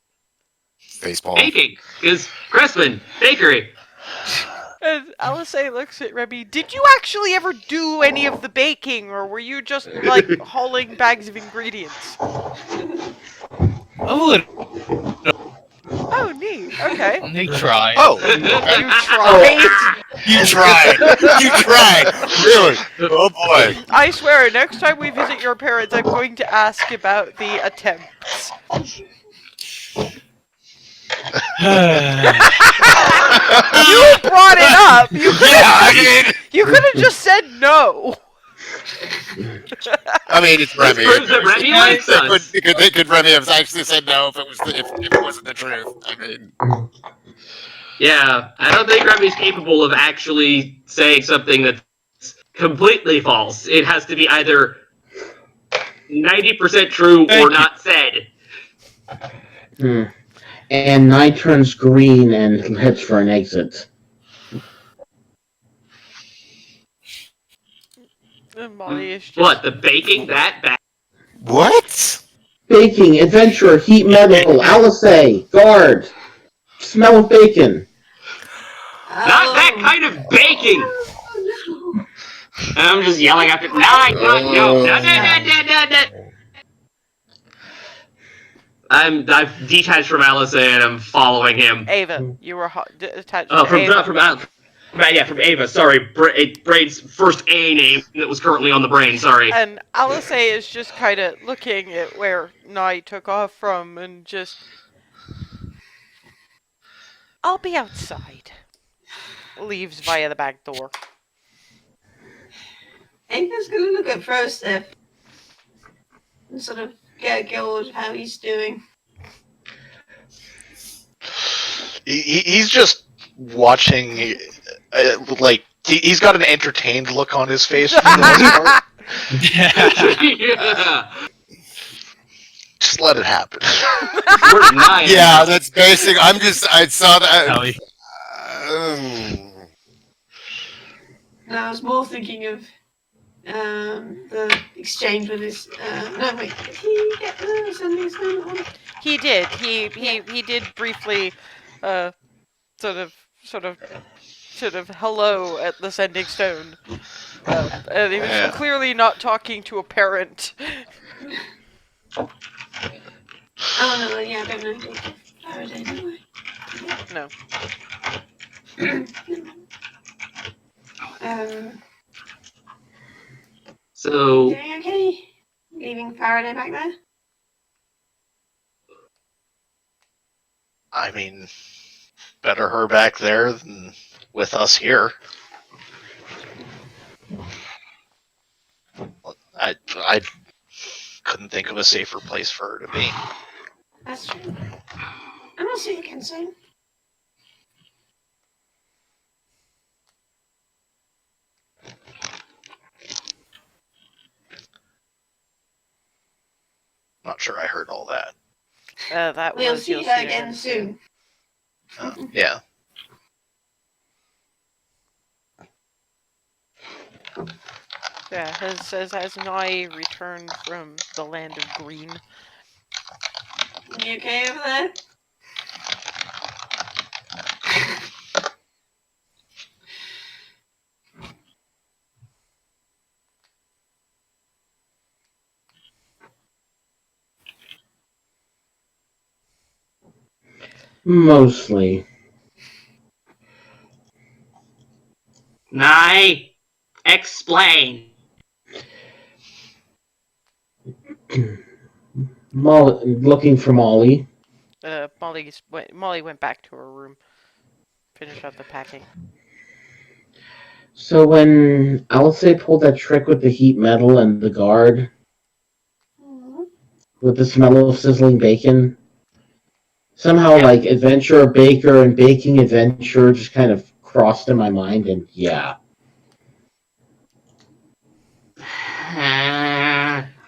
Baseball. Baking, because Cressman Bakery. And Alice looks at Remy. Did you actually ever do any of the baking, or were you just like hauling bags of ingredients? Oh, Oh, neat. Okay. they try. Oh, You tried. you tried. Really? Oh boy. I swear, next time we visit your parents, I'm going to ask about the attempts. You brought it up. You could have just said no. I mean, it's Remy. proves that Remy likes us. Could Remy have actually said no if it wasn't the truth? I mean, Yeah, I don't think Remy's capable of actually saying something that's completely false. It has to be either 90% true or not said. And Nye turns green and heads for an exit. And Molly is just... What, the baking that bad? what? Baking, adventure, heat metal, Alice, guard, smell of bacon. Not that kind of baking! I'm just yelling after. No. I've detached from Alice and I'm following him. Ava, you were attached Oh, to Ava. from Alice. From Ava. Sorry, Braid's first A name that was currently on the brain. Sorry. And Alice is just kind of looking at where Nye took off from and just. I'll be outside. Leaves via the back door. Ava's gonna look at Frostep and sort of get a gauge how he's doing. He's just watching, he's got an entertained look on his face for the most part. Yeah. Just let it happen. Where's Nye? Yeah, that's basic. I saw that. Ellie. And I was more thinking of the exchange with his. No, wait, did he get the sending stone one? He did. He did briefly, sort of hello at the sending stone. And he was clearly not talking to a parent. Oh no, yeah, I don't know. Faraday, do I? No. So, Doing okay? Leaving Faraday back there? I mean, better her back there than with us here. I couldn't think of a safer place for her to be. That's true. And I'll see you again soon. Not sure I heard all that. That We'll was see you'll her see again soon. Yeah. Yeah, as Nye returned from the land of green. You okay over there? Mostly. Nye, explain. Looking for Molly. Molly went back to her room. Finish up the packing. So when Alice pulled that trick with the heat metal and the guard, with the smell of sizzling bacon, somehow like Adventure Baker and Baking Adventure just kind of crossed in my mind, and yeah.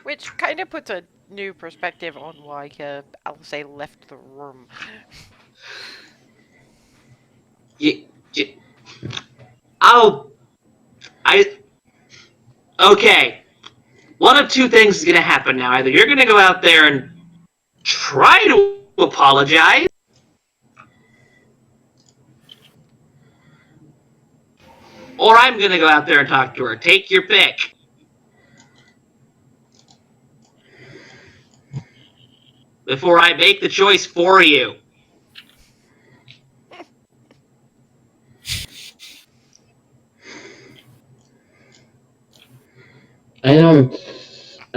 Which kind of puts a new perspective on why Alice left the room. Okay. One of two things is gonna happen now. Either you're gonna go out there and try to apologize, or I'm gonna go out there and talk to her. Take your pick. Before I make the choice for you. I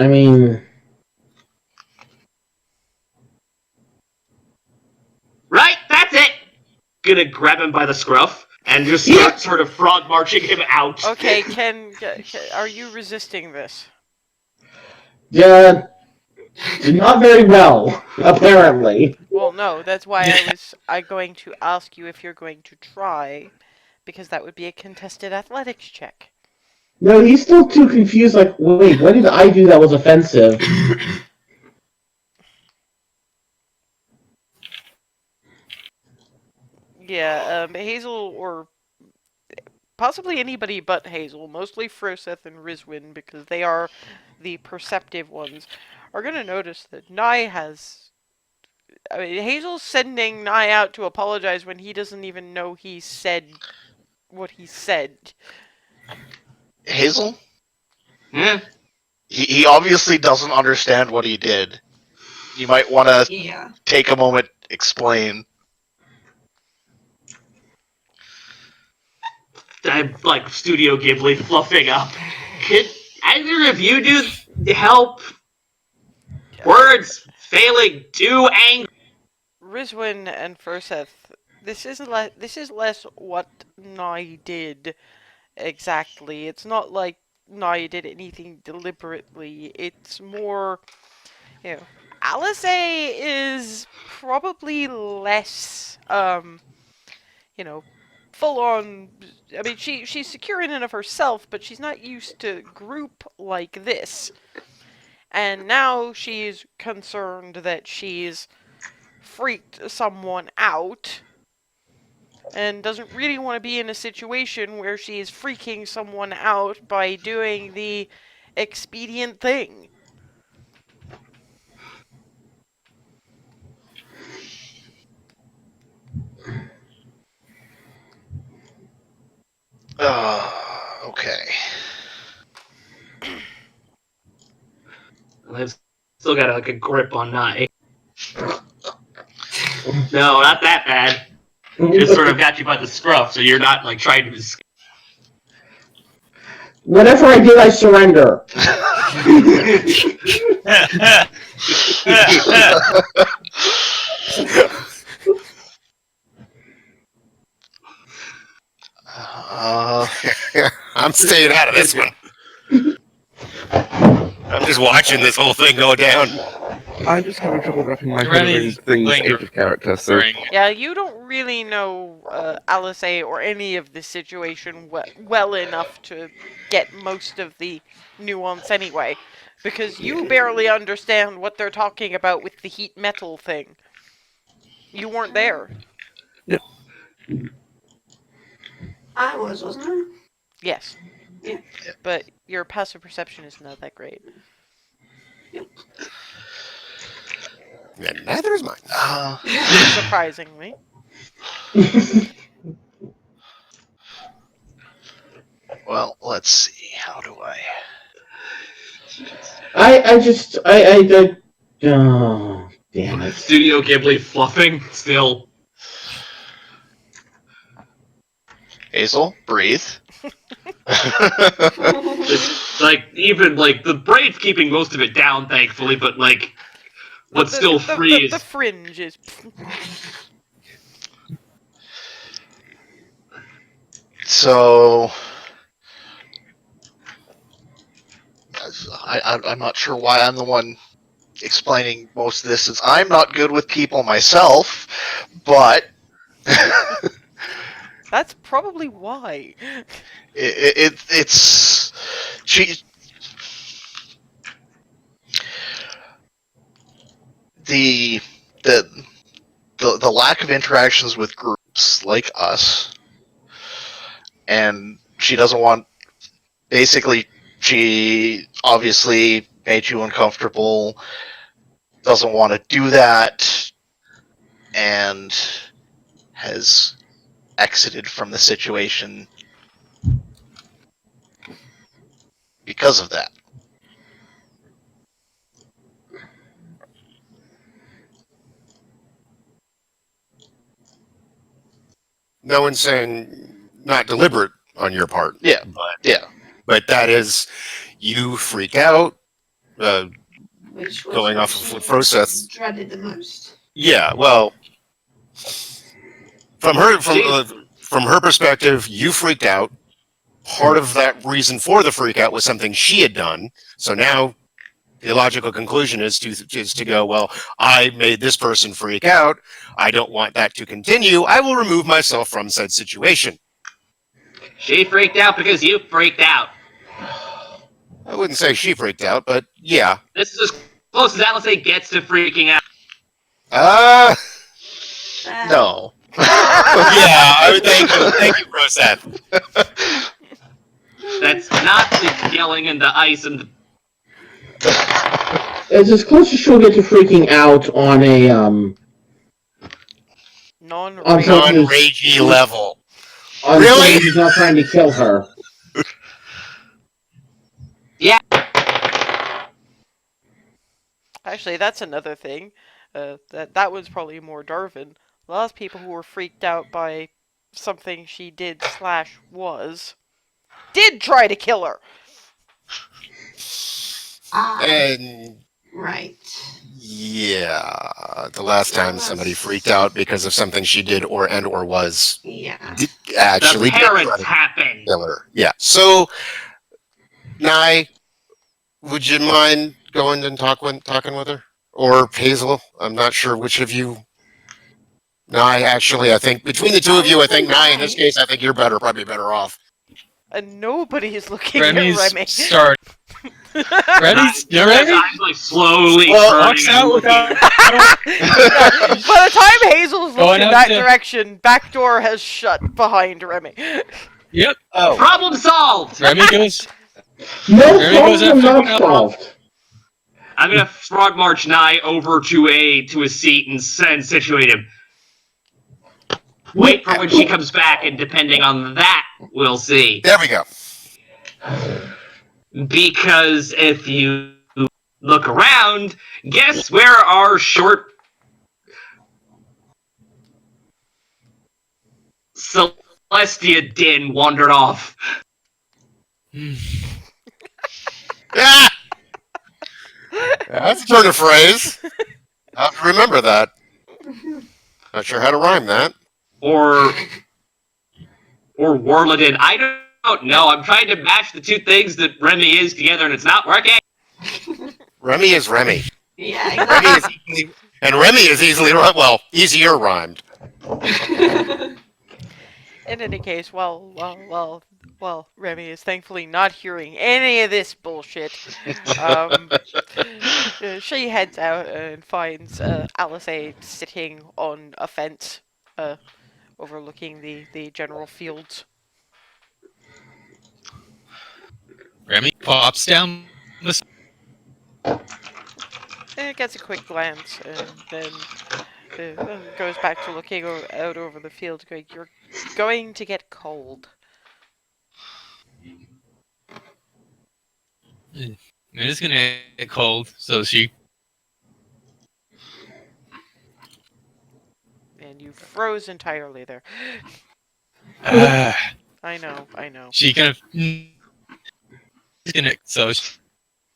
mean... Right, that's it! Gonna grab him by the scruff and just start sort of frog marching him out. Okay, are you resisting this? Yeah, not very well, apparently. Well, no, that's why I'm going to ask you if you're going to try, because that would be a contested athletics check. No, he's still too confused, like, wait, what did I do that was offensive? Yeah, Hazel, or possibly anybody but Hazel, mostly Froseth and Rizwin, because they are the perceptive ones, are going to notice that Nye has... I mean, Hazel's sending Nye out to apologize when he doesn't even know he said what he said. Hazel? Yeah. He obviously doesn't understand what he did. You might want to take a moment, explain. I'm like Studio Ghibli fluffing up. Could either of you do help? Words failing too angry. Rizwin and Furseth, this is less what Nai did exactly. It's not like Nai did anything deliberately. It's more, you know, Alice is probably less, you know, full on. I mean, she's secure in and of herself, but she's not used to group like this. And now she's concerned that she's freaked someone out and doesn't really want to be in a situation where she's freaking someone out by doing the expedient thing. Okay. I've still got like a grip on Nye. No, not that bad. Just sort of got you by the scruff, so you're not like trying to escape. Whatever I did, I surrender. I'm staying out of this one. I'm just watching this whole thing go down. I'm just having trouble wrapping my head Rennie's around things lingering. age of character, so During- Yeah, you don't really know Alice or any of this situation well enough to get most of the nuance anyway, because you barely understand what they're talking about with the heat metal thing. You weren't there. I wasn't I? Yes. Yeah. But your passive perception is not that great. And neither is mine. Surprisingly. Well, let's see. How do I? Oh, damn it. Studio Ghibli fluffing still. Hazel, breathe. Just, like even like the braid's keeping most of it down, thankfully, but like what's still free the is fringe is. So I'm not sure why I'm the one explaining most of this, since I'm not good with people myself, but That's probably why. it's she. The lack of interactions with groups like us, and she doesn't want. Basically, she obviously made you uncomfortable. Doesn't want to do that, and has exited from the situation because of that. No one's saying not deliberate on your part. Yeah, But that is, you freak out. Which was Going off of what Froseth. dreaded the most. Yeah, well, from her perspective, you freaked out. Part of that reason for the freak out was something she had done. So now the logical conclusion is to go, well, I made this person freak out. I don't want that to continue. I will remove myself from said situation. she freaked out because you freaked out. I wouldn't say she freaked out, but yeah. This is as close as Alice gets to freaking out. No. Yeah, I would thank you, Rosette. That's not the yelling and the ice and the... It's as close as she'll get to freaking out on a non-ragey level. On Really? someone who's not trying to kill her. Yeah. Actually, that's another thing. That was probably more Darwin. A lot of people who were freaked out by something she did slash was, did try to kill her. And Right. yeah, the last Well, time somebody that's- freaked out because of something she did or was Yeah. actually The did try parents to happen. kill her. Yeah. So, Nye, would you mind going and talking with her? Or Hazel? I'm not sure which of you. Nye, actually, I think between the two of you, I think Nye, in this case, I think you're probably better off. And nobody is looking Remy's at Remy. start. Remy's, you Yes, Remy? I'm like slowly Well, turning Walks and out looking. without. By the time Hazel is Going looking up that to- direction, back door has shut behind Remy. Yep. Oh, Problem solved. Remy goes. No There he goes problem after- not solved. I'm gonna frog march Nye over to a seat and situate him. Wait for when she comes back, and depending on that, we'll see. there we go. Because if you look around, guess where our short Celestia din wandered off? Ah! That's a turn of phrase. I have to remember that. Not sure how to rhyme that. Or Wormadin. I don't know. I'm trying to match the two things that Remy is together, and it's not working. Remy is Remy. Yeah, Remy exactly. is easily, and Remy is easier rhymed. In any case, Remy is thankfully not hearing any of this bullshit. She heads out and finds Alice sitting on a fence, overlooking the general fields. Remy pops down. And gets a quick glance, and then goes back to looking out over the field, going, "You're going to get cold." It is gonna get cold, so she. And you froze entirely there. Uh, I know. she kind of. So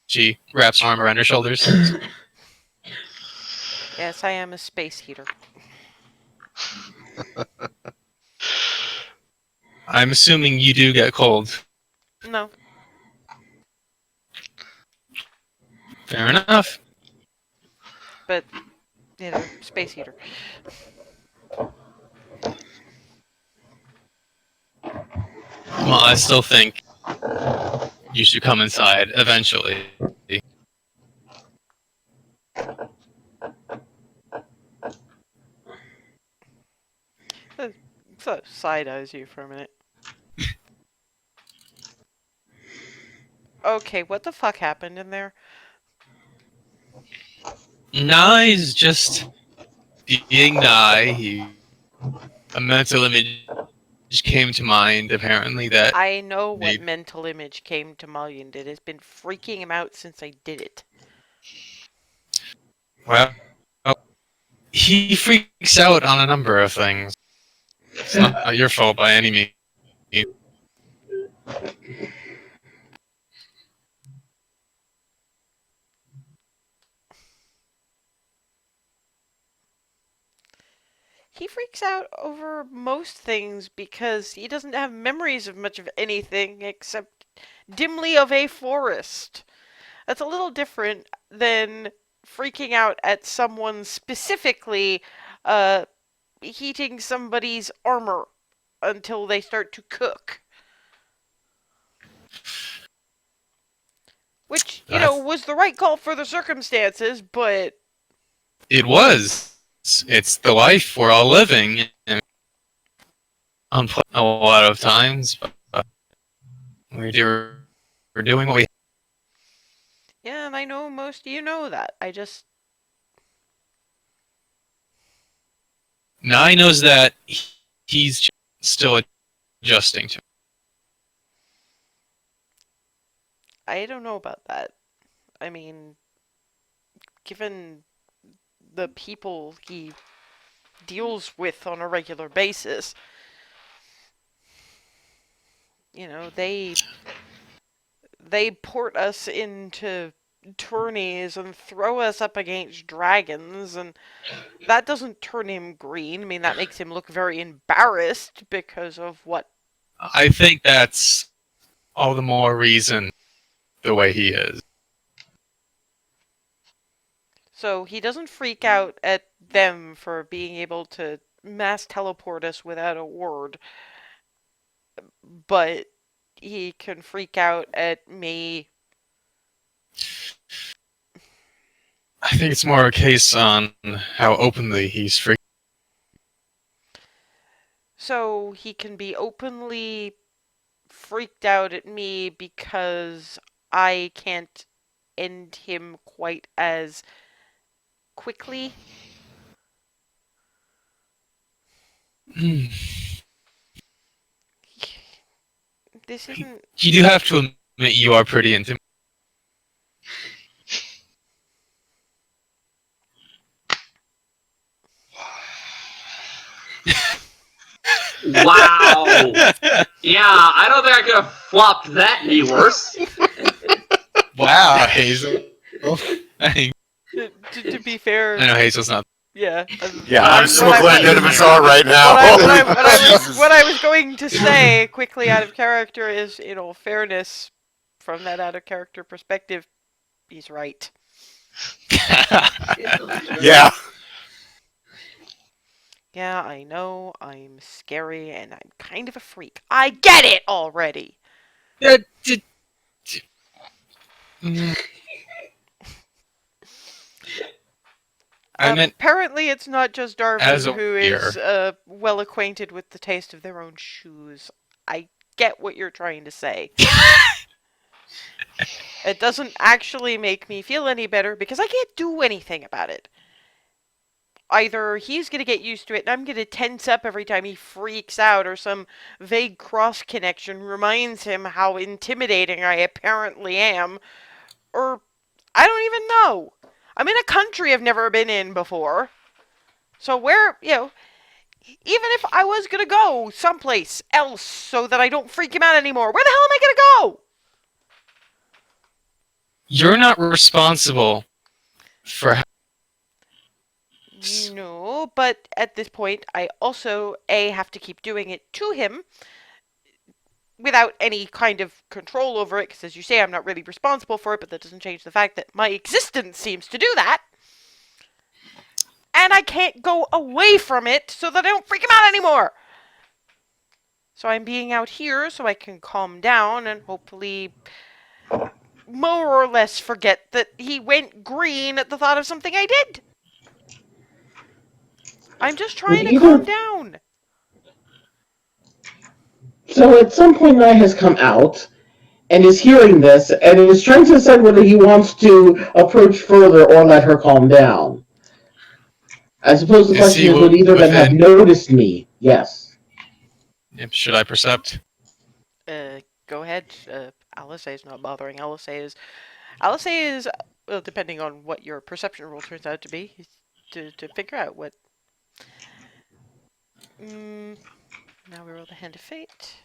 she wraps her arm around her shoulders. Yes, I am a space heater. I'm assuming you do get cold. No. Fair enough. But, space heater. Well, I still think you should come inside eventually. So side eyes you for a minute. Okay, what the fuck happened in there? Nye's just being Nye. A mental image came to mind, apparently, that I know what Maybe. mental image came to mind. It has been freaking him out since I did it. well, he freaks out on a number of things. It's not your fault by any means. He freaks out over most things because he doesn't have memories of much of anything except dimly of a forest. That's a little different than freaking out at someone specifically heating somebody's armor until they start to cook. Which, was the right call for the circumstances, but It was. It's the life we're all living. And a lot of times, but we're doing what we. yeah, and I know most of you know that. I just Nye knows that he's still adjusting to. I don't know about that. I mean, given the people he deals with on a regular basis, they port us into tourneys and throw us up against dragons, and that doesn't turn him green. I mean, that makes him look very embarrassed because of what. I think that's all the more reason the way he is. So he doesn't freak out at them for being able to mass teleport us without a word, but he can freak out at me. I think it's more a case on how openly he's freaking. So he can be openly freaked out at me because I can't end him quite as quickly. This isn't. You do have to admit you are pretty intimidating. Wow. Yeah, I don't think I could have flopped that any worse. Wow, Hazel. I To be fair, know Hazel's not. yeah. Yeah, what I'm so what glad none of us are right now. what I was going to say, quickly out of character, is, in all fairness, from that out of character perspective, he's right. Yeah. Yeah, I know, I'm scary, and I'm kind of a freak. I get it already! I meant Apparently it's not just as Darwin a who is well acquainted with the taste of their own shoes. I get what you're trying to say. It doesn't actually make me feel any better because I can't do anything about it. Either he's going to get used to it and I'm going to tense up every time he freaks out, or some vague cross connection reminds him how intimidating I apparently am, or I don't even know. I'm in a country I've never been in before. So where, even if I was going to go someplace else so that I don't freak him out anymore, where the hell am I going to go? you're not responsible for. No, but at this point, I also, have to keep doing it to him without any kind of control over it, because as you say, I'm not really responsible for it, but that doesn't change the fact that my existence seems to do that. And I can't go away from it so that I don't freak him out anymore. So I'm being out here so I can calm down and hopefully more or less forget that he went green at the thought of something I did. I'm just trying to calm down. So at some point, Nye has come out and is hearing this and is trying to decide whether he wants to approach further or let her calm down. I suppose the question is, would either of them have noticed me? Yes. Yep, should I percept? Go ahead. Alice is not bothering. Alice is, well, depending on what your perception roll turns out to be, to figure out what. Now we roll the hand of fate.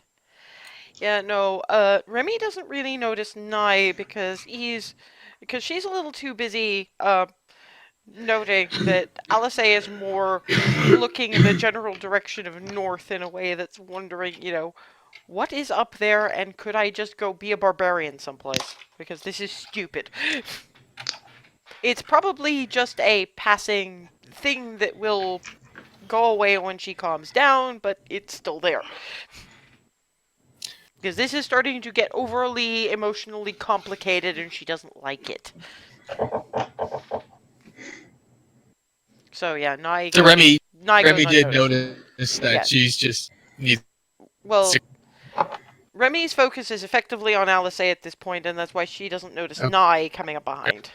Yeah, no, Remy doesn't really notice Nye because she's a little too busy, noting that Alice is more looking in the general direction of north in a way that's wondering, what is up there, and could I just go be a barbarian someplace? Because this is stupid. It's probably just a passing thing that will go away when she calms down, but it's still there. Because this is starting to get overly emotionally complicated and she doesn't like it. So yeah, Nye. So Remy did unnoticed. notice that she's just needs. Well, Remy's focus is effectively on Alice at this point, and that's why she doesn't notice Nye coming up behind.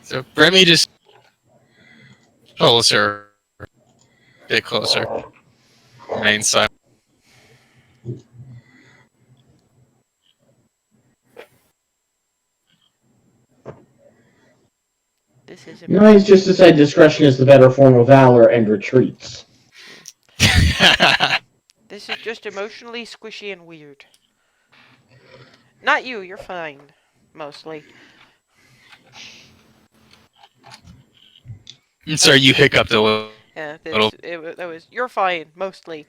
So Remy just closer, a bit closer. Remain silent. Nye's just decided discretion is the better form of valor and retreats. This is just emotionally squishy and weird. Not you, you're fine. Mostly. Sorry, you hiccuped a little. Yeah, that was, you're fine, mostly.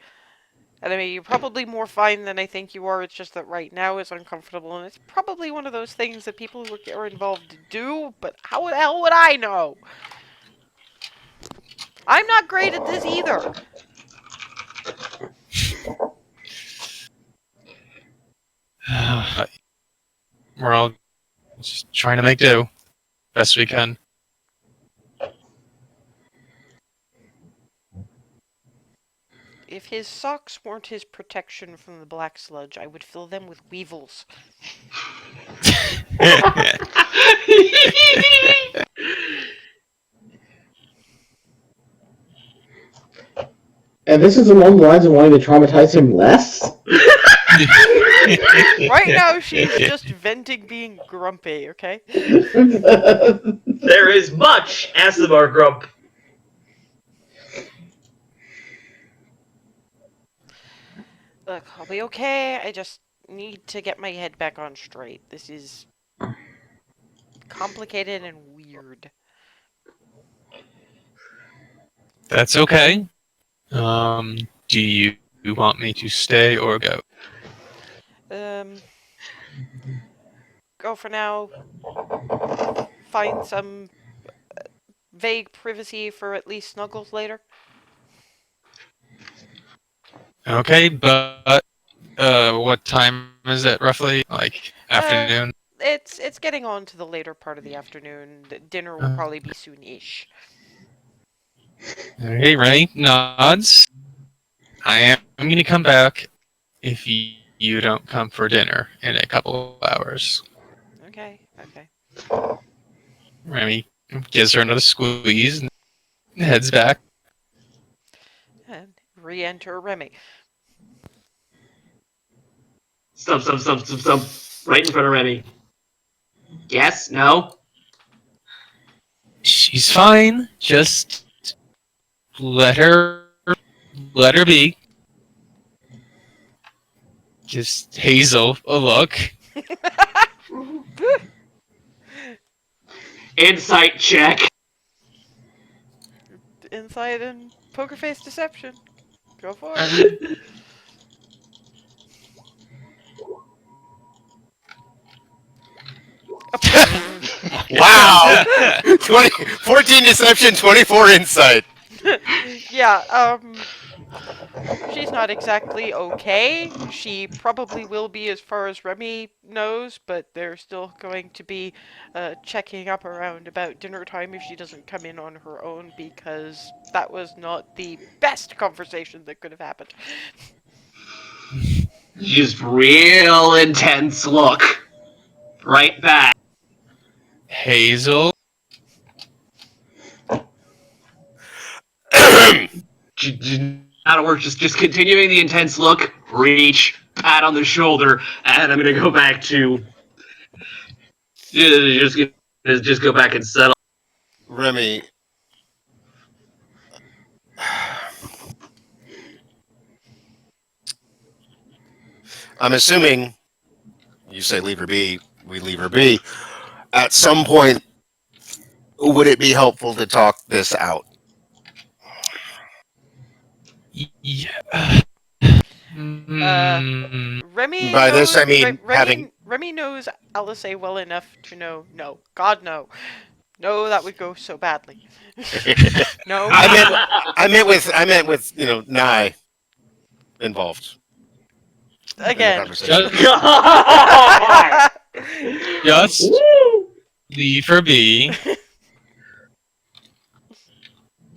And I mean, you're probably more fine than I think you are, it's just that right now is uncomfortable, and it's probably one of those things that people who are involved do, but how the hell would I know? I'm not great at this either. We're all just trying to make do best we can. If his socks weren't his protection from the black sludge, I would fill them with weevils. And this is along the lines of wanting to traumatize him less? Right now, she's just venting being grumpy, okay? There is much ASMR grump. Look, I'll be okay. I just need to get my head back on straight. This is complicated and weird. That's okay. Do you want me to stay or go? Go for now. Find some vague privacy for at least snuggles later. Okay, but what time is it roughly? Like afternoon? It's getting on to the later part of the afternoon. Dinner will probably be soon-ish. Okay, Ray nods. I am going to come back if you don't come for dinner in a couple of hours. Okay, okay. Remy gives her another squeeze and heads back. And re-enter Remy. Stump. Right in front of Remy. Yes? No? She's fine. Just let her be. Just Hazel a look. Insight check. Insight and poker face deception. Go for it. Wow! 14 deception, 24 insight. Yeah, she's not exactly okay. She probably will be as far as Remy knows, but they're still going to be checking up around about dinner time if she doesn't come in on her own, because that was not the best conversation that could have happened. Just real intense look. Right back. Hazel. Out of work, just continuing the intense look, reach, pat on the shoulder, and I'm gonna go back to just go back and settle. Remy. I'm assuming you say leave her be, we leave her be. At some point, would it be helpful to talk this out? Yeah. Remy By knows, this, I mean having... Remy knows Alice well enough to know, no. God, no. No, that would go so badly. No. I meant with Nye involved. Again. Just leave her be.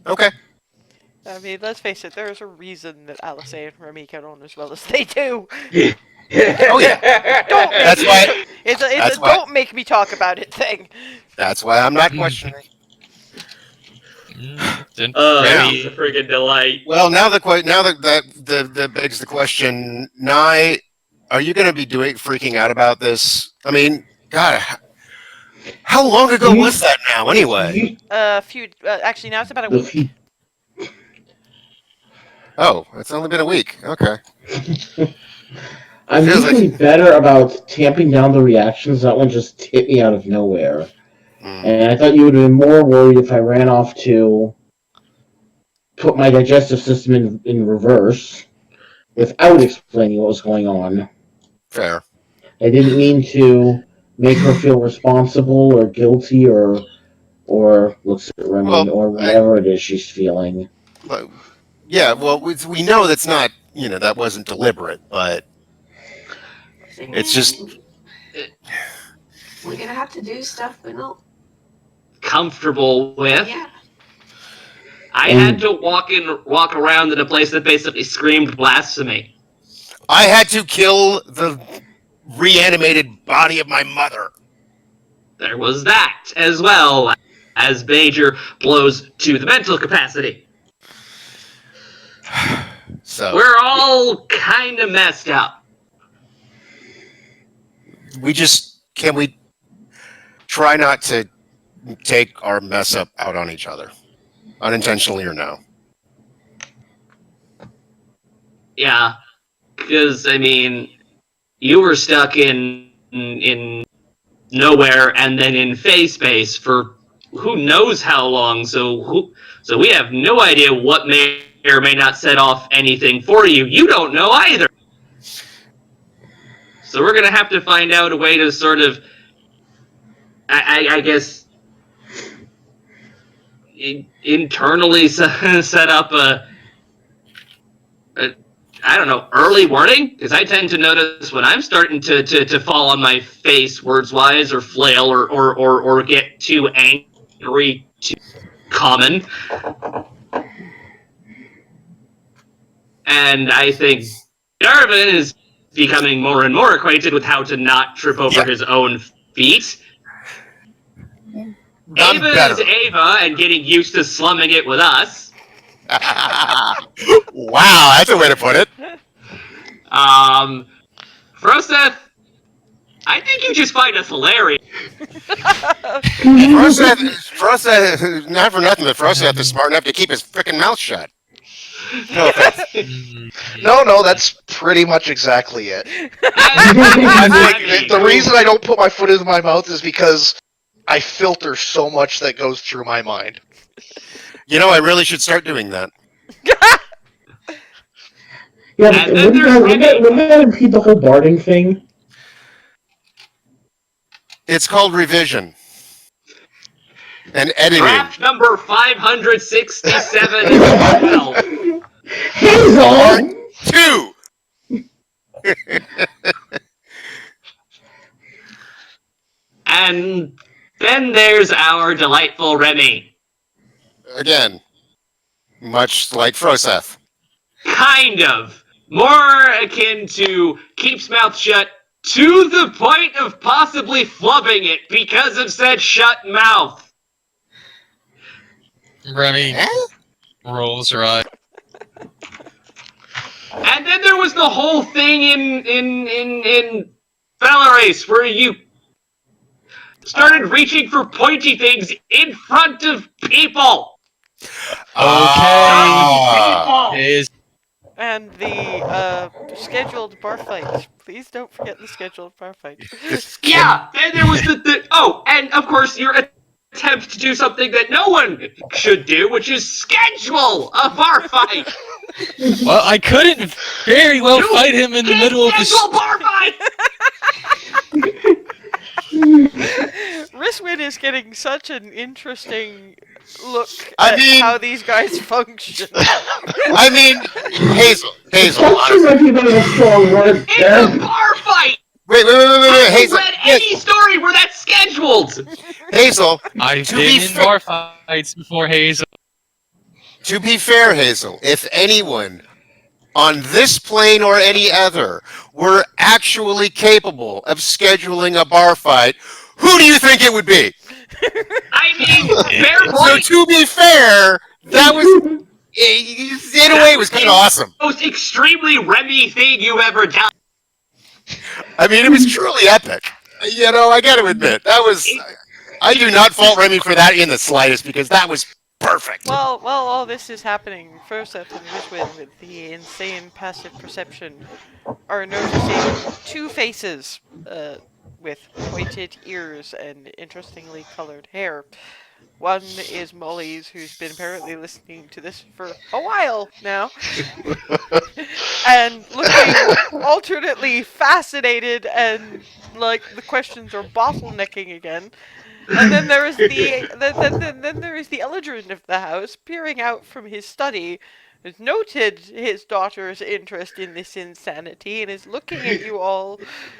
Okay. I mean, let's face it, there's a reason that Alice and Remy get on as well as they do. Oh yeah. That's why. It's a don't make me talk about it thing. That's why I'm not questioning. He's a friggin' delight. Well, now that begs the question, Nye, are you going to be freaking out about this? I mean, God, how long ago was that now, anyway? Actually now it's about a week. Oh, it's only been a week. Okay. I'm Feels usually like- better about tamping down the reactions. That one just hit me out of nowhere. Mm. And I thought you would have been more worried if I ran off to put my digestive system in reverse without explaining what was going on. Fair. I didn't mean to make her feel responsible or guilty or looks at Remy Well, or whatever it is she's feeling. But, yeah, well, we know that's not, that wasn't deliberate, but it's just, we're gonna have to do stuff we're not. Comfortable with. Yeah. I had to walk around in a place that basically screamed blasphemy. I had to kill the reanimated body of my mother. There was that, as well as major blows to the mental capacity. So We're all kind of messed up. can we try not to take our mess up out on each other, unintentionally or no? Yeah, because, I mean, you were stuck in nowhere and then in phase space for who knows how long, so we have no idea what may or may not set off anything for you. You don't know either. So we're gonna have to find out a way to sort of, I guess, internally set up a I don't know, early warning? Because I tend to notice when I'm starting to fall on my face words-wise or flail or get too angry too common. And I think Darvin is becoming more and more acquainted with how to not trip over his own feet. Ava is Ava and getting used to slumming it with us. Wow, that's a way to put it. Froseth, I think you just find us hilarious. Froseth, not for nothing, but Froseth is smart enough to keep his freaking mouth shut. No offense. No, that's pretty much exactly it. The reason I don't put my foot in my mouth is because I filter so much that goes through my mind. I really should start doing that. Yeah, but wouldn't that impede the whole barding thing? It's called revision. And editing. Draft number 567 is 12. Hazel! 2! And then there's our delightful Remy. Again, much like Froseth. Kind of. More akin to keeps mouth shut to the point of possibly flubbing it because of said shut mouth. Remy rolls her eye. And then there was the whole thing in Valerace where you started reaching for pointy things in front of people. Okay. And the scheduled bar fight. Please don't forget the scheduled bar fight. Yeah, then there was and of course your attempt to do something that no one should do, which is schedule a bar fight. Well, I couldn't very well fight him in the middle of the schedule bar fight. Riswin is getting such an interesting look I at mean- how these guys function. I mean, Hazel. Function might be a bit of a strong word It's there. a bar fight. Wait, Have you Hazel. read any story where that's scheduled? Hazel, I've To been be in fair- bar fights before, Hazel. to be fair, Hazel, if anyone on this plane or any other were actually capable of scheduling a bar fight, who do you think it would be? I mean, fair So point. to be fair, that was, in a way, it was kind of awesome. Most extremely Remy thing you ever done. I mean, it was truly epic. I got to admit, that was, I do not fault Remy for that in the slightest, because that was perfect. perfect. While all this is happening, Furseth and Rizwin, with the insane passive perception, are noticing two faces, with pointed ears and interestingly colored hair. One is Molly's, who's been apparently listening to this for a while now, and looking alternately fascinated and like the questions are bottlenecking again. And then there is then there is the Eldrin of the house peering out from his study, has noted his daughter's interest in this insanity and is looking at you all.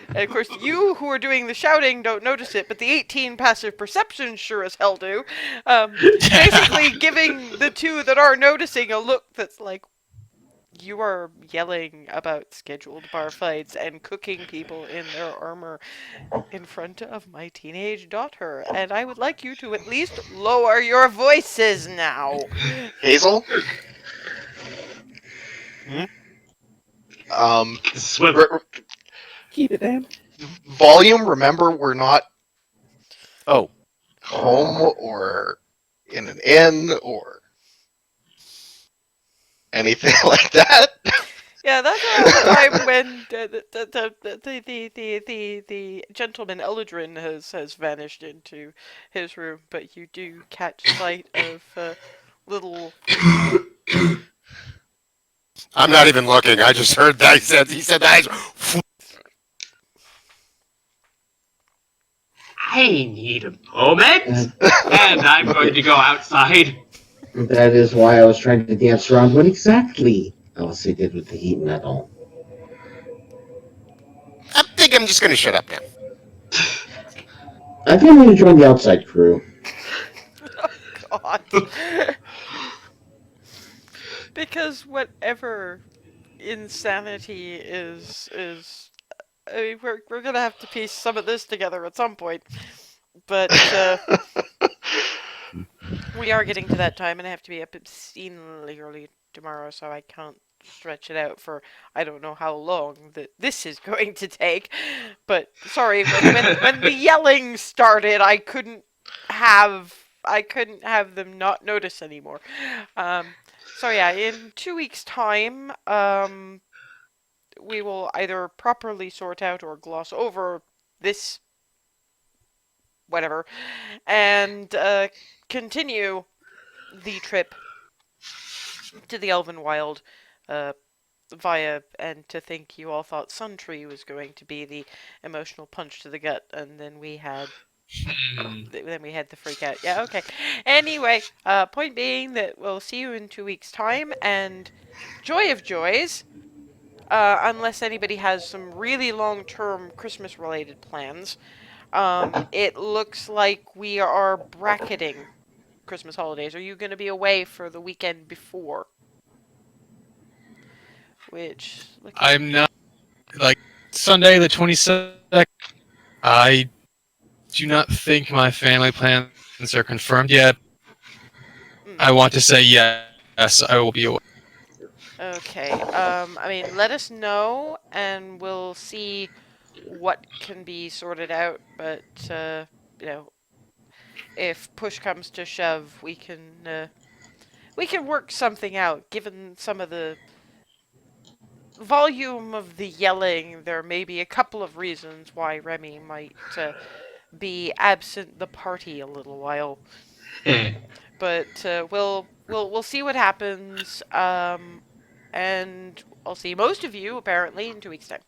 And of course, you who are doing the shouting don't notice it, but the 18 passive perception sure as hell do. Basically, giving the two that are noticing a look that's like, you are yelling about scheduled bar fights and cooking people in their armor in front of my teenage daughter, and I would like you to at least lower your voices now. Hazel? Swim. Keep it down. Volume, remember, we're not Oh, home or in an inn or anything like that. Yeah, that's around the time when the gentleman Eldrin has vanished into his room, but you do catch sight of little. I'm not even looking. I just heard that he said that. I need a moment, and I'm going to go outside. That is why I was trying to dance around what exactly Elsie did with the heat metal. I think I'm just going to shut up now. I think I'm going to join the outside crew. Oh God. Because whatever insanity is I mean, we're gonna have to piece some of this together at some point. But we are getting to that time, and I have to be up obscenely early tomorrow, so I can't stretch it out for I don't know how long that this is going to take. But sorry, when the yelling started, I couldn't have them not notice anymore. So yeah, in 2 weeks' time, we will either properly sort out or gloss over this whatever, and continue the trip to the Elvenwild via, and to think you all thought Suntree was going to be the emotional punch to the gut, and then we had the freak out. Yeah, okay. Anyway, point being that we'll see you in 2 weeks' time, and joy of joys, unless anybody has some really long-term Christmas-related plans, it looks like we are bracketing Christmas holidays. Are you going to be away for the weekend before? Which... I'm not, like, Sunday the 22nd. I do not think my family plans are confirmed yet. I want to say yes, I will be away. Okay, I mean, let us know, and we'll see what can be sorted out, but, you know, if push comes to shove, we can work something out, given some of the volume of the yelling. There may be a couple of reasons why Remy might, be absent the party a little while. But, we'll see what happens, and I'll see most of you, apparently, in 2 weeks' time.